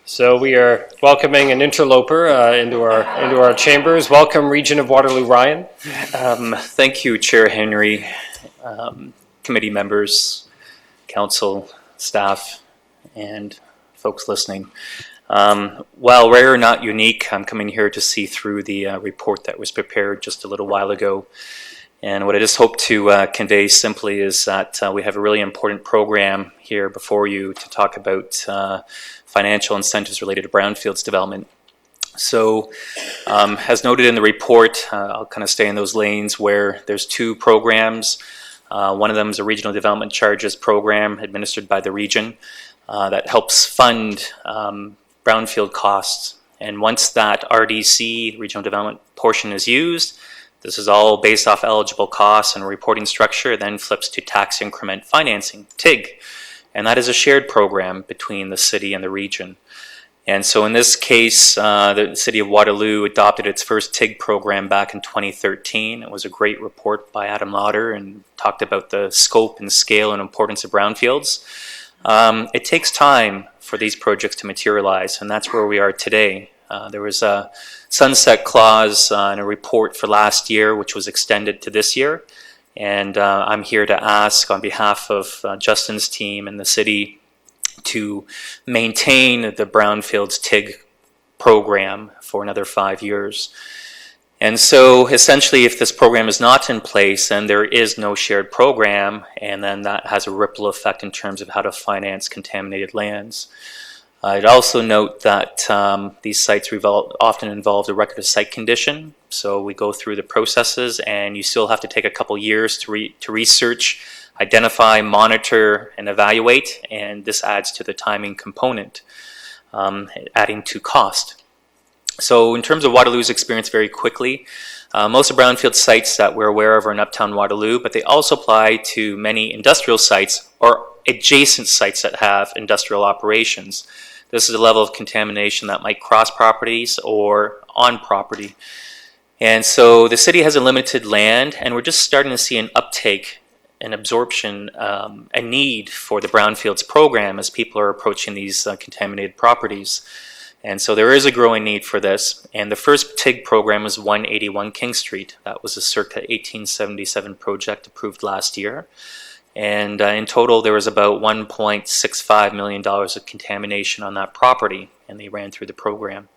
So we are welcoming an interloper into our chambers. Welcome, Region of Waterloo, Ryan.
Thank you, Chair Henry, committee members, council, staff, and folks listening. While rare, not unique, I'm coming here to see through the report that was prepared just a little while ago. And what I just hope to convey simply is that we have a really important program here before you to talk about financial incentives related to brownfields development. So, as noted in the report, I'll kind of stay in those lanes where there's 2 programs. One of them is a Regional Development Charges program administered by the region that helps fund brownfield costs. And once that RDC, Regional Development portion, is used, this is all based off eligible costs and reporting structure, then flips to tax increment financing, TIG. And that is a shared program between the city and the region. And so in this case, the City of Waterloo adopted its first TIG program back in 2013. It was a great report by Adam Lauder and talked about the scope and scale and importance of brownfields. It takes time for these projects to materialize, and that's where we are today. There was a sunset clause in a report for last year, which was extended to this year. And I'm here to ask on behalf of Justin's team and the city to maintain the Brownfields TIG program for another 5 years. And so essentially, if this program is not in place, then there is no shared program, and then that has a ripple effect in terms of how to finance contaminated lands. I'd also note that these sites often involve a record of site condition. So we go through the processes, and you still have to take a couple years to research, identify, monitor, and evaluate, and this adds to the timing component, adding to cost. So in terms of Waterloo's experience very quickly, most of brownfield sites that we're aware of are in Uptown Waterloo, but they also apply to many industrial sites or adjacent sites that have industrial operations. This is a level of contamination that might cross properties or on property. And so the city has a limited land, and we're just starting to see an uptake, an absorption, a need for the brownfields program as people are approaching these contaminated properties. And so there is a growing need for this. And the first TIG program was 181 King Street. That was a circa 1877 project approved last year. And in total, there was about $1.65 million of contamination on that property, and they ran through the program.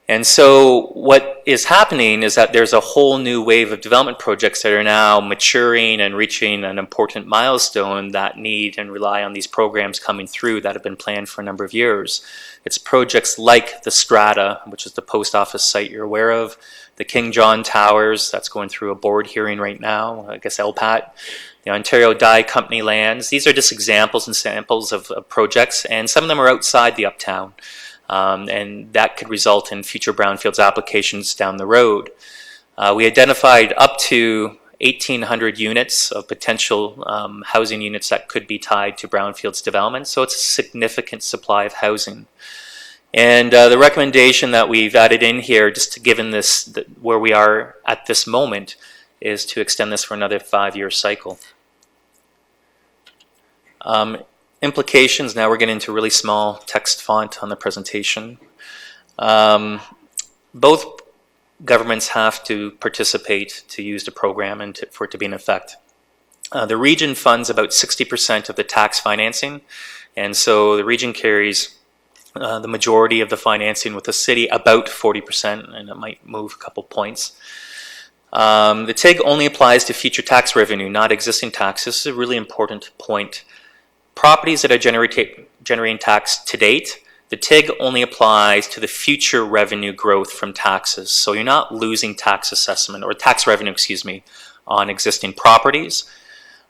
And so what is happening is that there's a whole new wave of development projects that are now maturing and reaching an important milestone that need and rely on these programs coming through that have been planned for a number of years. It's projects like the Strata, which is the post office site you're aware of, the King John Towers, that's going through a board hearing right now, I guess LPAT, the Ontario Dye Company lands. These are just examples and samples of projects, and some of them are outside the Uptown. And that could result in future brownfields applications down the road. We identified up to 1,800 units of potential housing units that could be tied to brownfields development, so it's a significant supply of housing. And the recommendation that we've added in here, just given this, where we are at this moment, is to extend this for another 5-year cycle. Implications, now we're getting into really small text font on the presentation. Both governments have to participate to use the program and for it to be in effect. The region funds about 60% of the tax financing, and so the region carries the majority of the financing, with the city about 40%, and it might move a couple points. The TIG only applies to future tax revenue, not existing tax. This is a really important point. Properties that are generating tax to date, the TIG only applies to the future revenue growth from taxes. So you're not losing tax assessment, or tax revenue, excuse me, on existing properties.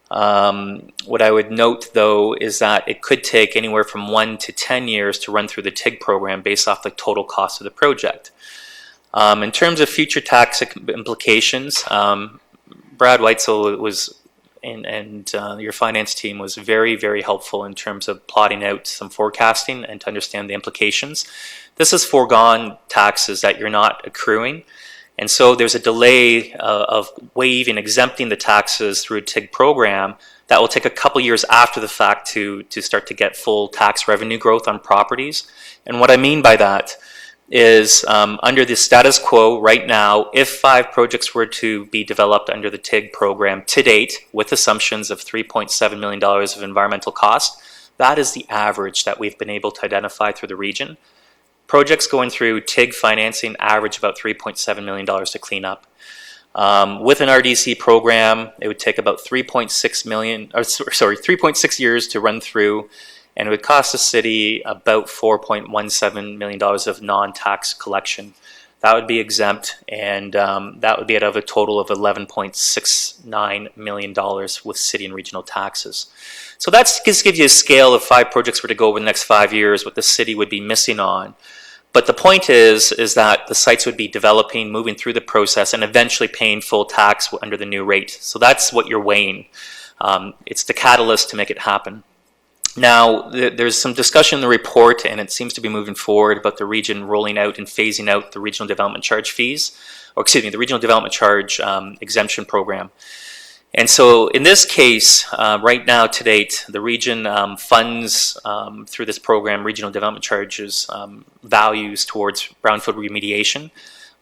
What I would note, though, is that it could take anywhere from 1 to 10 years to run through the TIG program based off the total cost of the project. In terms of future tax implications, Brad Weitzel was, and your finance team was very, very helpful in terms of plotting out some forecasting and to understand the implications. This is foregone taxes that you're not accruing. And so there's a delay of waiving, exempting the taxes through a TIG program that will take a couple years after the fact to start to get full tax revenue growth on properties. And what I mean by that is under the status quo right now, if 5 projects were to be developed under the TIG program to date with assumptions of $3.7 million of environmental cost, that is the average that we've been able to identify through the region. Projects going through TIG financing average about $3.7 million to clean up. With an RDC program, it would take about 3.6 years to run through, and it would cost the city about $4.17 million of non-tax collection. That would be exempt, and that would be out of a total of $11.69 million with city and regional taxes. So that just gives you a scale of 5 projects were to go over the next 5 years, what the city would be missing on. But the point is that the sites would be developing, moving through the process, and eventually paying full tax under the new rate. So that's what you're weighing. It's the catalyst to make it happen. Now, there's some discussion in the report, and it seems to be moving forward about the region rolling out and phasing out the regional development charge fees, or excuse me, the regional development charge exemption program. And so in this case, right now to date, the region funds through this program regional development charges values towards brownfield remediation.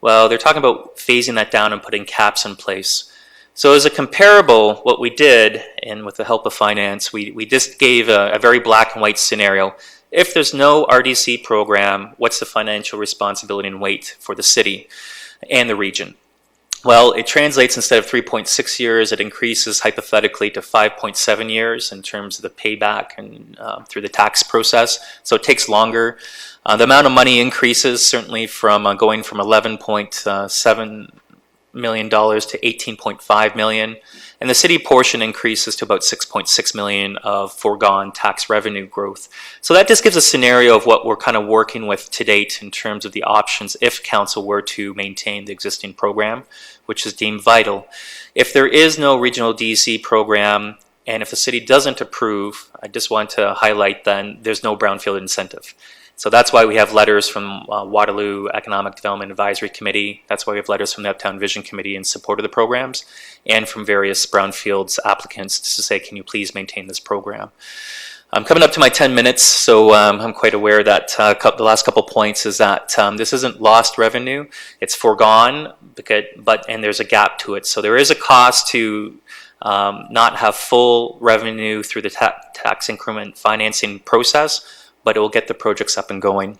Well, they're talking about phasing that down and putting caps in place. So as a comparable, what we did, and with the help of finance, we just gave a very black and white scenario. If there's no RDC program, what's the financial responsibility and weight for the city and the region? Well, it translates, instead of 3.6 years, it increases hypothetically to 5.7 years in terms of the payback and through the tax process. So it takes longer. The amount of money increases, certainly from going from $11.7 million to $18.5 million. And the city portion increases to about $6.6 million of foregone tax revenue growth. So that just gives a scenario of what we're kind of working with to date in terms of the options if council were to maintain the existing program, which is deemed vital. If there is no regional DC program, and if the city doesn't approve, I just want to highlight then there's no brownfield incentive. So that's why we have letters from Waterloo Economic Development Advisory Committee. That's why we have letters from the Uptown Vision Committee in support of the programs, and from various brownfields applicants to say, can you please maintain this program? I'm coming up to my 10 minutes, so I'm quite aware that the last couple points is that this isn't lost revenue, it's foregone, and there's a gap to it. So there is a cost to not have full revenue through the tax increment financing process, but it will get the projects up and going.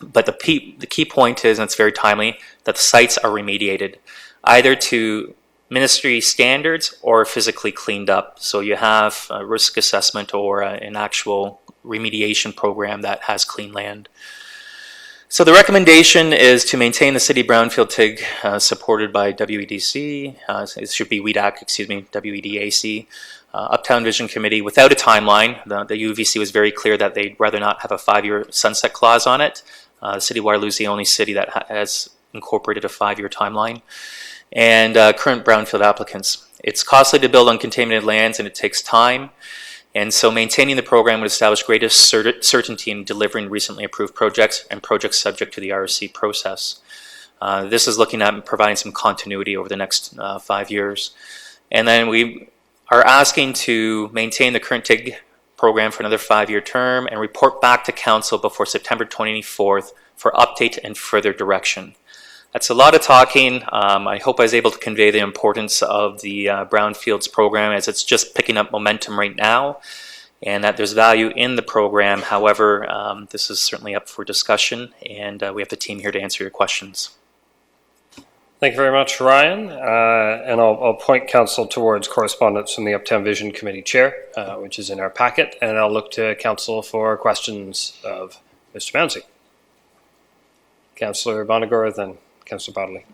But the key point is, and it's very timely, that the sites are remediated, either to ministry standards or physically cleaned up. So you have a risk assessment or an actual remediation program that has clean land. So the recommendation is to maintain the city brownfield TIG supported by WEDC, it should be WEDAC, excuse me, WEDAC, Uptown Vision Committee without a timeline. The UVC was very clear that they'd rather not have a 5-year sunset clause on it. The city of Waterloo is the only city that has incorporated a 5-year timeline. And current brownfield applicants. It's costly to build on contaminated lands, and it takes time. And so maintaining the program would establish greatest certainty in delivering recently approved projects and projects subject to the RSC process. This is looking at providing some continuity over the next 5 years. And then we are asking to maintain the current TIG program for another 5-year term and report back to council before September 24th for update and further direction. That's a lot of talking. I hope I was able to convey the importance of the Brownfields program as it's just picking up momentum right now, and that there's value in the program. However, this is certainly up for discussion, and we have the team here to answer your questions.
Thank you very much, Ryan. And I'll point council towards correspondence from the Uptown Vision Committee Chair, which is in our packet, and I'll look to council for questions of Mr. Mounsey. Councillor Bonagor, then Councillor Bodley.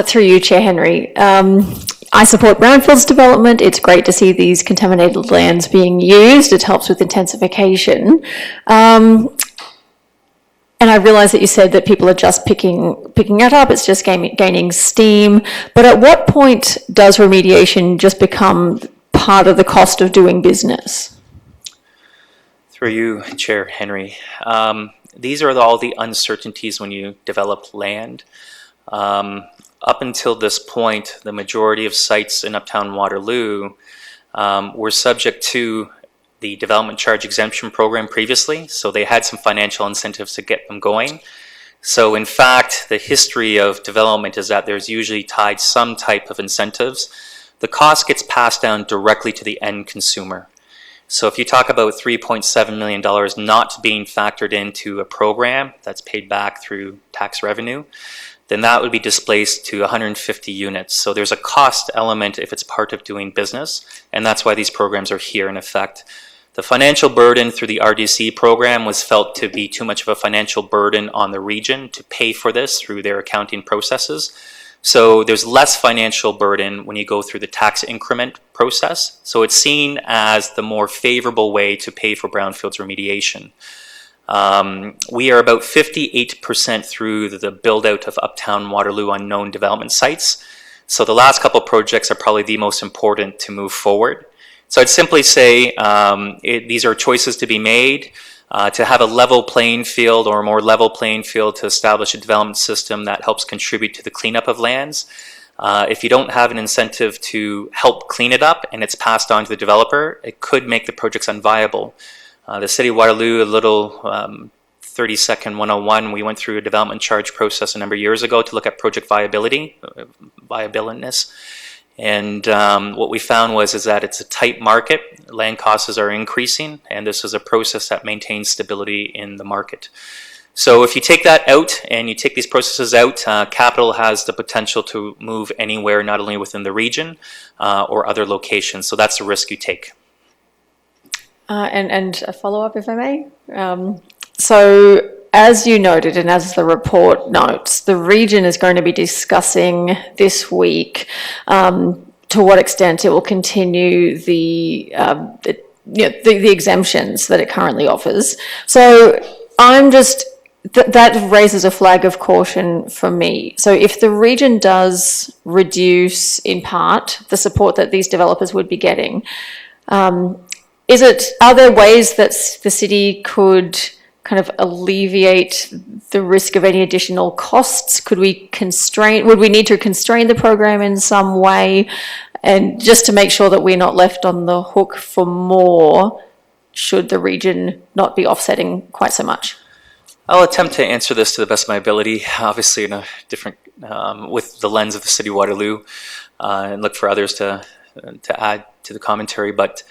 Through you, Chair Henry. I support brownfields development. It's great to see these contaminated lands being used. It helps with intensification. And I realise that you said that people are just picking it up, it's just gaining steam. But at what point does remediation just become part of the cost of doing business?
Through you, Chair Henry. These are all the uncertainties when you develop land. Up until this point, the majority of sites in Uptown Waterloo were subject to the development charge exemption program previously, so they had some financial incentives to get them going. So in fact, the history of development is that there's usually tied some type of incentives. The cost gets passed down directly to the end consumer. So if you talk about $3.7 million not being factored into a program that's paid back through tax revenue, then that would be displaced to 150 units. So there's a cost element if it's part of doing business, and that's why these programs are here in effect. The financial burden through the RDC program was felt to be too much of a financial burden on the region to pay for this through their accounting processes. So there's less financial burden when you go through the tax increment process. So it's seen as the more favorable way to pay for brownfields remediation. We are about 58% through the build out of Uptown Waterloo on known development sites. So the last couple of projects are probably the most important to move forward. So I'd simply say these are choices to be made to have a level playing field or a more level playing field to establish a development system that helps contribute to the cleanup of lands. If you don't have an incentive to help clean it up and it's passed on to the developer, it could make the projects unviable. The City of Waterloo, a little 30-second 101, we went through a development charge process a number of years ago to look at project viabilitiness. And what we found is that it's a tight market, land costs are increasing, and this is a process that maintains stability in the market. So if you take that out and you take these processes out, capital has the potential to move anywhere, not only within the region or other locations. So that's the risk you take.
And a follow-up, if I may. So as you noted, and as the report notes, the region is going to be discussing this week to what extent it will continue the exemptions that it currently offers. So I'm just, that raises a flag of caution for me. So if the region does reduce, in part, the support that these developers would be getting, are there ways that the city could kind of alleviate the risk of any additional costs? Would we need to constrain the program in some way? And just to make sure that we're not left on the hook for more, should the region not be offsetting quite so much?
I'll attempt to answer this to the best of my ability, obviously in a different, with the lens of the City of Waterloo, and look for others to add to the commentary. But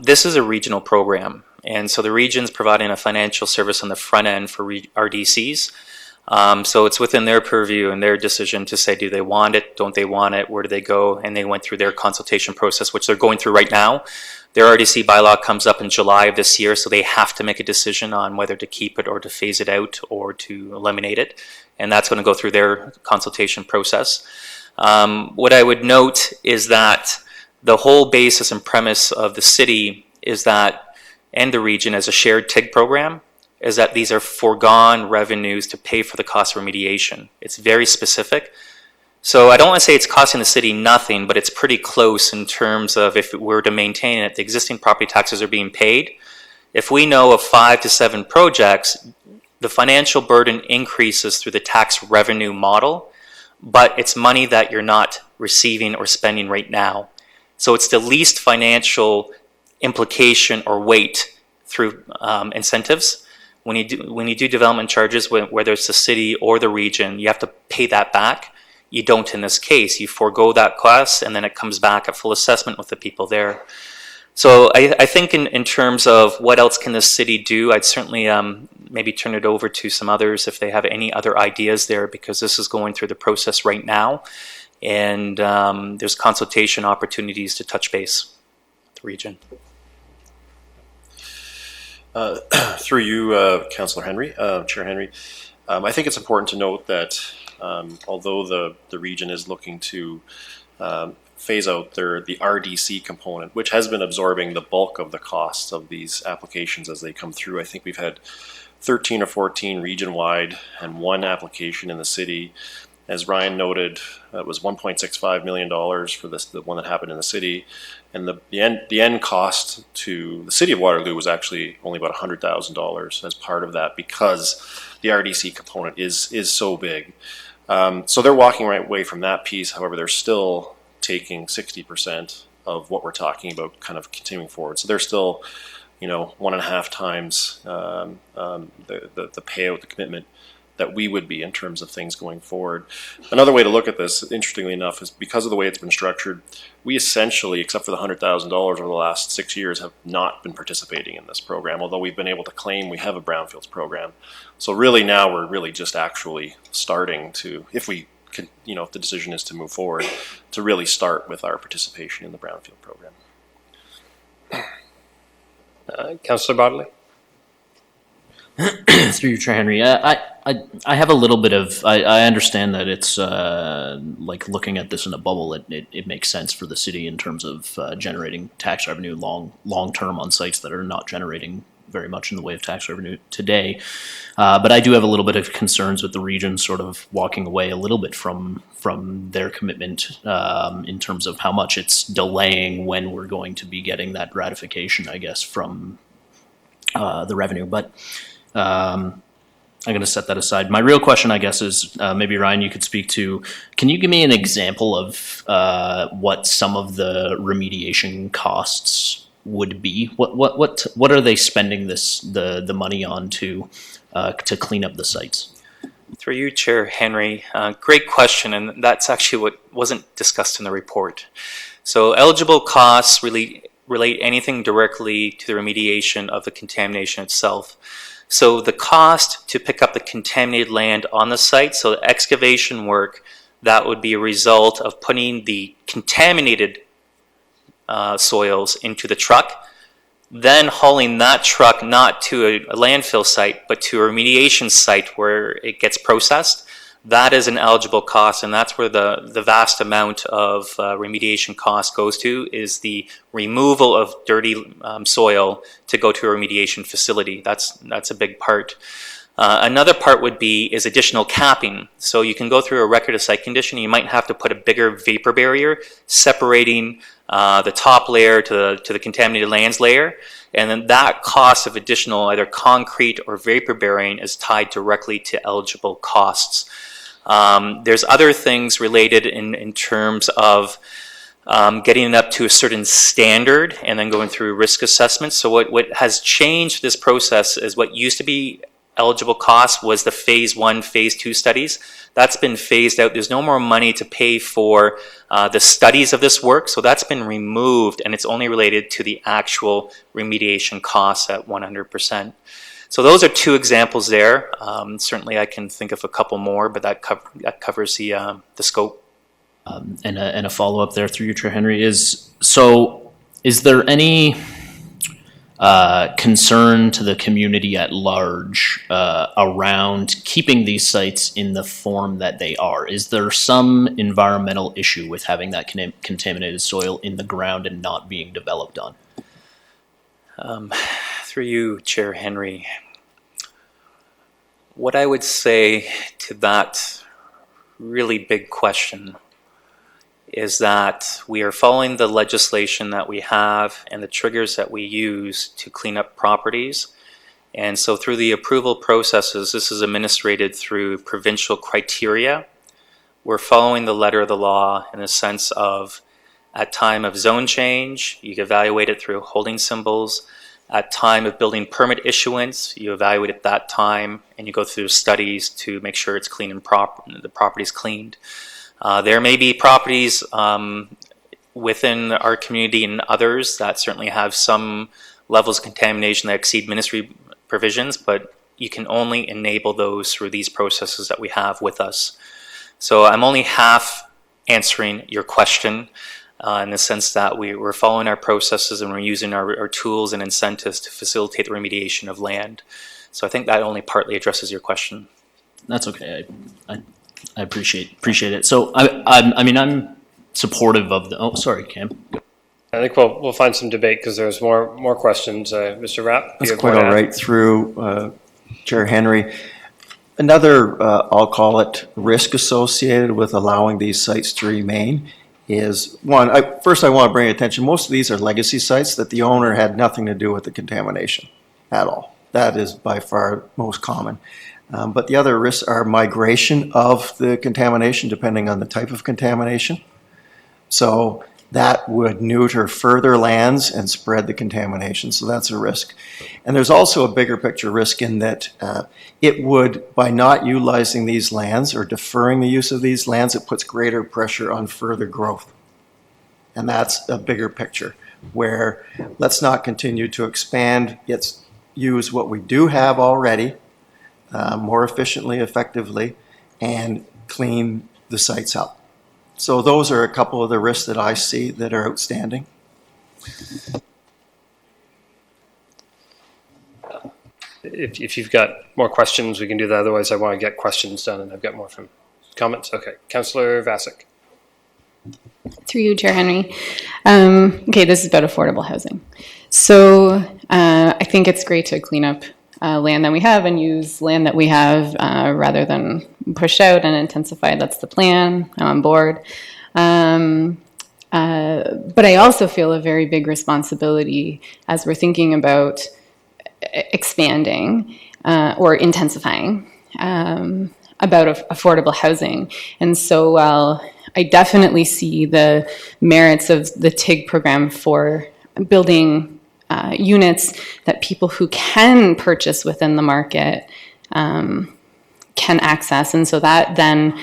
this is a regional program. And so the region's providing a financial service on the front end for RDCs. So it's within their purview and their decision to say, do they want it? Don't they want it? Where do they go? And they went through their consultation process, which they're going through right now. Their RDC bylaw comes up in July of this year, so they have to make a decision on whether to keep it or to phase it out or to eliminate it. And that's going to go through their consultation process. What I would note is that the whole basis and premise of the city is that, and the region as a shared TIG program, is that these are foregone revenues to pay for the cost of remediation. It's very specific. So I don't want to say it's costing the city nothing, but it's pretty close in terms of if it were to maintain it, the existing property taxes are being paid. If we know of 5 to 7 projects, the financial burden increases through the tax revenue model, but it's money that you're not receiving or spending right now. So it's the least financial implication or weight through incentives, when you do development charges, whether it's the city or the region, you have to pay that back. You don't in this case. You forego that cost, and then it comes back at full assessment with the people there. So I think in terms of what else can the city do, I'd certainly maybe turn it over to some others if they have any other ideas there, because this is going through the process right now, and there's consultation opportunities to touch base with the region.
Through you, Councillor Henry, Chair Henry, I think it's important to note that although the region is looking to phase out the RDC component, which has been absorbing the bulk of the costs of these applications as they come through. I think we've had 13 or 14 region-wide and one application in the city. As Ryan noted, it was $1.65 million for the one that happened in the city. And the end cost to the city of Waterloo was actually only about $100,000 as part of that, because the RDC component is so big. So they're walking right away from that piece. However, they're still taking 60% of what we're talking about kind of continuing forward. So they're still, 1.5 times the payout, the commitment that we would be in terms of things going forward. Another way to look at this, interestingly enough, is because of the way it's been structured, we essentially, except for the $100,000 over the last 6 years, have not been participating in this program, although we've been able to claim we have a brownfields program. So really now we're really just actually starting to, if we can, if the decision is to move forward, to really start with our participation in the brownfield program.
Councillor Bodley?
Through you, Chair Henry. I have a little bit of, I understand that it's like looking at this in a bubble, it makes sense for the city in terms of generating tax revenue long term on sites that are not generating very much in the way of tax revenue today. But I do have a little bit of concerns with the region sort of walking away a little bit from their commitment in terms of how much it's delaying when we're going to be getting that gratification, I guess, from the revenue. But I'm going to set that aside. My real question, I guess, is maybe Ryan, you could speak to, can you give me an example of what some of the remediation costs would be? What are they spending the money on to clean up the sites?
Through you, Chair Henry, great question, and that's actually what wasn't discussed in the report. So eligible costs relate anything directly to the remediation of the contamination itself. So the cost to pick up the contaminated land on the site, so excavation work, that would be a result of putting the contaminated soils into the truck, then hauling that truck not to a landfill site, but to a remediation site where it gets processed. That is an eligible cost, and that's where the vast amount of remediation cost goes to, is the removal of dirty soil to go to a remediation facility. That's a big part. Another part is additional capping. So you can go through a record of site condition, you might have to put a bigger vapor barrier separating the top layer to the contaminated lands layer, and then that cost of additional either concrete or vapor barriering is tied directly to eligible costs. There's other things related in terms of getting it up to a certain standard and then going through risk assessment. So what has changed this process is what used to be eligible costs was the phase 1, phase 2 studies. That's been phased out. There's no more money to pay for the studies of this work, so that's been removed, and it's only related to the actual remediation costs at 100%. So those are two examples there. Certainly I can think of a couple more, but that covers the scope.
And a follow-up there through you, Chair Henry, is there any concern to the community at large around keeping these sites in the form that they are? Is there some environmental issue with having that contaminated soil in the ground and not being developed on?
Through you, Chair Henry, what I would say to that really big question is that we are following the legislation that we have and the triggers that we use to clean up properties. And so through the approval processes, this is administered through provincial criteria. We're following the letter of the law in the sense of, at time of zone change, you can evaluate it through holding symbols. At time of building permit issuance, you evaluate at that time and you go through studies to make sure it's clean and the property is cleaned. There may be properties within our community and others that certainly have some levels of contamination that exceed ministry provisions, but you can only enable those through these processes that we have with us. So I'm only half answering your question in the sense that we're following our processes and we're using our tools and incentives to facilitate the remediation of land. So I think that only partly addresses your question.
That's okay. I appreciate it. So I mean, I'm supportive of the. Oh, sorry, Cam.
I think we'll find some debate because there's more questions. Mr. Rapp,
that's quite all right through Chair Henry. Another, I'll call it, risk associated with allowing these sites to remain is one. First, I want to bring attention. Most of these are legacy sites that the owner had nothing to do with the contamination at all. That is by far most common. But the other risks are migration of the contamination, depending on the type of contamination. So that would neuter further lands and spread the contamination. So that's a risk. And there's also a bigger picture risk in that it would, by not utilizing these lands or deferring the use of these lands, it puts greater pressure on further growth. And that's a bigger picture where let's not continue to expand. Let's use what we do have already more efficiently, effectively, and clean the sites up. So those are a couple of the risks that I see that are outstanding.
If you've got more questions, we can do that. Otherwise, I want to get questions done, and I've got more from comments. Okay, Councillor Vasic.
Through you, Chair Henry. Okay, this is about affordable housing. So I think it's great to clean up land that we have and use land that we have rather than push out and intensify. That's the plan. I'm on board. But I also feel a very big responsibility as we're thinking about expanding or intensifying about affordable housing. And so while I definitely see the merits of the TIG program for building units that people who can purchase within the market can access. And so that then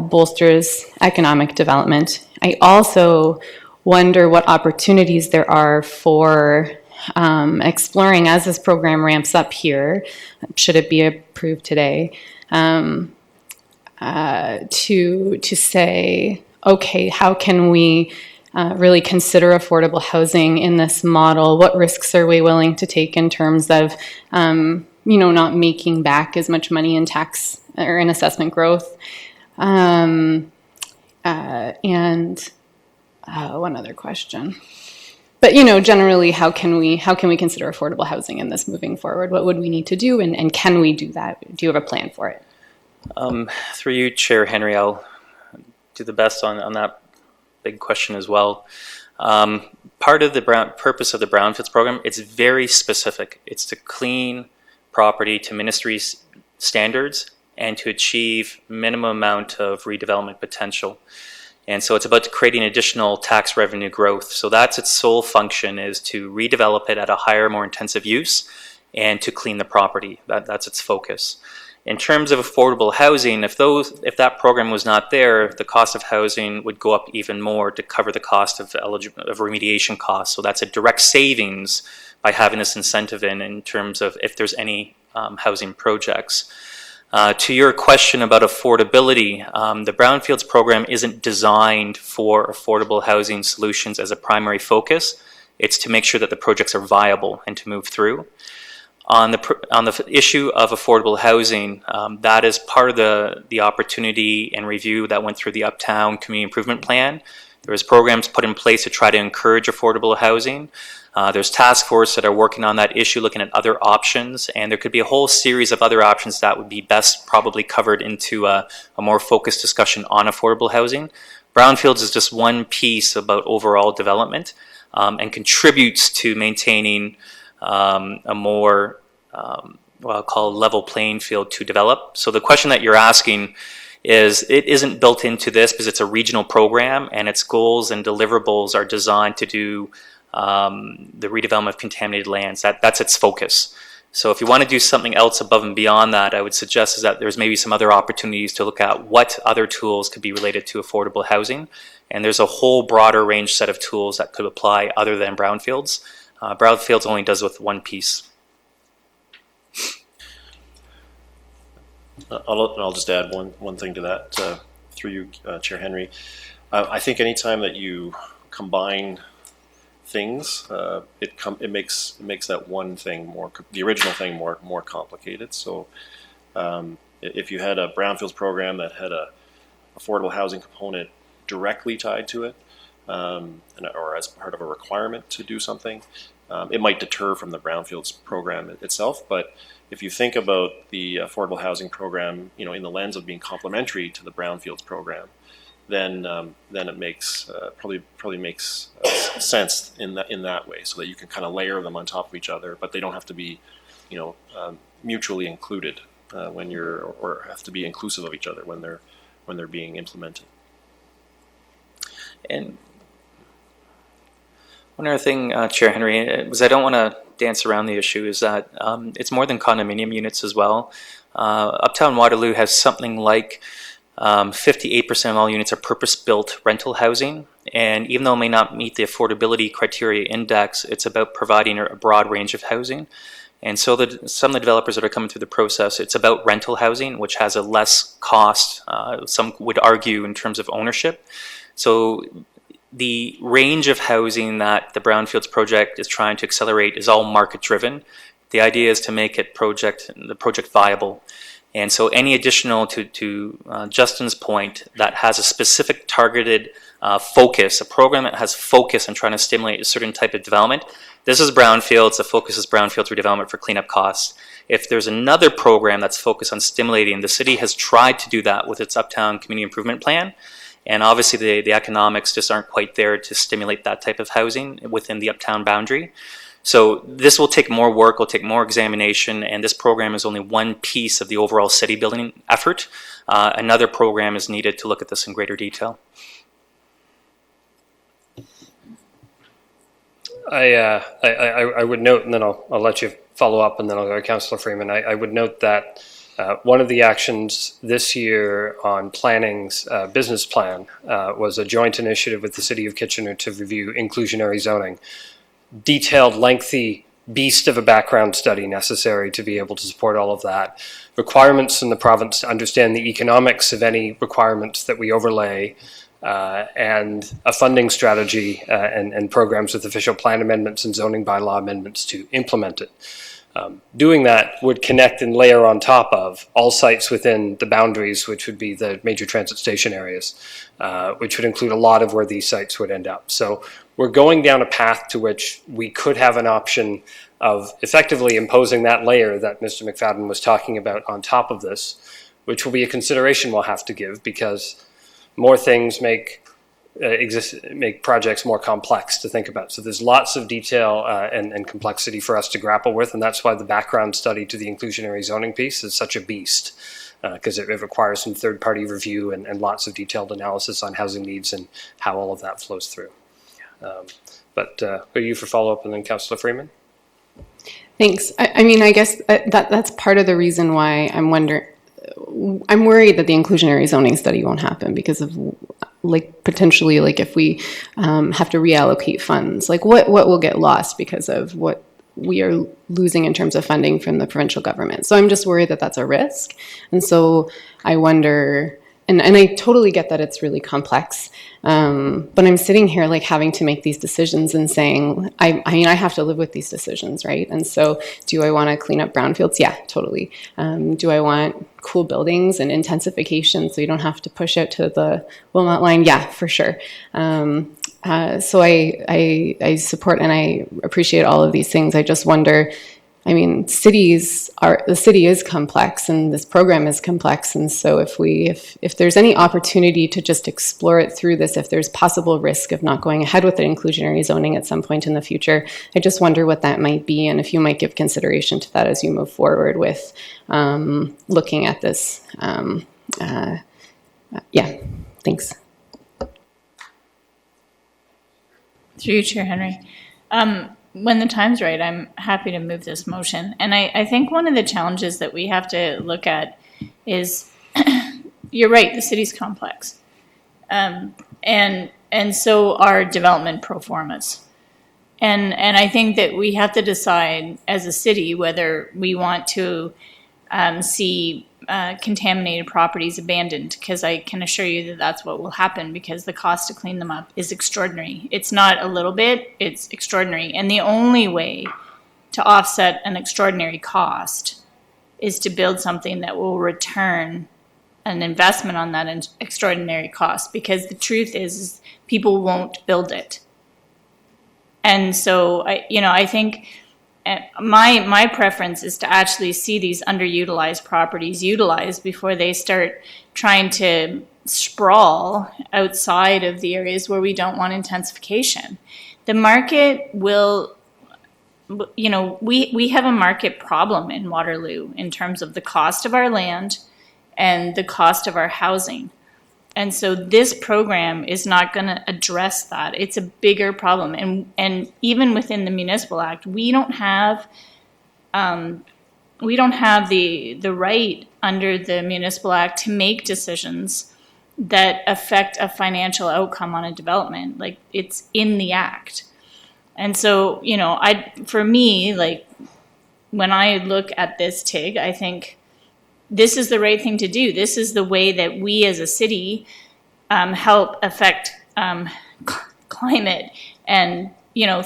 bolsters economic development. I also wonder what opportunities there are for exploring as this program ramps up here, should it be approved today, to say, okay, how can we really consider affordable housing in this model? What risks are we willing to take in terms of, not making back as much money in tax or in assessment growth? And one other question. But generally, how can we consider affordable housing in this moving forward? What would we need to do, and can we do that? Do you have a plan for it?
Through you, Chair Henry, I'll do the best on that big question as well. Part of the purpose of the Brownfields program, it's very specific. It's to clean property to ministry's standards and to achieve minimum amount of redevelopment potential. And so it's about creating additional tax revenue growth. So that's its sole function, is to redevelop it at a higher, more intensive use and to clean the property. That's its focus. In terms of affordable housing, if that program was not there, the cost of housing would go up even more to cover the cost of remediation costs. So that's a direct savings by having this incentive in terms of if there's any housing projects. To your question about affordability, the Brownfields program isn't designed for affordable housing solutions as a primary focus. It's to make sure that the projects are viable and to move through. On the issue of affordable housing, that is part of the opportunity and review that went through the Uptown Community Improvement Plan. There was programs put in place to try to encourage affordable housing. There's task force that are working on that issue, looking at other options, and there could be a whole series of other options that would be best probably covered into a more focused discussion on affordable housing. Brownfields is just one piece about overall development and contributes to maintaining a more, what I'll call level playing field to develop. So the question that you're asking is, it isn't built into this because it's a regional program and its goals and deliverables are designed to do the redevelopment of contaminated lands. That's its focus. So if you want to do something else above and beyond that, I would suggest is that there's maybe some other opportunities to look at what other tools could be related to affordable housing. And there's a whole broader range set of tools that could apply other than brownfields. Brownfields only does with one piece.
I'll just add one thing to that through you, Chair Henry. I think anytime that you combine things, it makes that one thing the original thing more complicated. So if you had a brownfields program that had a affordable housing component directly tied to it, or as part of a requirement to do something, it might deter from the brownfields program itself. But if you think about the affordable housing program, in the lens of being complementary to the brownfields program, then it makes probably makes sense in that way, so that you can kind of layer them on top of each other, but they don't have to be, mutually included or have to be inclusive of each other when they're being implemented.
And one other thing, Chair Henry, because I don't want to dance around the issue, is that it's more than condominium units as well. Uptown Waterloo has something like 58% of all units are purpose-built rental housing, and even though it may not meet the affordability criteria index, it's about providing a broad range of housing. And so some of the developers that are coming through the process, it's about rental housing, which has a less cost, some would argue, in terms of ownership. So the range of housing that the Brownfields project is trying to accelerate is all market-driven. The idea is to make the project viable. And so any additional, to Justin's point, that has a specific targeted focus, a program that has focus on trying to stimulate a certain type of development. This is brownfields. The focus is brownfields redevelopment for cleanup costs. If there's another program that's focused on stimulating, the city has tried to do that with its Uptown Community Improvement Plan. And obviously the economics just aren't quite there to stimulate that type of housing within the Uptown boundary. So this will take more work, will take more examination, and this program is only one piece of the overall city building effort. Another program is needed to look at this in greater detail.
I would note, and then I'll let you follow up, and then I'll go to Councillor Freeman. I would note that one of the actions this year on planning's business plan was a joint initiative with the City of Kitchener to review inclusionary zoning. Detailed, lengthy beast of a background study necessary to be able to support all of that. Requirements in the province to understand the economics of any requirements that we overlay, and a funding strategy and programs with official plan amendments and zoning bylaw amendments to implement it. Doing that would connect and layer on top of all sites within the boundaries, which would be the major transit station areas, which would include a lot of where these sites would end up. So we're going down a path to which we could have an option of effectively imposing that layer that Mr. McFadden was talking about on top of this, which will be a consideration we'll have to give, because more things make projects more complex to think about. So there's lots of detail and complexity for us to grapple with, and that's why the background study to the inclusionary zoning piece is such a beast, because it requires some third-party review and lots of detailed analysis on housing needs and how all of that flows through. But are you for follow-up, and then Councillor Freeman?
Thanks. I mean, I guess that's part of the reason why I'm worried that the inclusionary zoning study won't happen, because of potentially if we have to reallocate funds, what will get lost because of what we are losing in terms of funding from the provincial government. So I'm just worried that that's a risk. And so I wonder, and I totally get that it's really complex, but I'm sitting here having to make these decisions and saying, I mean, I have to live with these decisions, right? And so do I want to clean up brownfields? Yeah, totally. Do I want cool buildings and intensification so you don't have to push out to the Wilmot line? Yeah, for sure. So I support and I appreciate all of these things. I just wonder, I mean, the city is complex and this program is complex. And so if there's any opportunity to just explore it through this, if there's possible risk of not going ahead with the inclusionary zoning at some point in the future, I just wonder what that might be. And if you might give consideration to that as you move forward with looking at this. Yeah, thanks.
Through you, Chair Henry. When the time's right, I'm happy to move this motion. And I think one of the challenges that we have to look at is, you're right, the city's complex. And so are development pro formas. And I think that we have to decide as a city whether we want to see contaminated properties abandoned, because I can assure you that that's what will happen, because the cost to clean them up is extraordinary. It's not a little bit, it's extraordinary. And the only way to offset an extraordinary cost is to build something that will return an investment on that extraordinary cost, because the truth is people won't build it. And so I think my preference is to actually see these underutilized properties utilized before they start trying to sprawl outside of the areas where we don't want intensification. The market will, we have a market problem in Waterloo in terms of the cost of our land and the cost of our housing. And so this program is not going to address that. It's a bigger problem. And even within the Municipal Act, we don't have the right under the Municipal Act to make decisions that affect a financial outcome on a development. Like, it's in the Act. And so, for me, like, when I look at this TIG, I think this is the right thing to do. This is the way that we as a city help affect climate and,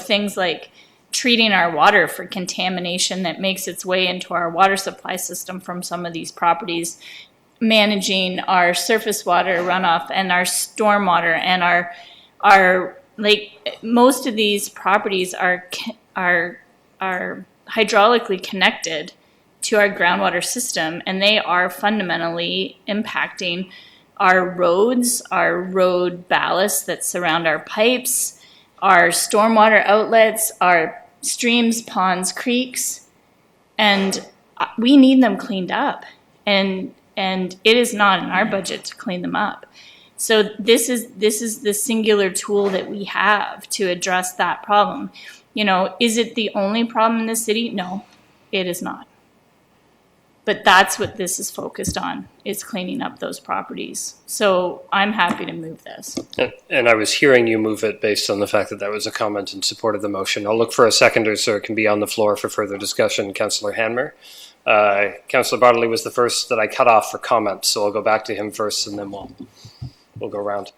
things like treating our water for contamination that makes its way into our water supply system from some of these properties, managing our surface water runoff and our stormwater and our most of these properties are hydraulically connected to our groundwater system, and they are fundamentally impacting our roads, our road ballast that surround our pipes, our stormwater outlets, our streams, ponds, creeks, and we need them cleaned up. And it is not in our budget to clean them up. So this is the singular tool that we have to address that problem. Is it the only problem in the city? No, it is not. But that's what this is focused on, is cleaning up those properties. So I'm happy to move this.
And I was hearing you move it based on the fact that was a comment in support of the motion. I'll look for a seconder so it can be on the floor for further discussion. Councillor Hanmer. Councillor Bartley was the first that I cut off for comments, so I'll go back to him first and then we'll go around.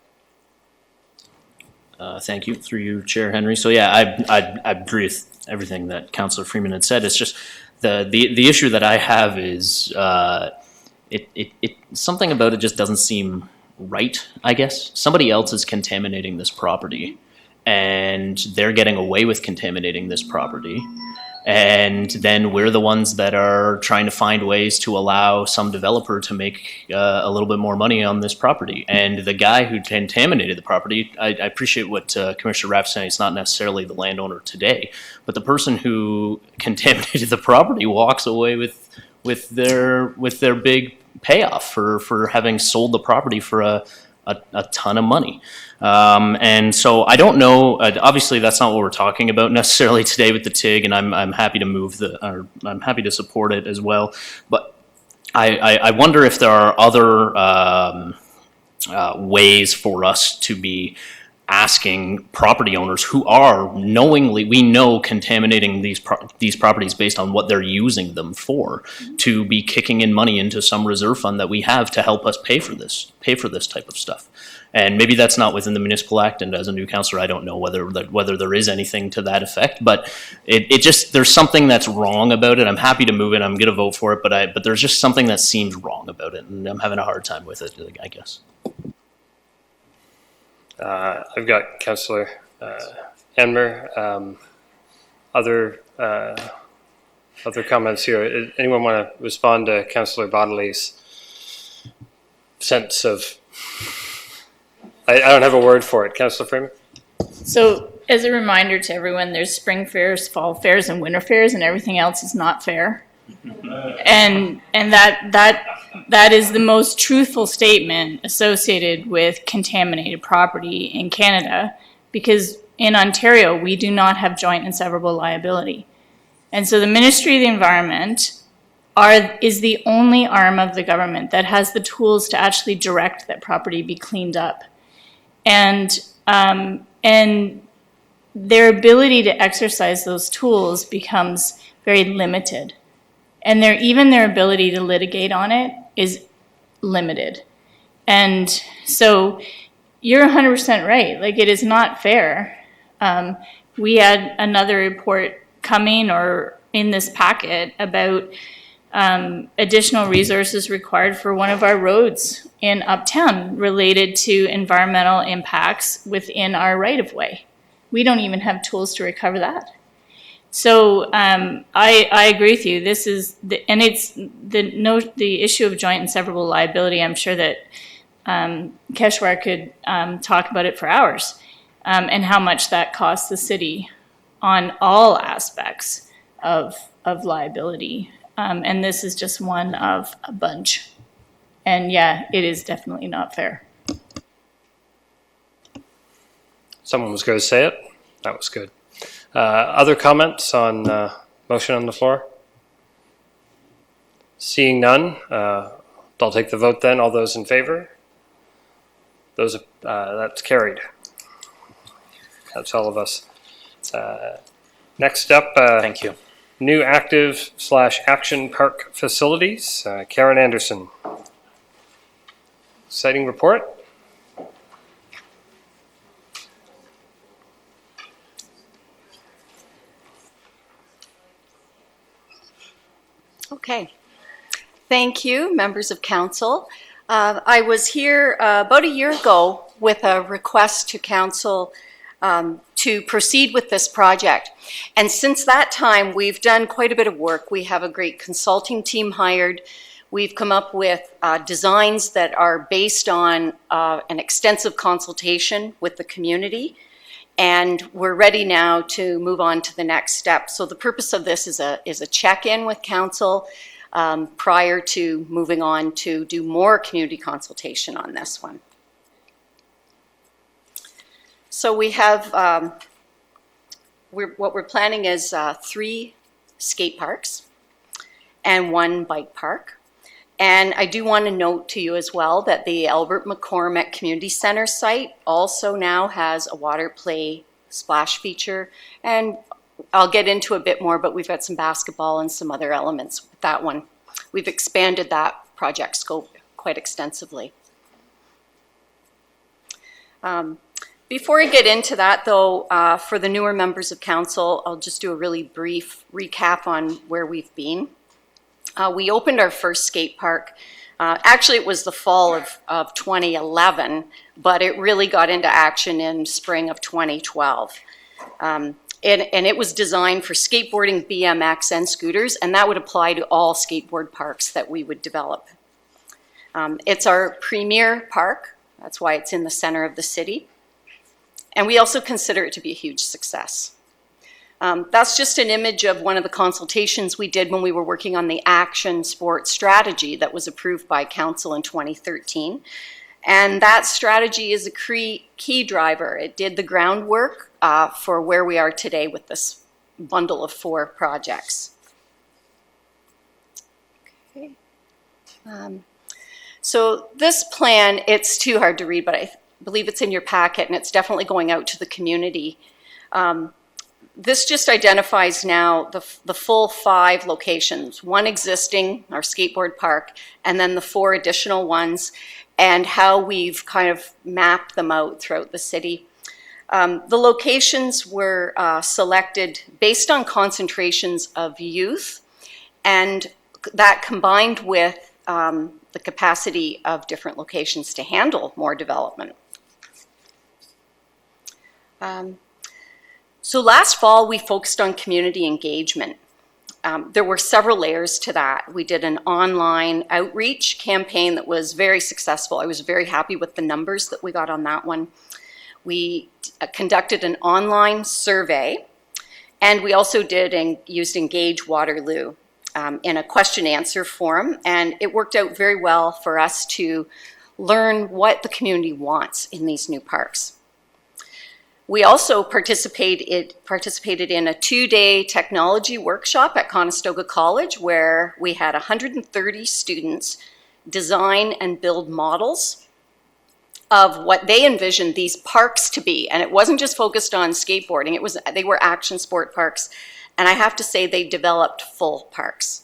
Thank you, through you, Chair Henry. So yeah, I agree with everything that Councillor Freeman had said. It's just the issue that I have is something about it just doesn't seem right, I guess. Somebody else is contaminating this property, and they're getting away with contaminating this property. And then we're the ones that are trying to find ways to allow some developer to make a little bit more money on this property. And the guy who contaminated the property, I appreciate what Commissioner Rapp saying, it's not necessarily the landowner today, but the person who contaminated the property walks away with their big payoff for having sold the property for a ton of money. And so I don't know, obviously that's not what we're talking about necessarily today with the TIG, and I'm happy to I'm happy to support it as well. But I wonder if there are other ways for us to be asking property owners who are knowingly, we know, contaminating these properties based on what they're using them for, to be kicking in money into some reserve fund that we have to help us pay for this type of stuff. And maybe that's not within the Municipal Act, and as a new councillor, I don't know whether there is anything to that effect, but it just, there's something that's wrong about it. I'm happy to move it, I'm going to vote for it, but there's just something that seems wrong about it, and I'm having a hard time with it, I guess.
I've got Councillor Enmer. Other comments here? Anyone want to respond to Councillor Bodley's sense of? I don't have a word for it. Councillor Freeman?
So as a reminder to everyone, there's spring fairs, fall fairs, and winter fairs, and everything else is not fair. And that is the most truthful statement associated with contaminated property in Canada, because in Ontario, we do not have joint and severable liability. And so the Ministry of the Environment is the only arm of the government that has the tools to actually direct that property be cleaned up. And their ability to exercise those tools becomes very limited. And even their ability to litigate on it is limited. And so you're 100% right. Like, it is not fair. We had another report coming or in this packet about additional resources required for one of our roads in Uptown related to environmental impacts within our right-of-way. We don't even have tools to recover that. So I agree with you. This is it's the issue of joint and severable liability. I'm sure that Keshwar could talk about it for hours, and how much that costs the city on all aspects of liability. And this is just one of a bunch. And yeah, it is definitely not fair.
Someone was going to say it. That was good. Other comments on motion on the floor? Seeing none, I'll take the vote then. All those in favor? That's carried. That's all of us. Next up,
Thank you.
New active/action park facilities. Karen Anderson. Exciting report.
Okay. Thank you, members of council. I was here about a year ago with a request to council to proceed with this project. And since that time, we've done quite a bit of work. We have a great consulting team hired. We've come up with designs that are based on an extensive consultation with the community. And we're ready now to move on to the next step. So the purpose of this is a check-in with council prior to moving on to do more community consultation on this one. So we have, what we're planning is 3 skate parks and 1 bike park. And I do want to note to you as well that the Albert McCormick Community Center site also now has a water play splash feature. And I'll get into a bit more, but we've got some basketball and some other elements with that one. We've expanded that project scope quite extensively. Before I get into that, though, for the newer members of council, I'll just do a really brief recap on where we've been. We opened our first skate park. Actually, it was the fall of 2011, but it really got into action in spring of 2012. And it was designed for skateboarding, BMX, and scooters, and that would apply to all skateboard parks that we would develop. It's our premier park. That's why it's in the center of the city. And we also consider it to be a huge success. That's just an image of one of the consultations we did when we were working on the action sports strategy that was approved by council in 2013. And that strategy is a key driver. It did the groundwork for where we are today with this bundle of 4 projects. Okay. So this plan, it's too hard to read, but I believe it's in your packet, and it's definitely going out to the community. This just identifies now the full 5 locations, 1 existing, our skateboard park, and then the 4 additional ones, and how we've kind of mapped them out throughout the city. The locations were selected based on concentrations of youth, and that combined with the capacity of different locations to handle more development. So last fall, we focused on community engagement. There were several layers to that. We did an online outreach campaign that was very successful. I was very happy with the numbers that we got on that one. We conducted an online survey, and we also used Engage Waterloo in a question-answer forum, and it worked out very well for us to learn what the community wants in these new parks. We also participated in a 2-day technology workshop at Conestoga College where we had 130 students design and build models of what they envisioned these parks to be. And it wasn't just focused on skateboarding, they were action sport parks. And I have to say they developed full parks.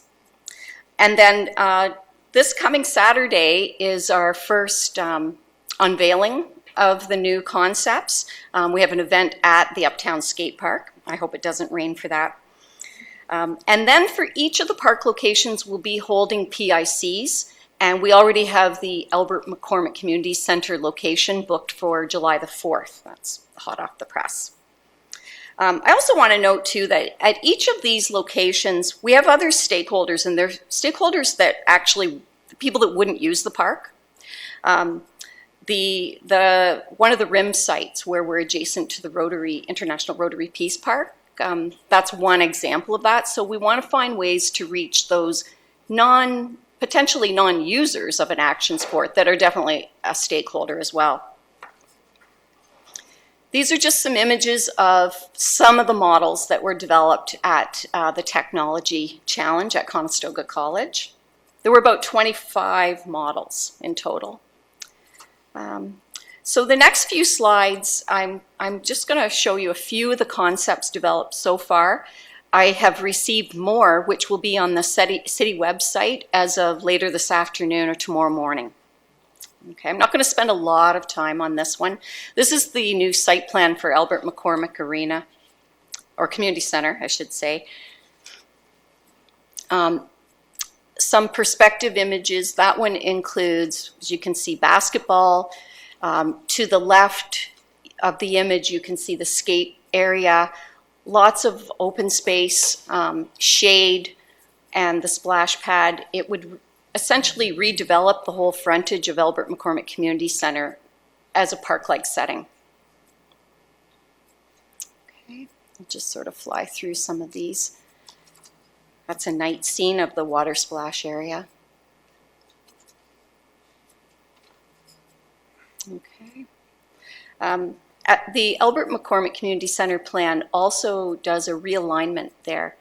And then this coming Saturday is our first unveiling of the new concepts. We have an event at the Uptown Skate Park. I hope it doesn't rain for that. And then for each of the park locations, we'll be holding PICs. And we already have the Albert McCormick Community Center location booked for July the 4th. That's hot off the press. I also want to note too that at each of these locations, we have other stakeholders, and they're stakeholders that actually, people that wouldn't use the park. One of the rim sites where we're adjacent to the International Rotary Peace Park, that's one example of that. So we want to find ways to reach those potentially non-users of an action sport that are definitely a stakeholder as well. These are just some images of some of the models that were developed at the Technology Challenge at Conestoga College. There were about 25 models in total. So the next few slides, I'm just going to show you a few of the concepts developed so far. I have received more, which will be on the city website as of later this afternoon or tomorrow morning. Okay, I'm not going to spend a lot of time on this one. This is the new site plan for Albert McCormick Arena, or Community Center, I should say. Some perspective images. That one includes, as you can see, basketball. To the left of the image, you can see the skate area, lots of open space, shade, and the splash pad. It would essentially redevelop the whole frontage of Albert McCormick Community Center as a park-like setting. Okay, I'll just sort of fly through some of these. That's a night scene of the water splash area. Okay. The Albert McCormick Community Center plan also does a realignment there.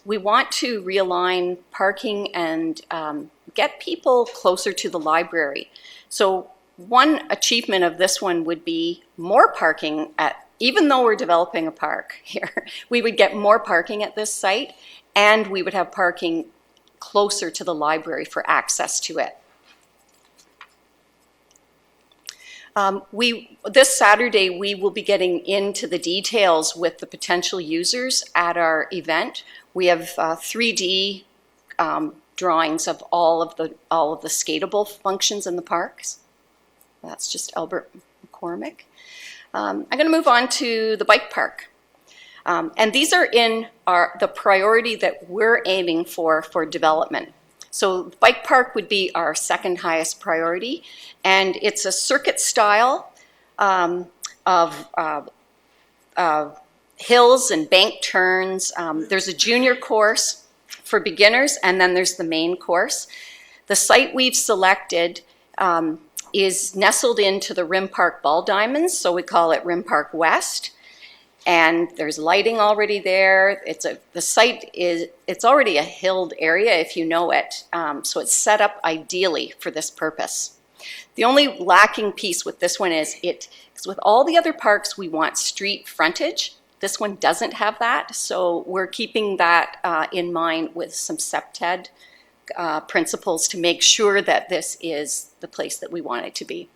We want to realign parking and get people closer to the library. So one achievement of this one would be more parking even though we're developing a park here, we would get more parking at this site, and we would have parking closer to the library for access to it. This Saturday, we will be getting into the details with the potential users at our event. We have 3D drawings of all of the skatable functions in the parks. That's just Albert McCormick. I'm going to move on to the bike park. And these are in the priority that we're aiming for development. So the bike park would be our second highest priority, and it's a circuit style of hills and bank turns. There's a junior course for beginners, and then there's the main course. The site we've selected is nestled into the Rim Park Ball Diamonds, so we call it Rim Park West. And there's lighting already there. The site it's already a hilled area if you know it, so it's set up ideally for this purpose. The only lacking piece with this one is with all the other parks we want street frontage. This one doesn't have that, so we're keeping that in mind with some CEPTED principles to make sure that this is the place that we want it to be.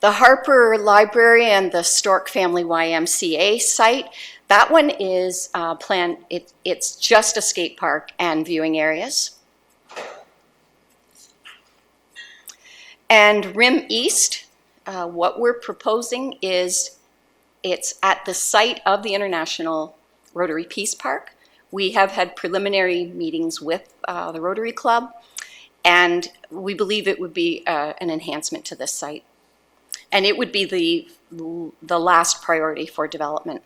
The Harper Library and the Stork Family YMCA site, that one is planned, it's just a skate park and viewing areas. And Rim East, what we're proposing is it's at the site of the International Rotary Peace Park. We have had preliminary meetings with the Rotary Club, and we believe it would be an enhancement to this site. And it would be the last priority for development.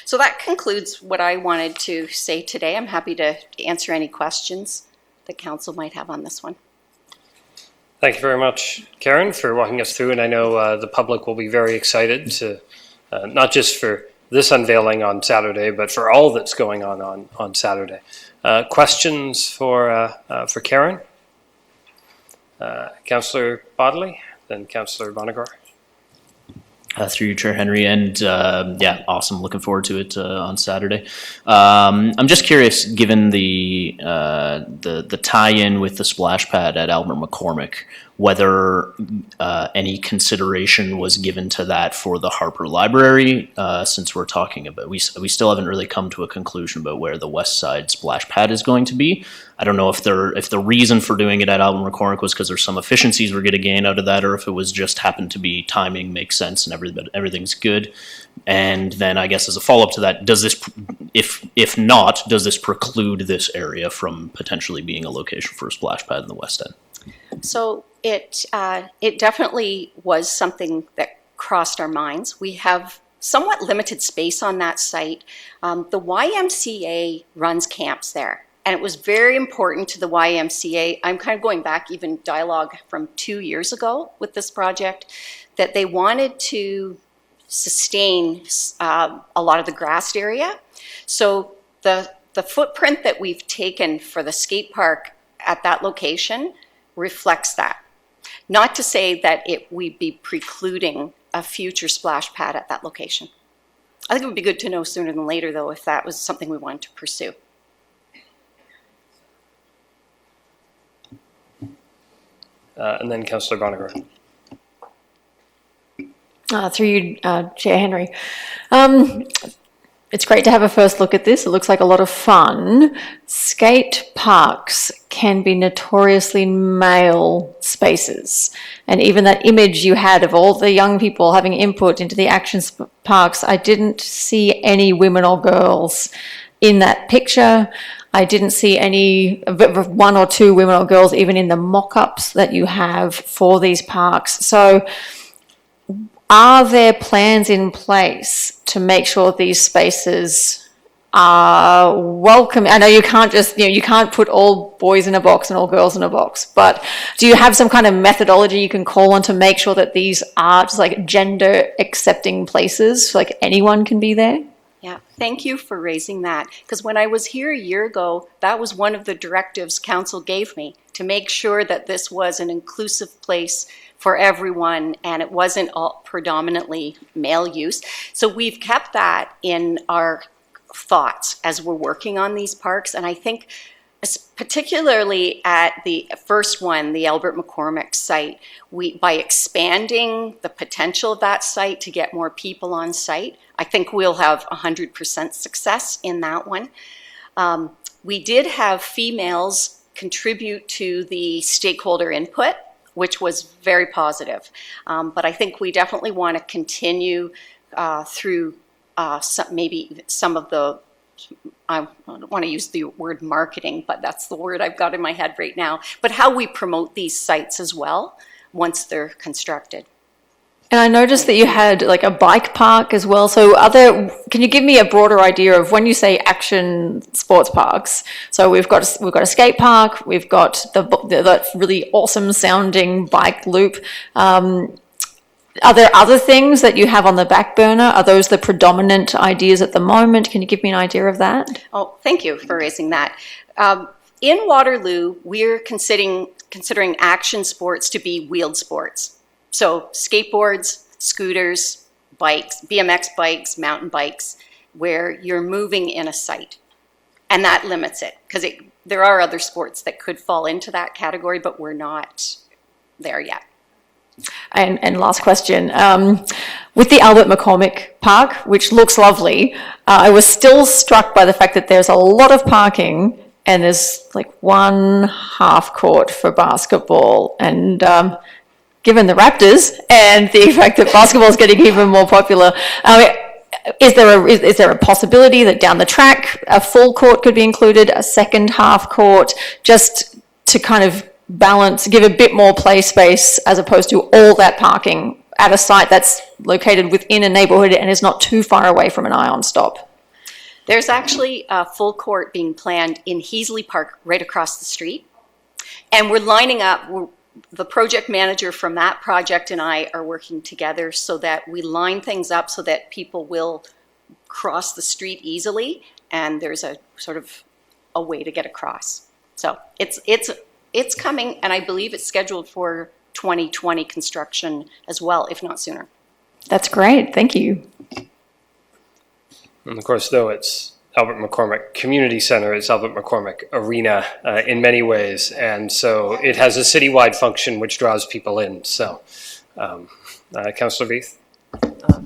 So that concludes what I wanted to say today. I'm happy to answer any questions the council might have on this one.
Thank you very much, Karen, for walking us through. And I know the public will be very excited to, not just for this unveiling on Saturday, but for all that's going on Saturday. Questions for Karen? Councillor Bodley, then Councillor Bonnegar.
Through you, Chair Henry, and yeah, awesome. Looking forward to it on Saturday. I'm just curious, given the tie-in with the splash pad at Albert McCormick, whether any consideration was given to that for the Harper Library, since we're talking about we still haven't really come to a conclusion about where the west side splash pad is going to be. I don't know if the reason for doing it at Albert McCormick was because there's some efficiencies we're going to gain out of that, or if it was just happened to be timing makes sense and everything's good. And then I guess as a follow-up to that, does this, if not, does this preclude this area from potentially being a location for a splash pad in the west end?
So it definitely was something that crossed our minds. We have somewhat limited space on that site. The YMCA runs camps there, and it was very important to the YMCA. I'm kind of going back even dialogue from 2 years ago with this project, that they wanted to sustain a lot of the grassed area. So the footprint that we've taken for the skate park at that location reflects that. Not to say that we'd be precluding a future splash pad at that location. I think it would be good to know sooner than later, though, if that was something we wanted to pursue.
And then Councillor Bonnegar.
Through you, Chair Henry. It's great to have a first look at this. It looks like a lot of fun. Skate parks can be notoriously male spaces. And even that image you had of all the young people having input into the action parks, I didn't see any women or girls in that picture. I didn't see any, one or two women or girls even in the mock-ups that you have for these parks. So are there plans in place to make sure these spaces are welcome? I know you can't just, you can't put all boys in a box and all girls in a box, but do you have some kind of methodology you can call on to make sure that these are just like gender accepting places, so like anyone can be there?
Yeah, thank you for raising that, because when I was here a year ago, that was one of the directives council gave me, to make sure that this was an inclusive place for everyone and it wasn't all predominantly male use. So we've kept that in our thoughts as we're working on these parks. And I think particularly at the first one, the Albert McCormick site, by expanding the potential of that site to get more people on site, I think we'll have 100% success in that one. We did have females contribute to the stakeholder input, which was very positive. But I think we definitely want to continue through maybe some of the, I don't want to use the word marketing, but that's the word I've got in my head right now, but how we promote these sites as well once they're constructed.
And I noticed that you had like a bike park as well. So can you give me a broader idea of when you say action sports parks? So we've got a skate park, we've got the really awesome sounding bike loop. Are there other things that you have on the back burner? Are those the predominant ideas at the moment? Can you give me an idea of that?
Oh, thank you for raising that. In Waterloo, we're considering action sports to be wheeled sports. So skateboards, scooters, bikes, BMX bikes, mountain bikes, where you're moving in a site. And that limits it, because there are other sports that could fall into that category, but we're not there yet.
And last question, with the Albert McCormick Park, which looks lovely, I was still struck by the fact that there's a lot of parking and there's like one half court for basketball. And given the Raptors and the fact that basketball is getting even more popular, is there a possibility that down the track a full court could be included, a second half court, just to kind of balance, give a bit more play space as opposed to all that parking at a site that's located within a neighborhood and is not too far away from an ion stop?
There's actually a full court being planned in Heasley Park right across the street. And we're lining up, the project manager from that project and I are working together so that we line things up so that people will cross the street easily, and there's a sort of a way to get across. So it's coming, and I believe it's scheduled for 2020 construction as well, if not sooner.
That's great. Thank you.
And of course, though it's Albert McCormick Community Center, it's Albert McCormick Arena in many ways, and so it has a citywide function which draws people in. So, Councillor Beath?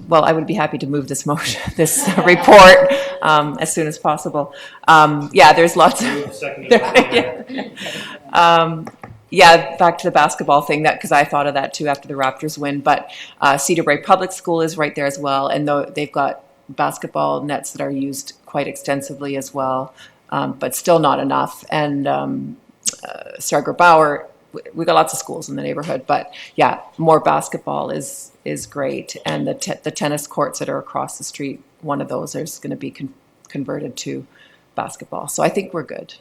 Well, I would be happy to move this motion, this report, as soon as possible. Yeah, there's lots of... Yeah, back to the basketball thing, that because I thought of that too after the Raptors win. But Cedar Brae Public School is right there as well, and they've got basketball nets that are used quite extensively as well, but still not enough. And Sarger Bauer, we got lots of schools in the neighborhood, but yeah, more basketball is great. And the tennis courts that are across the street, one of those is going to be converted to basketball. So I think we're good.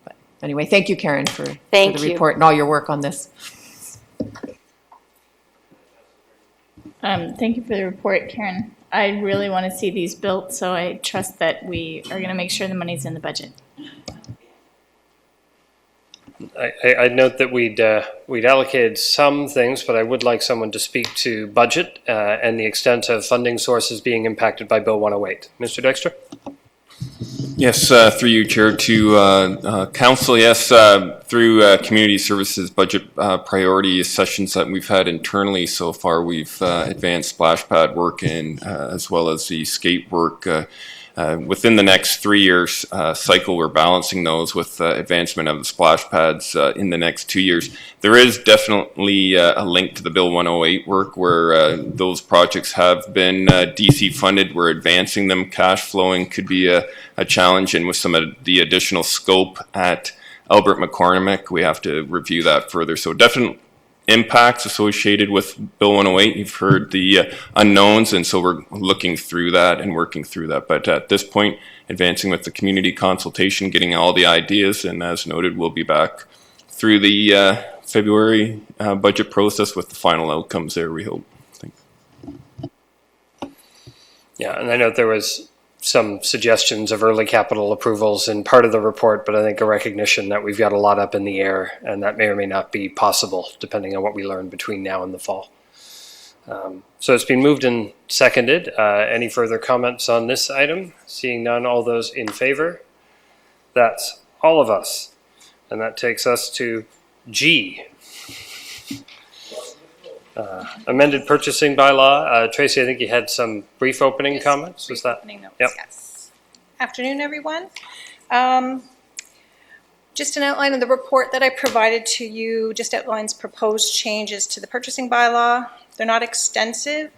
But anyway, thank you, Karen, for the report and all your work on this.
Thank you for the report, Karen. I really want to see these built, so I trust that we are going to make sure the money's in the budget.
I'd note that we'd allocated some things, but I would like someone to speak to budget and the extent of funding sources being impacted by Bill 108. Mr. Dexter?
Yes, through you, Chair, to Council. Yes, through Community Services budget priority sessions that we've had internally so far, we've advanced splash pad work and as well as the skate work. Within the next 3 years cycle, we're balancing those with advancement of the splash pads in the next 2 years. There is definitely a link to the Bill 108 work where those projects have been DC funded. We're advancing them. Cash flowing could be a challenge, and with some of the additional scope at Albert McCormick, we have to review that further. So definitely impacts associated with Bill 108. You've heard the unknowns, and so we're looking through that and working through that. But at this point, advancing with the community consultation, getting all the ideas, and as noted, we'll be back through the February budget process with the final outcomes there, we hope.
Yeah, and I know there was some suggestions of early capital approvals in part of the report, but I think a recognition that we've got a lot up in the air and that may or may not be possible depending on what we learn between now and the fall. So it's been moved and seconded. Any further comments on this item? Seeing none, all those in favor? That's all of us. And that takes us to G. Amended purchasing bylaw. Tracy, I think you had some brief opening comments. Was that?
Opening notes,
Yep.
yes. Afternoon, everyone. Just an outline of the report that I provided to you just outlines proposed changes to the purchasing bylaw. They're not extensive.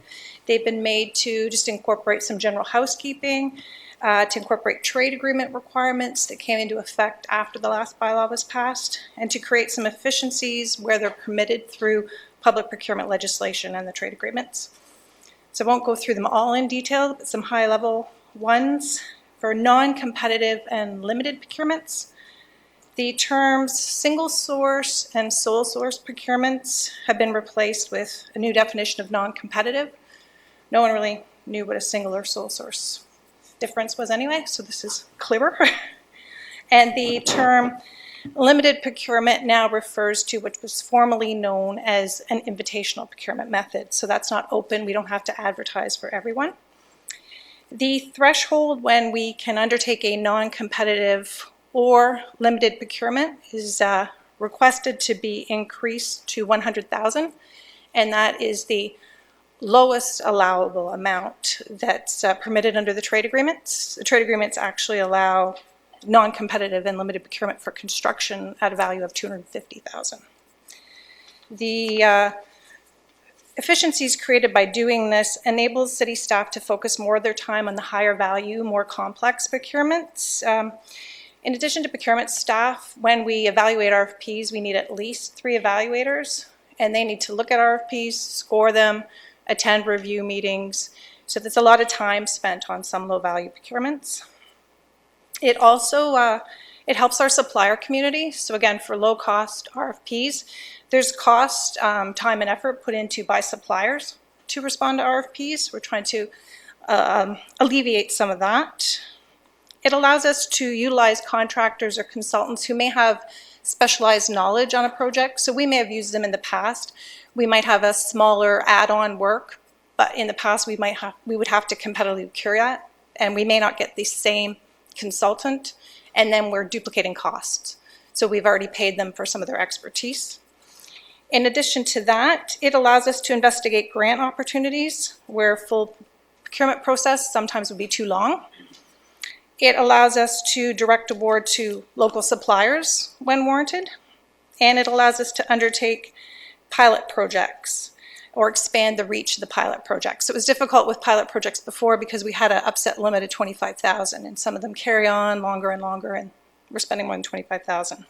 They've been made to just incorporate some general housekeeping, to incorporate trade agreement requirements that came into effect after the last bylaw was passed, and to create some efficiencies where they're permitted through public procurement legislation and the trade agreements. So I won't go through them all in detail, but some high-level ones. For non-competitive and limited procurements, the terms single source and sole source procurements have been replaced with a new definition of non-competitive. No one really knew what a single or sole source difference was anyway, so this is clearer. And the term limited procurement now refers to what was formerly known as an invitational procurement method. So that's not open. We don't have to advertise for everyone. The threshold when we can undertake a non-competitive or limited procurement is requested to be increased to $100,000, and that is the lowest allowable amount that's permitted under the trade agreements. The trade agreements actually allow non-competitive and limited procurement for construction at a value of $250,000. The efficiencies created by doing this enables city staff to focus more of their time on the higher value, more complex procurements. In addition to procurement staff, when we evaluate RFPs, we need at least 3 evaluators, and they need to look at RFPs, score them, attend review meetings. So there's a lot of time spent on some low-value procurements. It also it helps our supplier community. So again, for low-cost RFPs, There's cost, time, and effort put into by suppliers to respond to RFPs. We're trying to alleviate some of that. It allows us to utilize contractors or consultants who may have specialized knowledge on a project. So we may have used them in the past. We might have a smaller add-on work, but in the past we would have to competitively procure that, and we may not get the same consultant, and then we're duplicating costs. So we've already paid them for some of their expertise. In addition to that, it allows us to investigate grant opportunities where full procurement process sometimes would be too long. It allows us to direct award to local suppliers when warranted, and it allows us to undertake pilot projects or expand the reach of the pilot projects. So it was difficult with pilot projects before because we had an upset limit of 25,000, and some of them carry on longer and longer, and we're spending more than 25,000.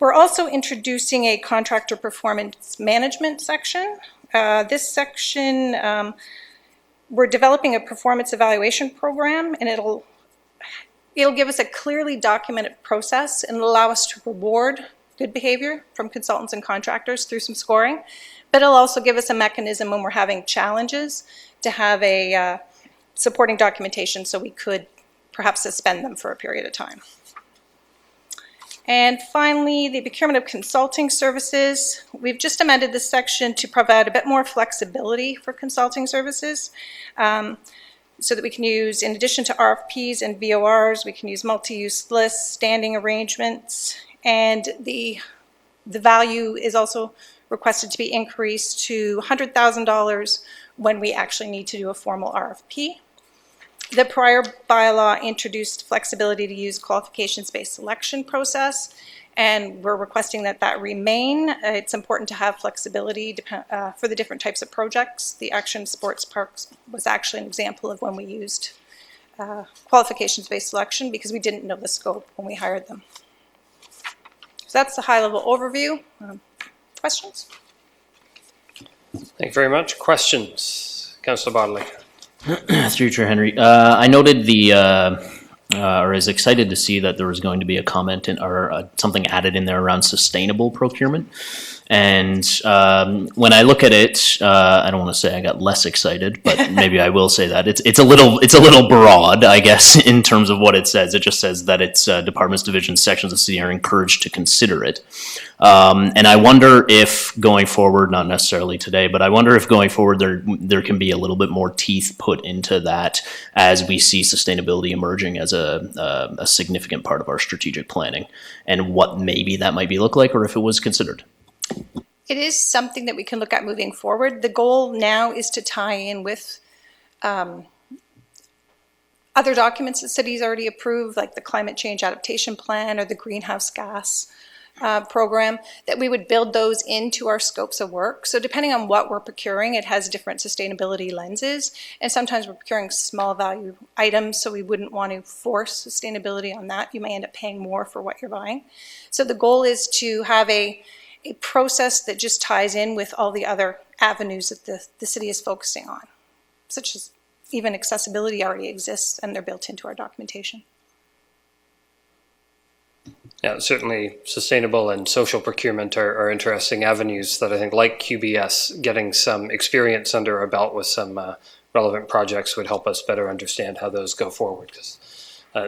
We're also introducing a contractor performance management section. This section, we're developing a performance evaluation program, and it'll give us a clearly documented process, and it'll allow us to reward good behavior from consultants and contractors through some scoring. But it'll also give us a mechanism when we're having challenges to have a supporting documentation so we could perhaps suspend them for a period of time. And finally, the procurement of consulting services. We've just amended this section to provide a bit more flexibility for consulting services so that we can use, in addition to RFPs and VORs, we can use multi-use lists, standing arrangements, and the value is also requested to be increased to $100,000 when we actually need to do a formal RFP. The prior bylaw introduced flexibility to use qualifications-based selection process, and we're requesting that that remain. It's important to have flexibility for the different types of projects. The Action Sports Parks was actually an example of when we used qualifications-based selection because we didn't know the scope when we hired them. So that's the high-level overview. Questions?
Thank you very much. Questions? Councillor Bodley.
Through Chair Henry, I noted or is excited to see that there was going to be a comment or something added in there around sustainable procurement. And when I look at it, I don't want to say I got less excited, but maybe I will say that it's a little broad, I guess, in terms of what it says. It just says that its departments, divisions, sections of the city are encouraged to consider it. And I wonder if going forward, not necessarily today, but I wonder if going forward there can be a little bit more teeth put into that as we see sustainability emerging as a significant part of our strategic planning, and what maybe that might look like, or if it was considered.
It is something that we can look at moving forward. The goal now is to tie in with other documents that cities already approved, like the Climate Change Adaptation Plan or the Greenhouse Gas program, that we would build those into our scopes of work. So depending on what we're procuring, it has different sustainability lenses. And sometimes we're procuring small value items, so we wouldn't want to force sustainability on that. You may end up paying more for what you're buying. So the goal is to have a process that just ties in with all the other avenues that the city is focusing on, such as even accessibility already exists and they're built into our documentation.
Yeah, certainly sustainable and social procurement are interesting avenues that I think, like QBS, getting some experience under our belt with some relevant projects would help us better understand how those go forward, because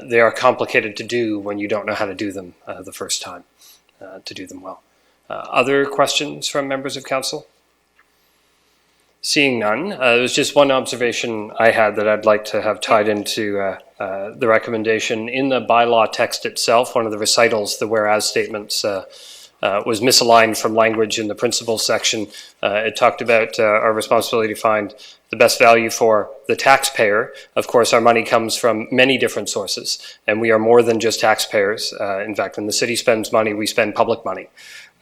they are complicated to do when you don't know how to do them the first time, to do them well. Other questions from members of council? Seeing none, there was just one observation I had that I'd like to have tied into the recommendation. In the bylaw text itself, one of the recitals, the whereas statements, was misaligned from language in the principles section. It talked about our responsibility to find the best value for the taxpayer. Of course, our money comes from many different sources, and we are more than just taxpayers. In fact, when the city spends money, we spend public money.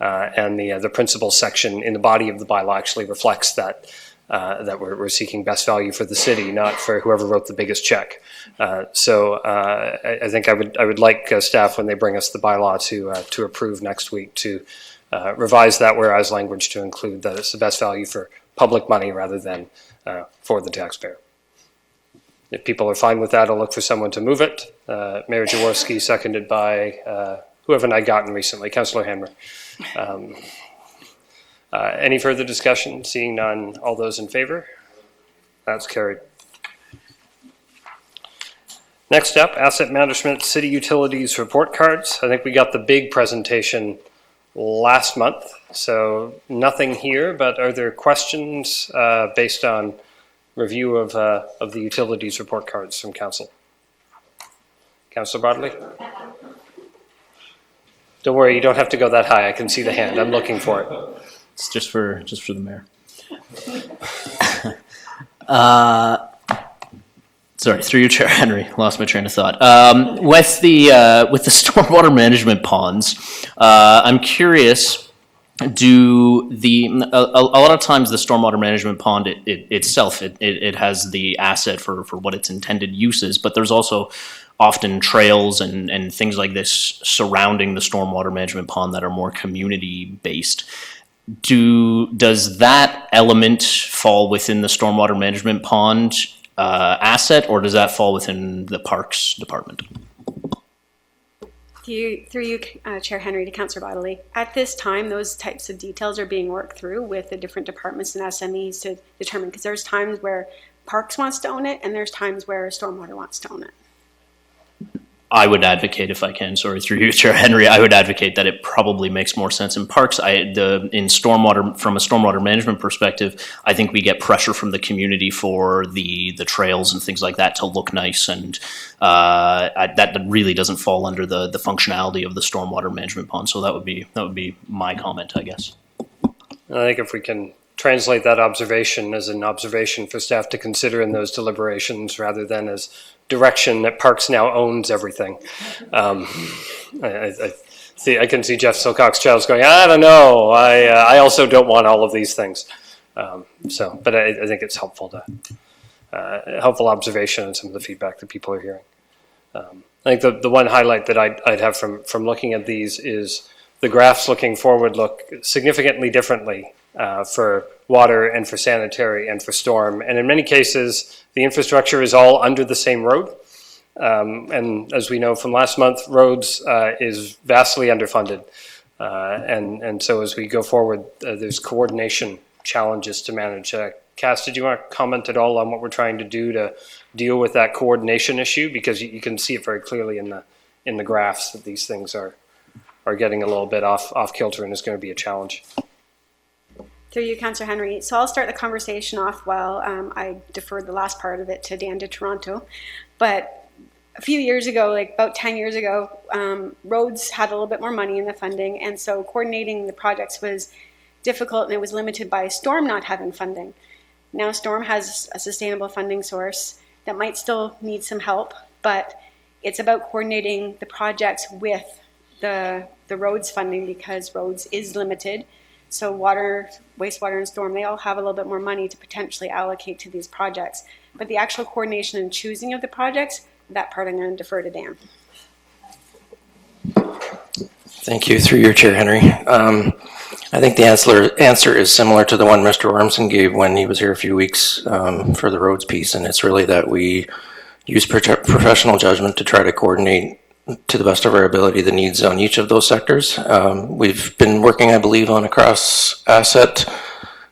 And the principles section in the body of the bylaw actually reflects that we're seeking best value for the city, not for whoever wrote the biggest check. So I think I would like staff, when they bring us the bylaw to approve next week, to revise that whereas language to include that it's the best value for public money rather than for the taxpayer. If people are fine with that, I'll look for someone to move it. Mayor Jaworski, seconded by who haven't I gotten recently? Councillor Hammer. Any further discussion? Seeing none, all those in favor? That's carried. Next up, asset management, city utilities report cards. I think we got the big presentation last month, so nothing here, but are there questions based on review of the utilities report cards from council? Councillor Bartley? Don't worry, you don't have to go that high. I can see the hand. I'm looking for it.
It's just for the mayor. Sorry, through you, Chair Henry. Lost my train of thought. With the stormwater management ponds, I'm curious. A lot of times the stormwater management pond itself has the asset for what its intended use is, but there's also often trails and things like this surrounding the stormwater management pond that are more community based. Does that element fall within the stormwater management pond asset, or does that fall within the Parks Department?
Through you, Chair Henry, to Councillor Bodley. At this time, those types of details are being worked through with the different departments and SMEs to determine, because there's times where Parks wants to own it and there's times where Stormwater wants to own it.
I would advocate, if I can, sorry, through you, Chair Henry, I would advocate that it probably makes more sense in parks. In stormwater, from a stormwater management perspective, I think we get pressure from the community for the trails and things like that to look nice, and that really doesn't fall under the functionality of the stormwater management pond. So that would be my comment, I guess.
I think if we can translate that observation as an observation for staff to consider in those deliberations rather than as direction that Parks now owns everything. I can see Jeff Silcox-Childs going, I don't know, I also don't want all of these things. But I think it's helpful helpful observation and some of the feedback that people are hearing. I think the one highlight that I'd have from looking at these is the graphs looking forward look significantly differently for water and for sanitary and for storm. And in many cases, the infrastructure is all under the same road. And as we know from last month, roads is vastly underfunded. And so as we go forward, there's coordination challenges to manage. Cass, did you want to comment at all on what we're trying to do to deal with that coordination issue? Because you can see it very clearly in the graphs that these things are getting a little bit off kilter and is going to be a challenge.
Through you, Councillor Henry. So I'll start the conversation off while I deferred the last part of it to Dan de Toronto. But a few years ago, like about 10 years ago, roads had a little bit more money in the funding, and so coordinating the projects was difficult, and it was limited by Storm not having funding. Now Storm has a sustainable funding source that might still need some help, but it's about coordinating the projects with the roads funding, because roads is limited. So water, wastewater, and storm, they all have a little bit more money to potentially allocate to these projects. But the actual coordination and choosing of the projects, that part I'm going to defer to Dan.
Thank you. Through your chair, Henry. I think the answer is similar to the one Mr. Ormson gave when he was here a few weeks for the roads piece, and it's really that we use professional judgment to try to coordinate to the best of our ability the needs on each of those sectors. We've been working, I believe, on a cross-asset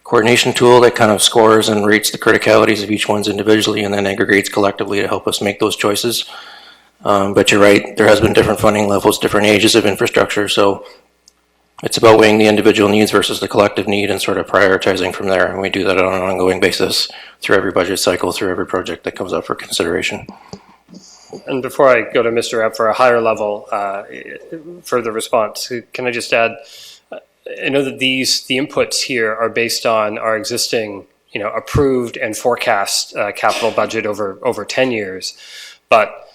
coordination tool that kind of scores and rates the criticalities of each one's individually and then aggregates collectively to help us make those choices. But you're right, there has been different funding levels, different ages of infrastructure, so it's about weighing the individual needs versus the collective need and sort of prioritizing from there, and we do that on an ongoing basis through every budget cycle, through every project that comes up for consideration.
And before I go to Mr. Epp for a higher level further response, can I just add, I know that the inputs here are based on our existing, approved and forecast capital budget over 10 years. But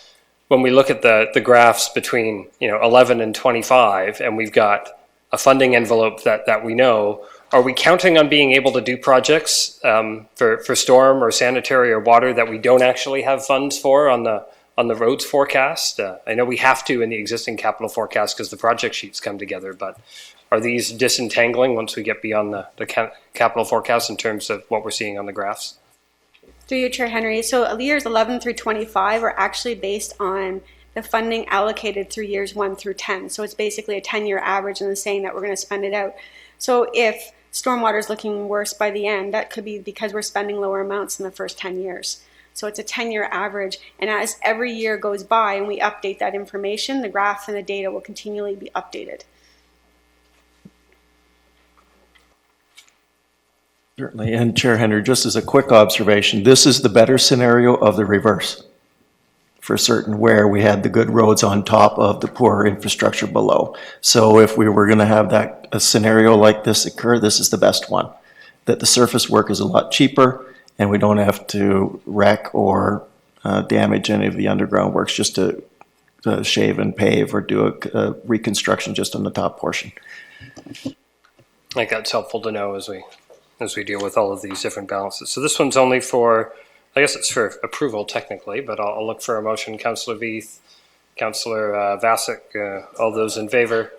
when we look at the graphs between, 11 and 25, and we've got a funding envelope that we know, are we counting on being able to do projects for storm or sanitary or water that we don't actually have funds for on the roads forecast? I know we have to in the existing capital forecast because the project sheets come together, but are these disentangling once we get beyond the capital forecast in terms of what we're seeing on the graphs?
Through you, Chair Henry. So years 11 through 25 are actually based on the funding allocated through years 1 through 10. So it's basically a 10-year average, and it's saying that we're going to spend it out. So if stormwater is looking worse by the end, that could be because we're spending lower amounts in the first 10 years. So it's a 10-year average, and as every year goes by and we update that information, the graph and the data will continually be updated.
Certainly, and Chair Henry, just as a quick observation, this is the better scenario of the reverse, for certain, where we had the good roads on top of the poor infrastructure below. So if we were going to have a scenario like this occur, this is the best one. That the surface work is a lot cheaper, and we don't have to wreck or damage any of the underground works just to shave and pave or do a reconstruction just on the top portion.
I think that's helpful to know as we deal with all of these different balances. So this one's only for, I guess it's for approval technically, but I'll look for a motion. Councillor Veith, Councillor Vasic, all those in favor?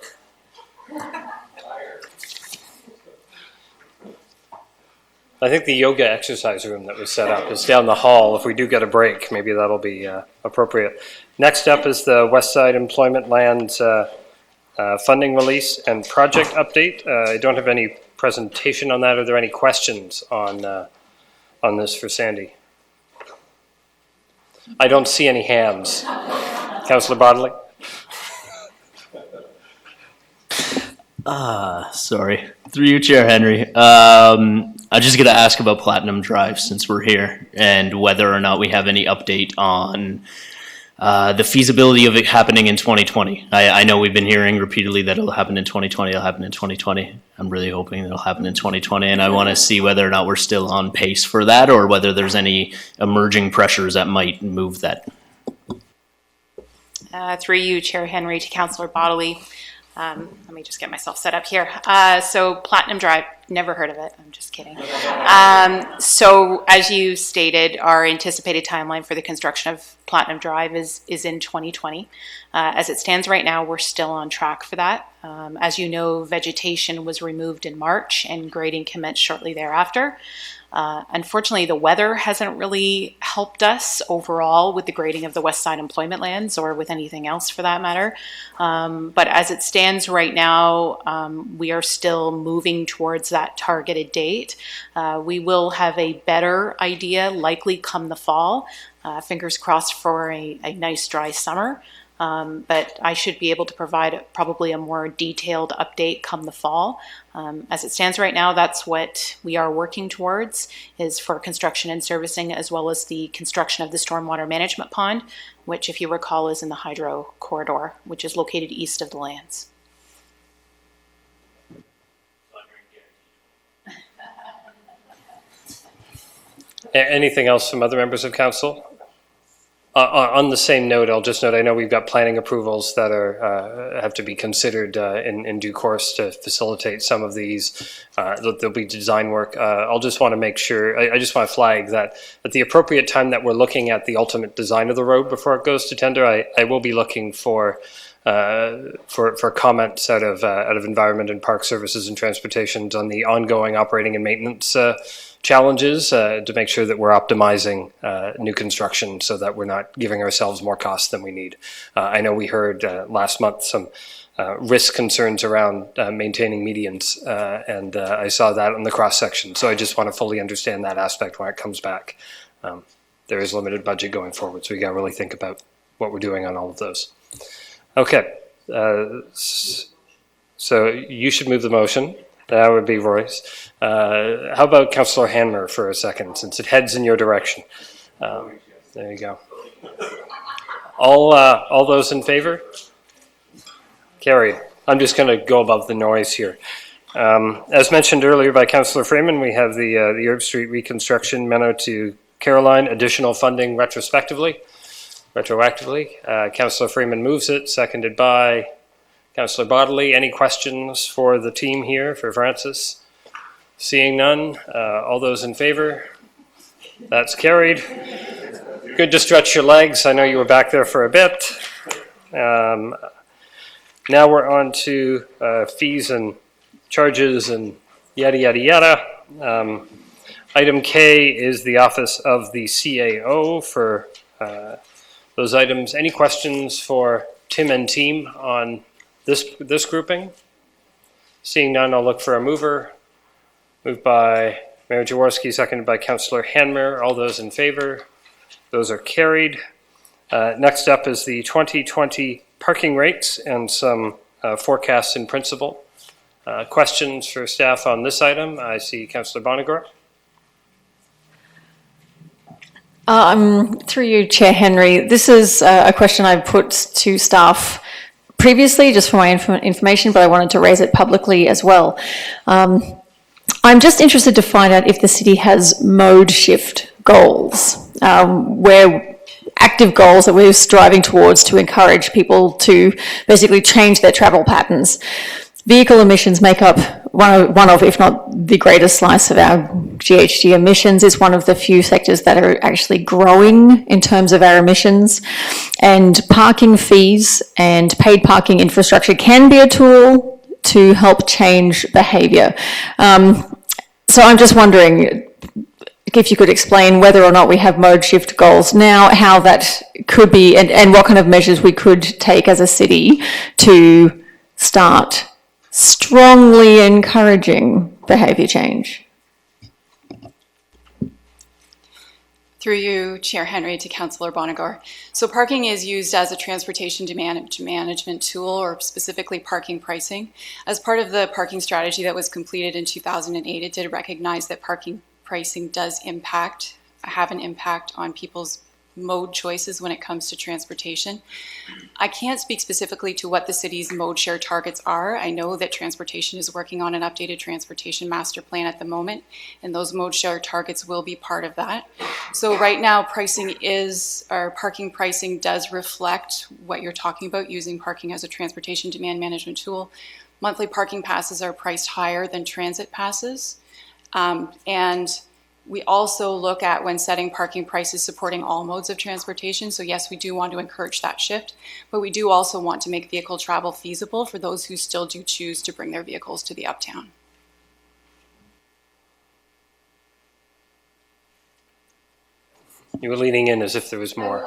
I think the yoga exercise room that was set up is down the hall. If we do get a break, maybe that'll be appropriate. Next up is the West Side Employment Lands funding release and project update. I don't have any presentation on that. Are there any questions on this for Sandy? I don't see any hands. Councillor Bodley?
Sorry. Through you, Chair Henry. I'm just going to ask about Platinum Drive since we're here, and whether or not we have any update on the feasibility of it happening in 2020. I know we've been hearing repeatedly that it'll happen in 2020, it'll happen in 2020. I'm really hoping it'll happen in 2020, and I want to see whether or not we're still on pace for that, or whether there's any emerging pressures that might move that.
Through you, Chair Henry, to Councillor Bodley. Let me just get myself set up here. So Platinum Drive, never heard of it. I'm just kidding. So as you stated, our anticipated timeline for the construction of Platinum Drive is in 2020. As it stands right now, we're still on track for that. As you know, vegetation was removed in March and grading commenced shortly thereafter. Unfortunately, the weather hasn't really helped us overall with the grading of the West Side Employment Lands, or with anything else for that matter. But as it stands right now, we are still moving towards that targeted date. We will have a better idea likely come the fall. Fingers crossed for a nice dry summer. But I should be able to provide probably a more detailed update come the fall. As it stands right now, that's what we are working towards, is for construction and servicing, as well as the construction of the stormwater management pond, which, if you recall, is in the hydro corridor, which is located east of the lands.
Anything else from other members of council? On the same note, I'll just note, I know we've got planning approvals that are have to be considered in due course to facilitate some of these. There'll be design work. I'll just want to make sure, I just want to flag that at the appropriate time that we're looking at the ultimate design of the road before it goes to tender, I will be looking for comments out of Environment and Park Services and Transportation on the ongoing operating and maintenance challenges to make sure that we're optimizing new construction so that we're not giving ourselves more costs than we need. I know we heard last month some risk concerns around maintaining medians, and I saw that on the cross section. So I just want to fully understand that aspect when it comes back. There is limited budget going forward, so we got to really think about what we're doing on all of those. Okay, so you should move the motion. That would be Royce. How about Councillor Hanmer for a second, since it heads in your direction? There you go. All those in favor? Carried. I'm just going to go above the noise here. As mentioned earlier by Councillor Freeman, we have the Herb Street reconstruction memo to Caroline, additional funding retroactively. Councillor Freeman moves it, seconded by Councillor Bodley. Any questions for the team here, for Francis? Seeing none, all those in favor? That's carried. Good to stretch your legs. I know you were back there for a bit. Now we're on to fees and charges and yada, yada, yada. Item K is the Office of the CAO for those items. Any questions for Tim and team on this grouping? Seeing none, I'll look for a mover. Moved by Mayor Jaworski, seconded by Councillor Hanmer. All those in favor? Those are carried. Next up is the 2020 parking rates and some forecasts in principle. Questions for staff on this item? I see Councillor Bonagor.
Through you, Chair Henry. This is a question I've put to staff previously, just for my information, but I wanted to raise it publicly as well. I'm just interested to find out if the city has mode shift goals, where active goals that we're striving towards to encourage people to basically change their travel patterns. Vehicle emissions make up one of, if not the greatest slice of our GHG emissions. It's one of the few sectors that are actually growing in terms of our emissions. And parking fees and paid parking infrastructure can be a tool to help change behaviour. So I'm just wondering if you could explain whether or not we have mode shift goals now, how that could be, and what kind of measures we could take as a city to start strongly encouraging behaviour change.
Through you, Chair Henry, to Councillor Bonagor. So parking is used as a transportation demand management tool, or specifically parking pricing. As part of the parking strategy that was completed in 2008, it did recognize that parking pricing does have an impact on people's mode choices when it comes to transportation. I can't speak specifically to what the city's mode share targets are. I know that transportation is working on an updated transportation master plan at the moment, and those mode share targets will be part of that. So right now, parking pricing does reflect what you're talking about, using parking as a transportation demand management tool. Monthly parking passes are priced higher than transit passes. And we also look at, when setting parking prices, supporting all modes of transportation. So yes, we do want to encourage that shift, but we do also want to make vehicle travel feasible for those who still do choose to bring their vehicles to the uptown.
You were leaning in as if there was more.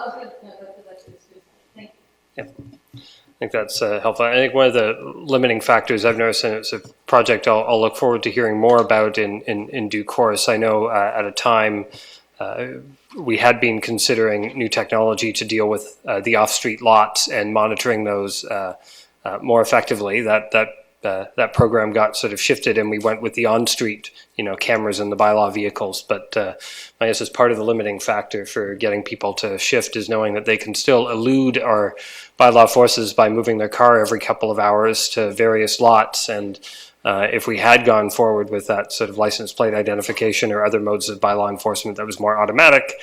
Yeah. I think that's helpful. I think one of the limiting factors I've noticed, and it's a project I'll look forward to hearing more about in due course. I know at a time we had been considering new technology to deal with the off-street lots and monitoring those more effectively. That program got sort of shifted, and we went with the on-street, cameras in the bylaw vehicles. But I guess as part of the limiting factor for getting people to shift is knowing that they can still elude our bylaw forces by moving their car every couple of hours to various lots. And if we had gone forward with that sort of license plate identification or other modes of bylaw enforcement that was more automatic,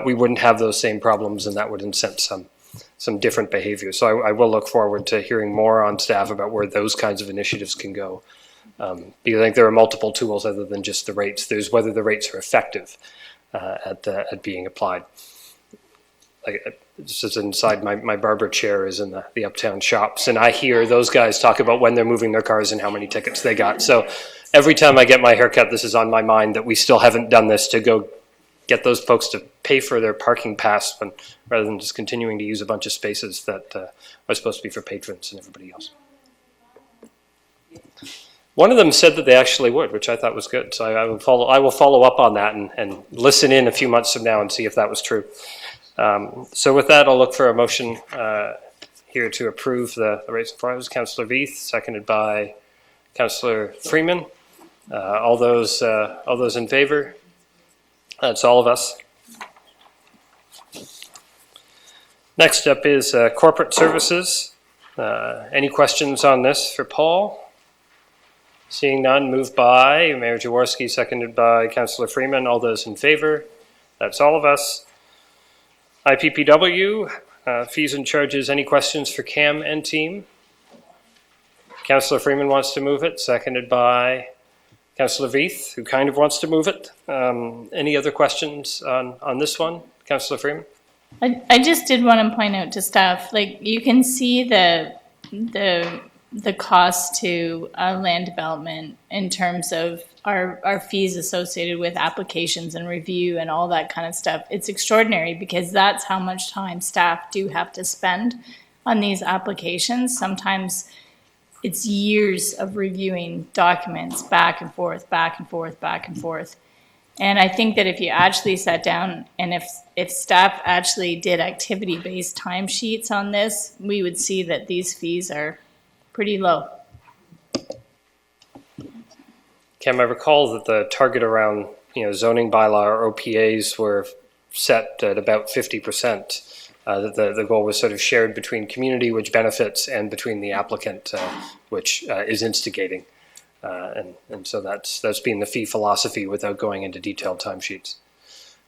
we wouldn't have those same problems, and that would incent some different behavior. So I will look forward to hearing more on staff about where those kinds of initiatives can go. Because I think there are multiple tools other than just the rates. There's whether the rates are effective at being applied. Just as an aside, my barber chair is in the uptown shops, and I hear those guys talk about when they're moving their cars and how many tickets they got. So every time I get my haircut, this is on my mind, that we still haven't done this to go get those folks to pay for their parking pass rather than just continuing to use a bunch of spaces that are supposed to be for patrons and everybody else. One of them said that they actually would, which I thought was good. So I will follow up on that and listen in a few months from now and see if that was true. So with that, I'll look for a motion here to approve the rates and prices. Councillor Veith, seconded by Councillor Freeman. All those in favor? That's all of us. Next up is corporate services. Any questions on this for Paul? Seeing none, moved by Mayor Jaworski, seconded by Councillor Freeman. All those in favor? That's all of us. IPPW, fees and charges. Any questions for Cam and team? Councillor Freeman wants to move it, seconded by Councillor Veith, who kind of wants to move it. Any other questions on this one? Councillor Freeman?
I just did want to point out to staff, you can see the the cost to land development in terms of our fees associated with applications and review and all that kind of stuff. It's extraordinary because that's how much time staff do have to spend on these applications. Sometimes it's years of reviewing documents back and forth, back and forth, back and forth. And I think that if you actually sat down and if staff actually did activity-based timesheets on this, we would see that these fees are pretty low.
Cam, I recall that the target around zoning bylaw or OPAs were set at about 50%. That the goal was sort of shared between community, which benefits, and between the applicant, which is instigating. And so that's been the fee philosophy without going into detailed timesheets.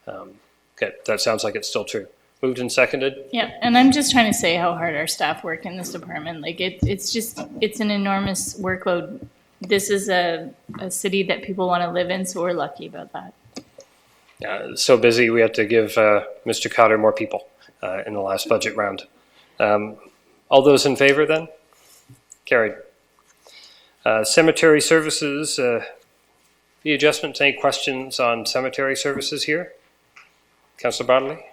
Okay, that sounds like it's still true. Moved and seconded?
Yeah, and I'm just trying to say how hard our staff work in this department. Like it's an enormous workload. This is a city that people want to live in, so we're lucky about that.
So busy we had to give Mr. Cotter more people in the last budget round. All those in favor then? Carried. Cemetery services, the adjustment, any questions on cemetery services here? Councillor Bartley?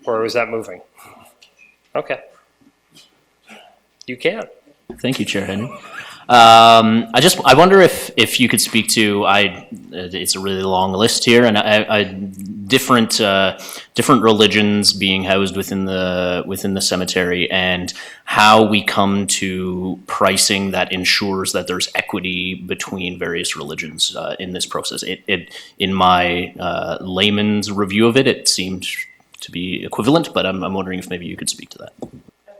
Or is that moving? Okay. You can.
Thank you, Chair Henry. I wonder if you could speak to, it's a really long list here, and different religions being housed within the cemetery, and how we come to pricing that ensures that there's equity between various religions in this process. In my layman's review of it, it seemed to be equivalent, but I'm wondering if maybe you could speak to that.
Of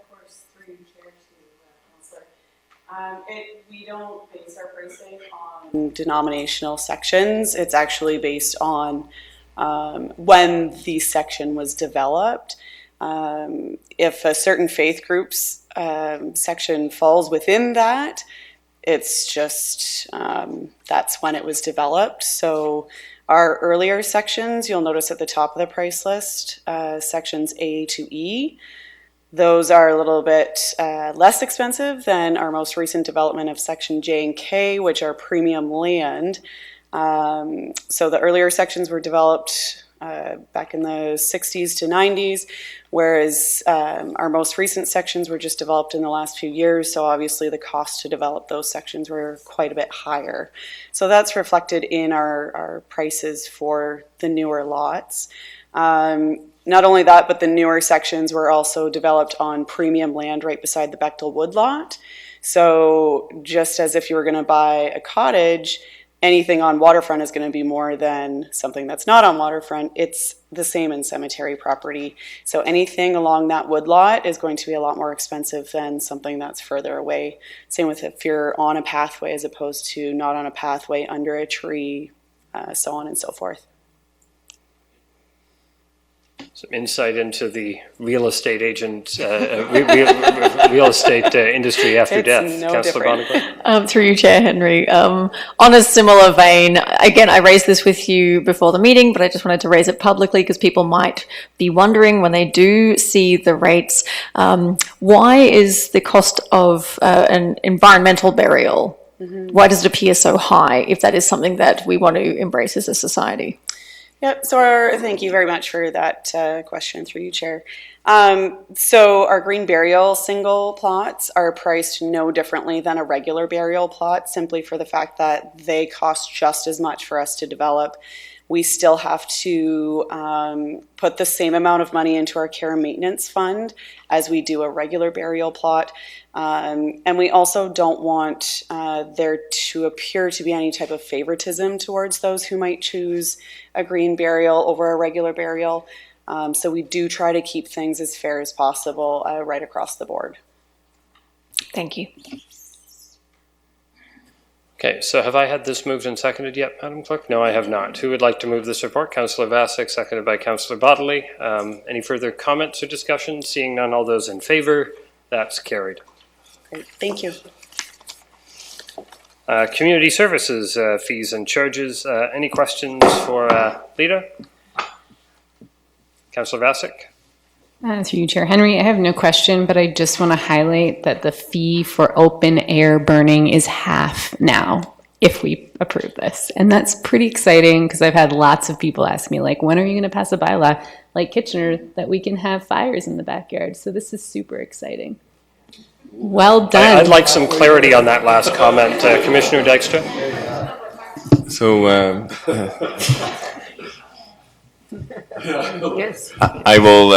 course, through you, Chair, to Councillor. We don't base our pricing on denominational sections. It's actually based on when the section was developed. If a certain faith group's section falls within that, it's just that's when it was developed. So our earlier sections, you'll notice at the top of the price list, sections A to E, those are a little bit less expensive than our most recent development of section J and K, which are premium land. So the earlier sections were developed back in the 60s to 90s, whereas our most recent sections were just developed in the last few years. So obviously the cost to develop those sections were quite a bit higher. So that's reflected in our prices for the newer lots. Not only that, but the newer sections were also developed on premium land right beside the Bechtel woodlot. So just as if you were going to buy a cottage, anything on waterfront is going to be more than something that's not on waterfront. It's the same in cemetery property. So anything along that woodlot is going to be a lot more expensive than something that's further away. Same with if you're on a pathway as opposed to not on a pathway, under a tree, so on and so forth.
Some insight into the real estate agent, real estate industry after death.
No
Councillor Bonnequin.
Through you, Chair Henry. On a similar vein, again, I raised this with you before the meeting, but I just wanted to raise it publicly because people might be wondering when they do see the rates, why is the cost of an environmental burial, why does it appear so high if that is something that we want to embrace as a society?
Yep, so thank you very much for that question through you, Chair. So our green burial single plots are priced no differently than a regular burial plot, simply for the fact that they cost just as much for us to develop. We still have to put the same amount of money into our care and maintenance fund as we do a regular burial plot. And we also don't want there to appear to be any type of favoritism towards those who might choose a green burial over a regular burial. So we do try to keep things as fair as possible right across the board.
Thank you.
Okay, so have I had this moved and seconded yet, Madam Clerk? No, I have not. Who would like to move this report? Councillor Vasek, seconded by Councillor Bodley. Any further comments or discussion? Seeing none, all those in favor? That's carried.
Great, thank you.
Community services fees and charges. Any questions for Lita? Councillor Vasek?
Through you, Chair Henry, I have no question, but I just want to highlight that the fee for open air burning is half now if we approve this. And that's pretty exciting because I've had lots of people ask me, like, when are you going to pass a bylaw like Kitchener that we can have fires in the backyard? So this is super exciting. Well done.
I'd like some clarity on that last comment. Commissioner Dykstra?
So
Yes.
I will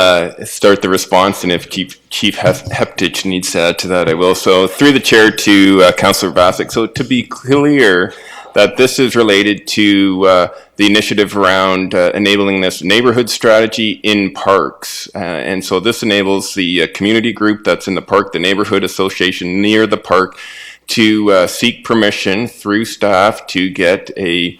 start the response, and if Chief Heptich needs to add to that, I will. So through the chair to Councillor Vasic. So to be clear, that this is related to the initiative around enabling this neighborhood strategy in parks. And so this enables the community group that's in the park, the neighborhood association near the park, to seek permission through staff to get a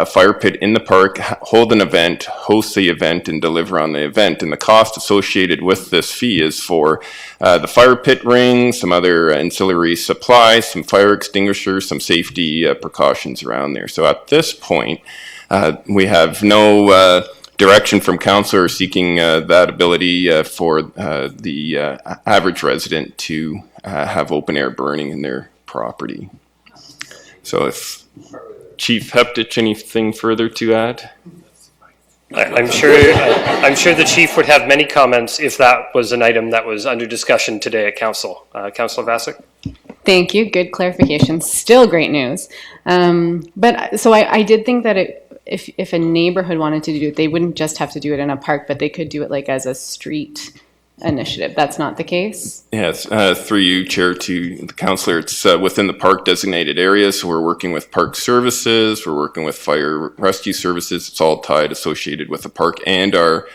fire pit in the park, hold an event, host the event, and deliver on the event. And the cost associated with this fee is for the fire pit ring, some other ancillary supplies, some fire extinguishers, some safety precautions around there. So at this point, we have no direction from council seeking that ability for the average resident to have open air burning in their property. So if Chief Heptich, anything further to add?
I'm sure the chief would have many comments if that was an item that was under discussion today at council. Councillor Vasic?
Thank you. Good clarification. Still great news. But so I did think that if a neighborhood wanted to do it, they wouldn't just have to do it in a park, but they could do it like as a street initiative. That's not the case?
Yes, through you, Chair, to the councillor, it's within the park designated areas. So we're working with park services, we're working with fire rescue services. It's all tied, associated with the park and our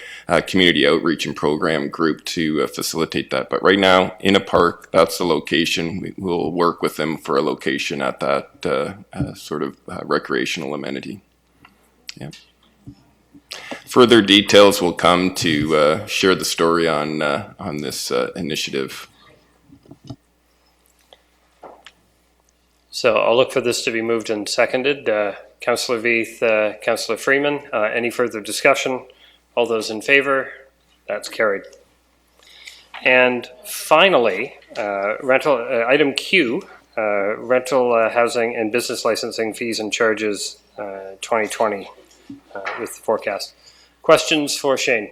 community outreach and program group to facilitate that. But right now, in a park, that's the location. We'll work with them for a location at that sort of recreational amenity. Yeah. Further details will come to share the story on this initiative.
So I'll look for this to be moved and seconded. Councillor Veith, Councillor Freeman, any further discussion? All those in favor? That's carried. And finally, rental item Q, rental housing and business licensing fees and charges 2020 with the forecast. Questions for Shane?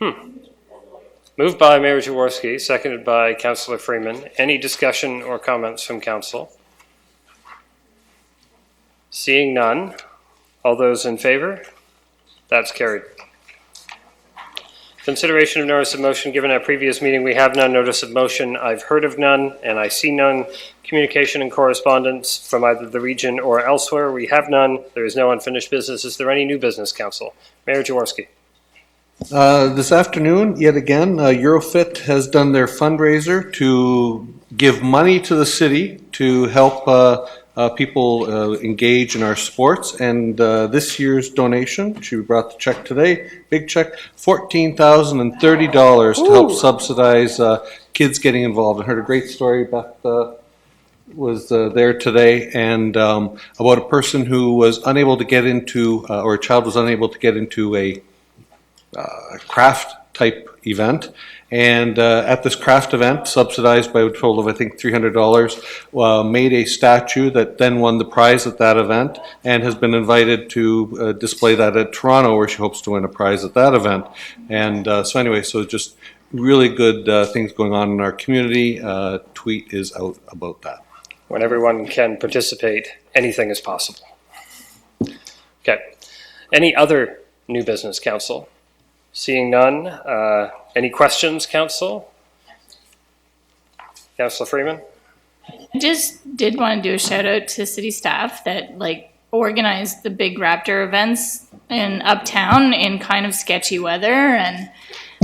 Moved by Mayor Jaworski, seconded by Councillor Freeman. Any discussion or comments from council? Seeing none, all those in favor? That's carried. Consideration of notice of motion. Given our previous meeting, we have none. Notice of motion, I've heard of none, and I see none. Communication and correspondence from either the region or elsewhere, we have none. There is no unfinished business. Is there any new business, council? Mayor Jaworski.
This afternoon, yet again, Eurofit has done their fundraiser to give money to the city to help people engage in our sports. And this year's donation, she brought the check today, big check, $14,030 to help subsidize kids getting involved. I heard a great story. Beth was there today, and about a person who was unable to get into, or a child was unable to get into a craft type event, and at this craft event, subsidized by a total of I think $300, made a statue that then won the prize at that event, and has been invited to display that at Toronto, where she hopes to win a prize at that event. And so anyway, so just really good things going on in our community. Tweet is out about that.
When everyone can participate, anything is possible. Okay. Any other new business, council? Seeing none. Any questions, council? Councillor Freeman?
I just did want to do a shout out to city staff that organized the big Raptor events in Uptown in kind of sketchy weather,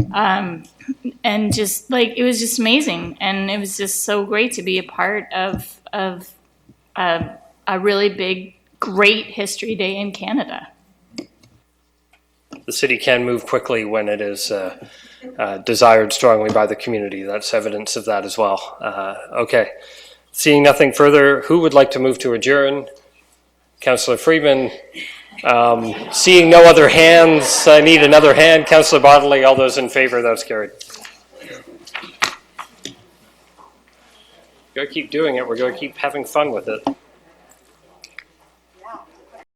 and just it was just amazing, and it was just so great to be a part of a really big, great History Day in Canada.
The city can move quickly when it is desired strongly by the community. That's evidence of that as well. Okay. Seeing nothing further, who would like to move to adjourn? Councillor Freeman, Seeing no other hands, I need another hand. Councillor Bodley, all those in favor, that's carried. Gotta keep doing it. We're gonna keep having fun with it.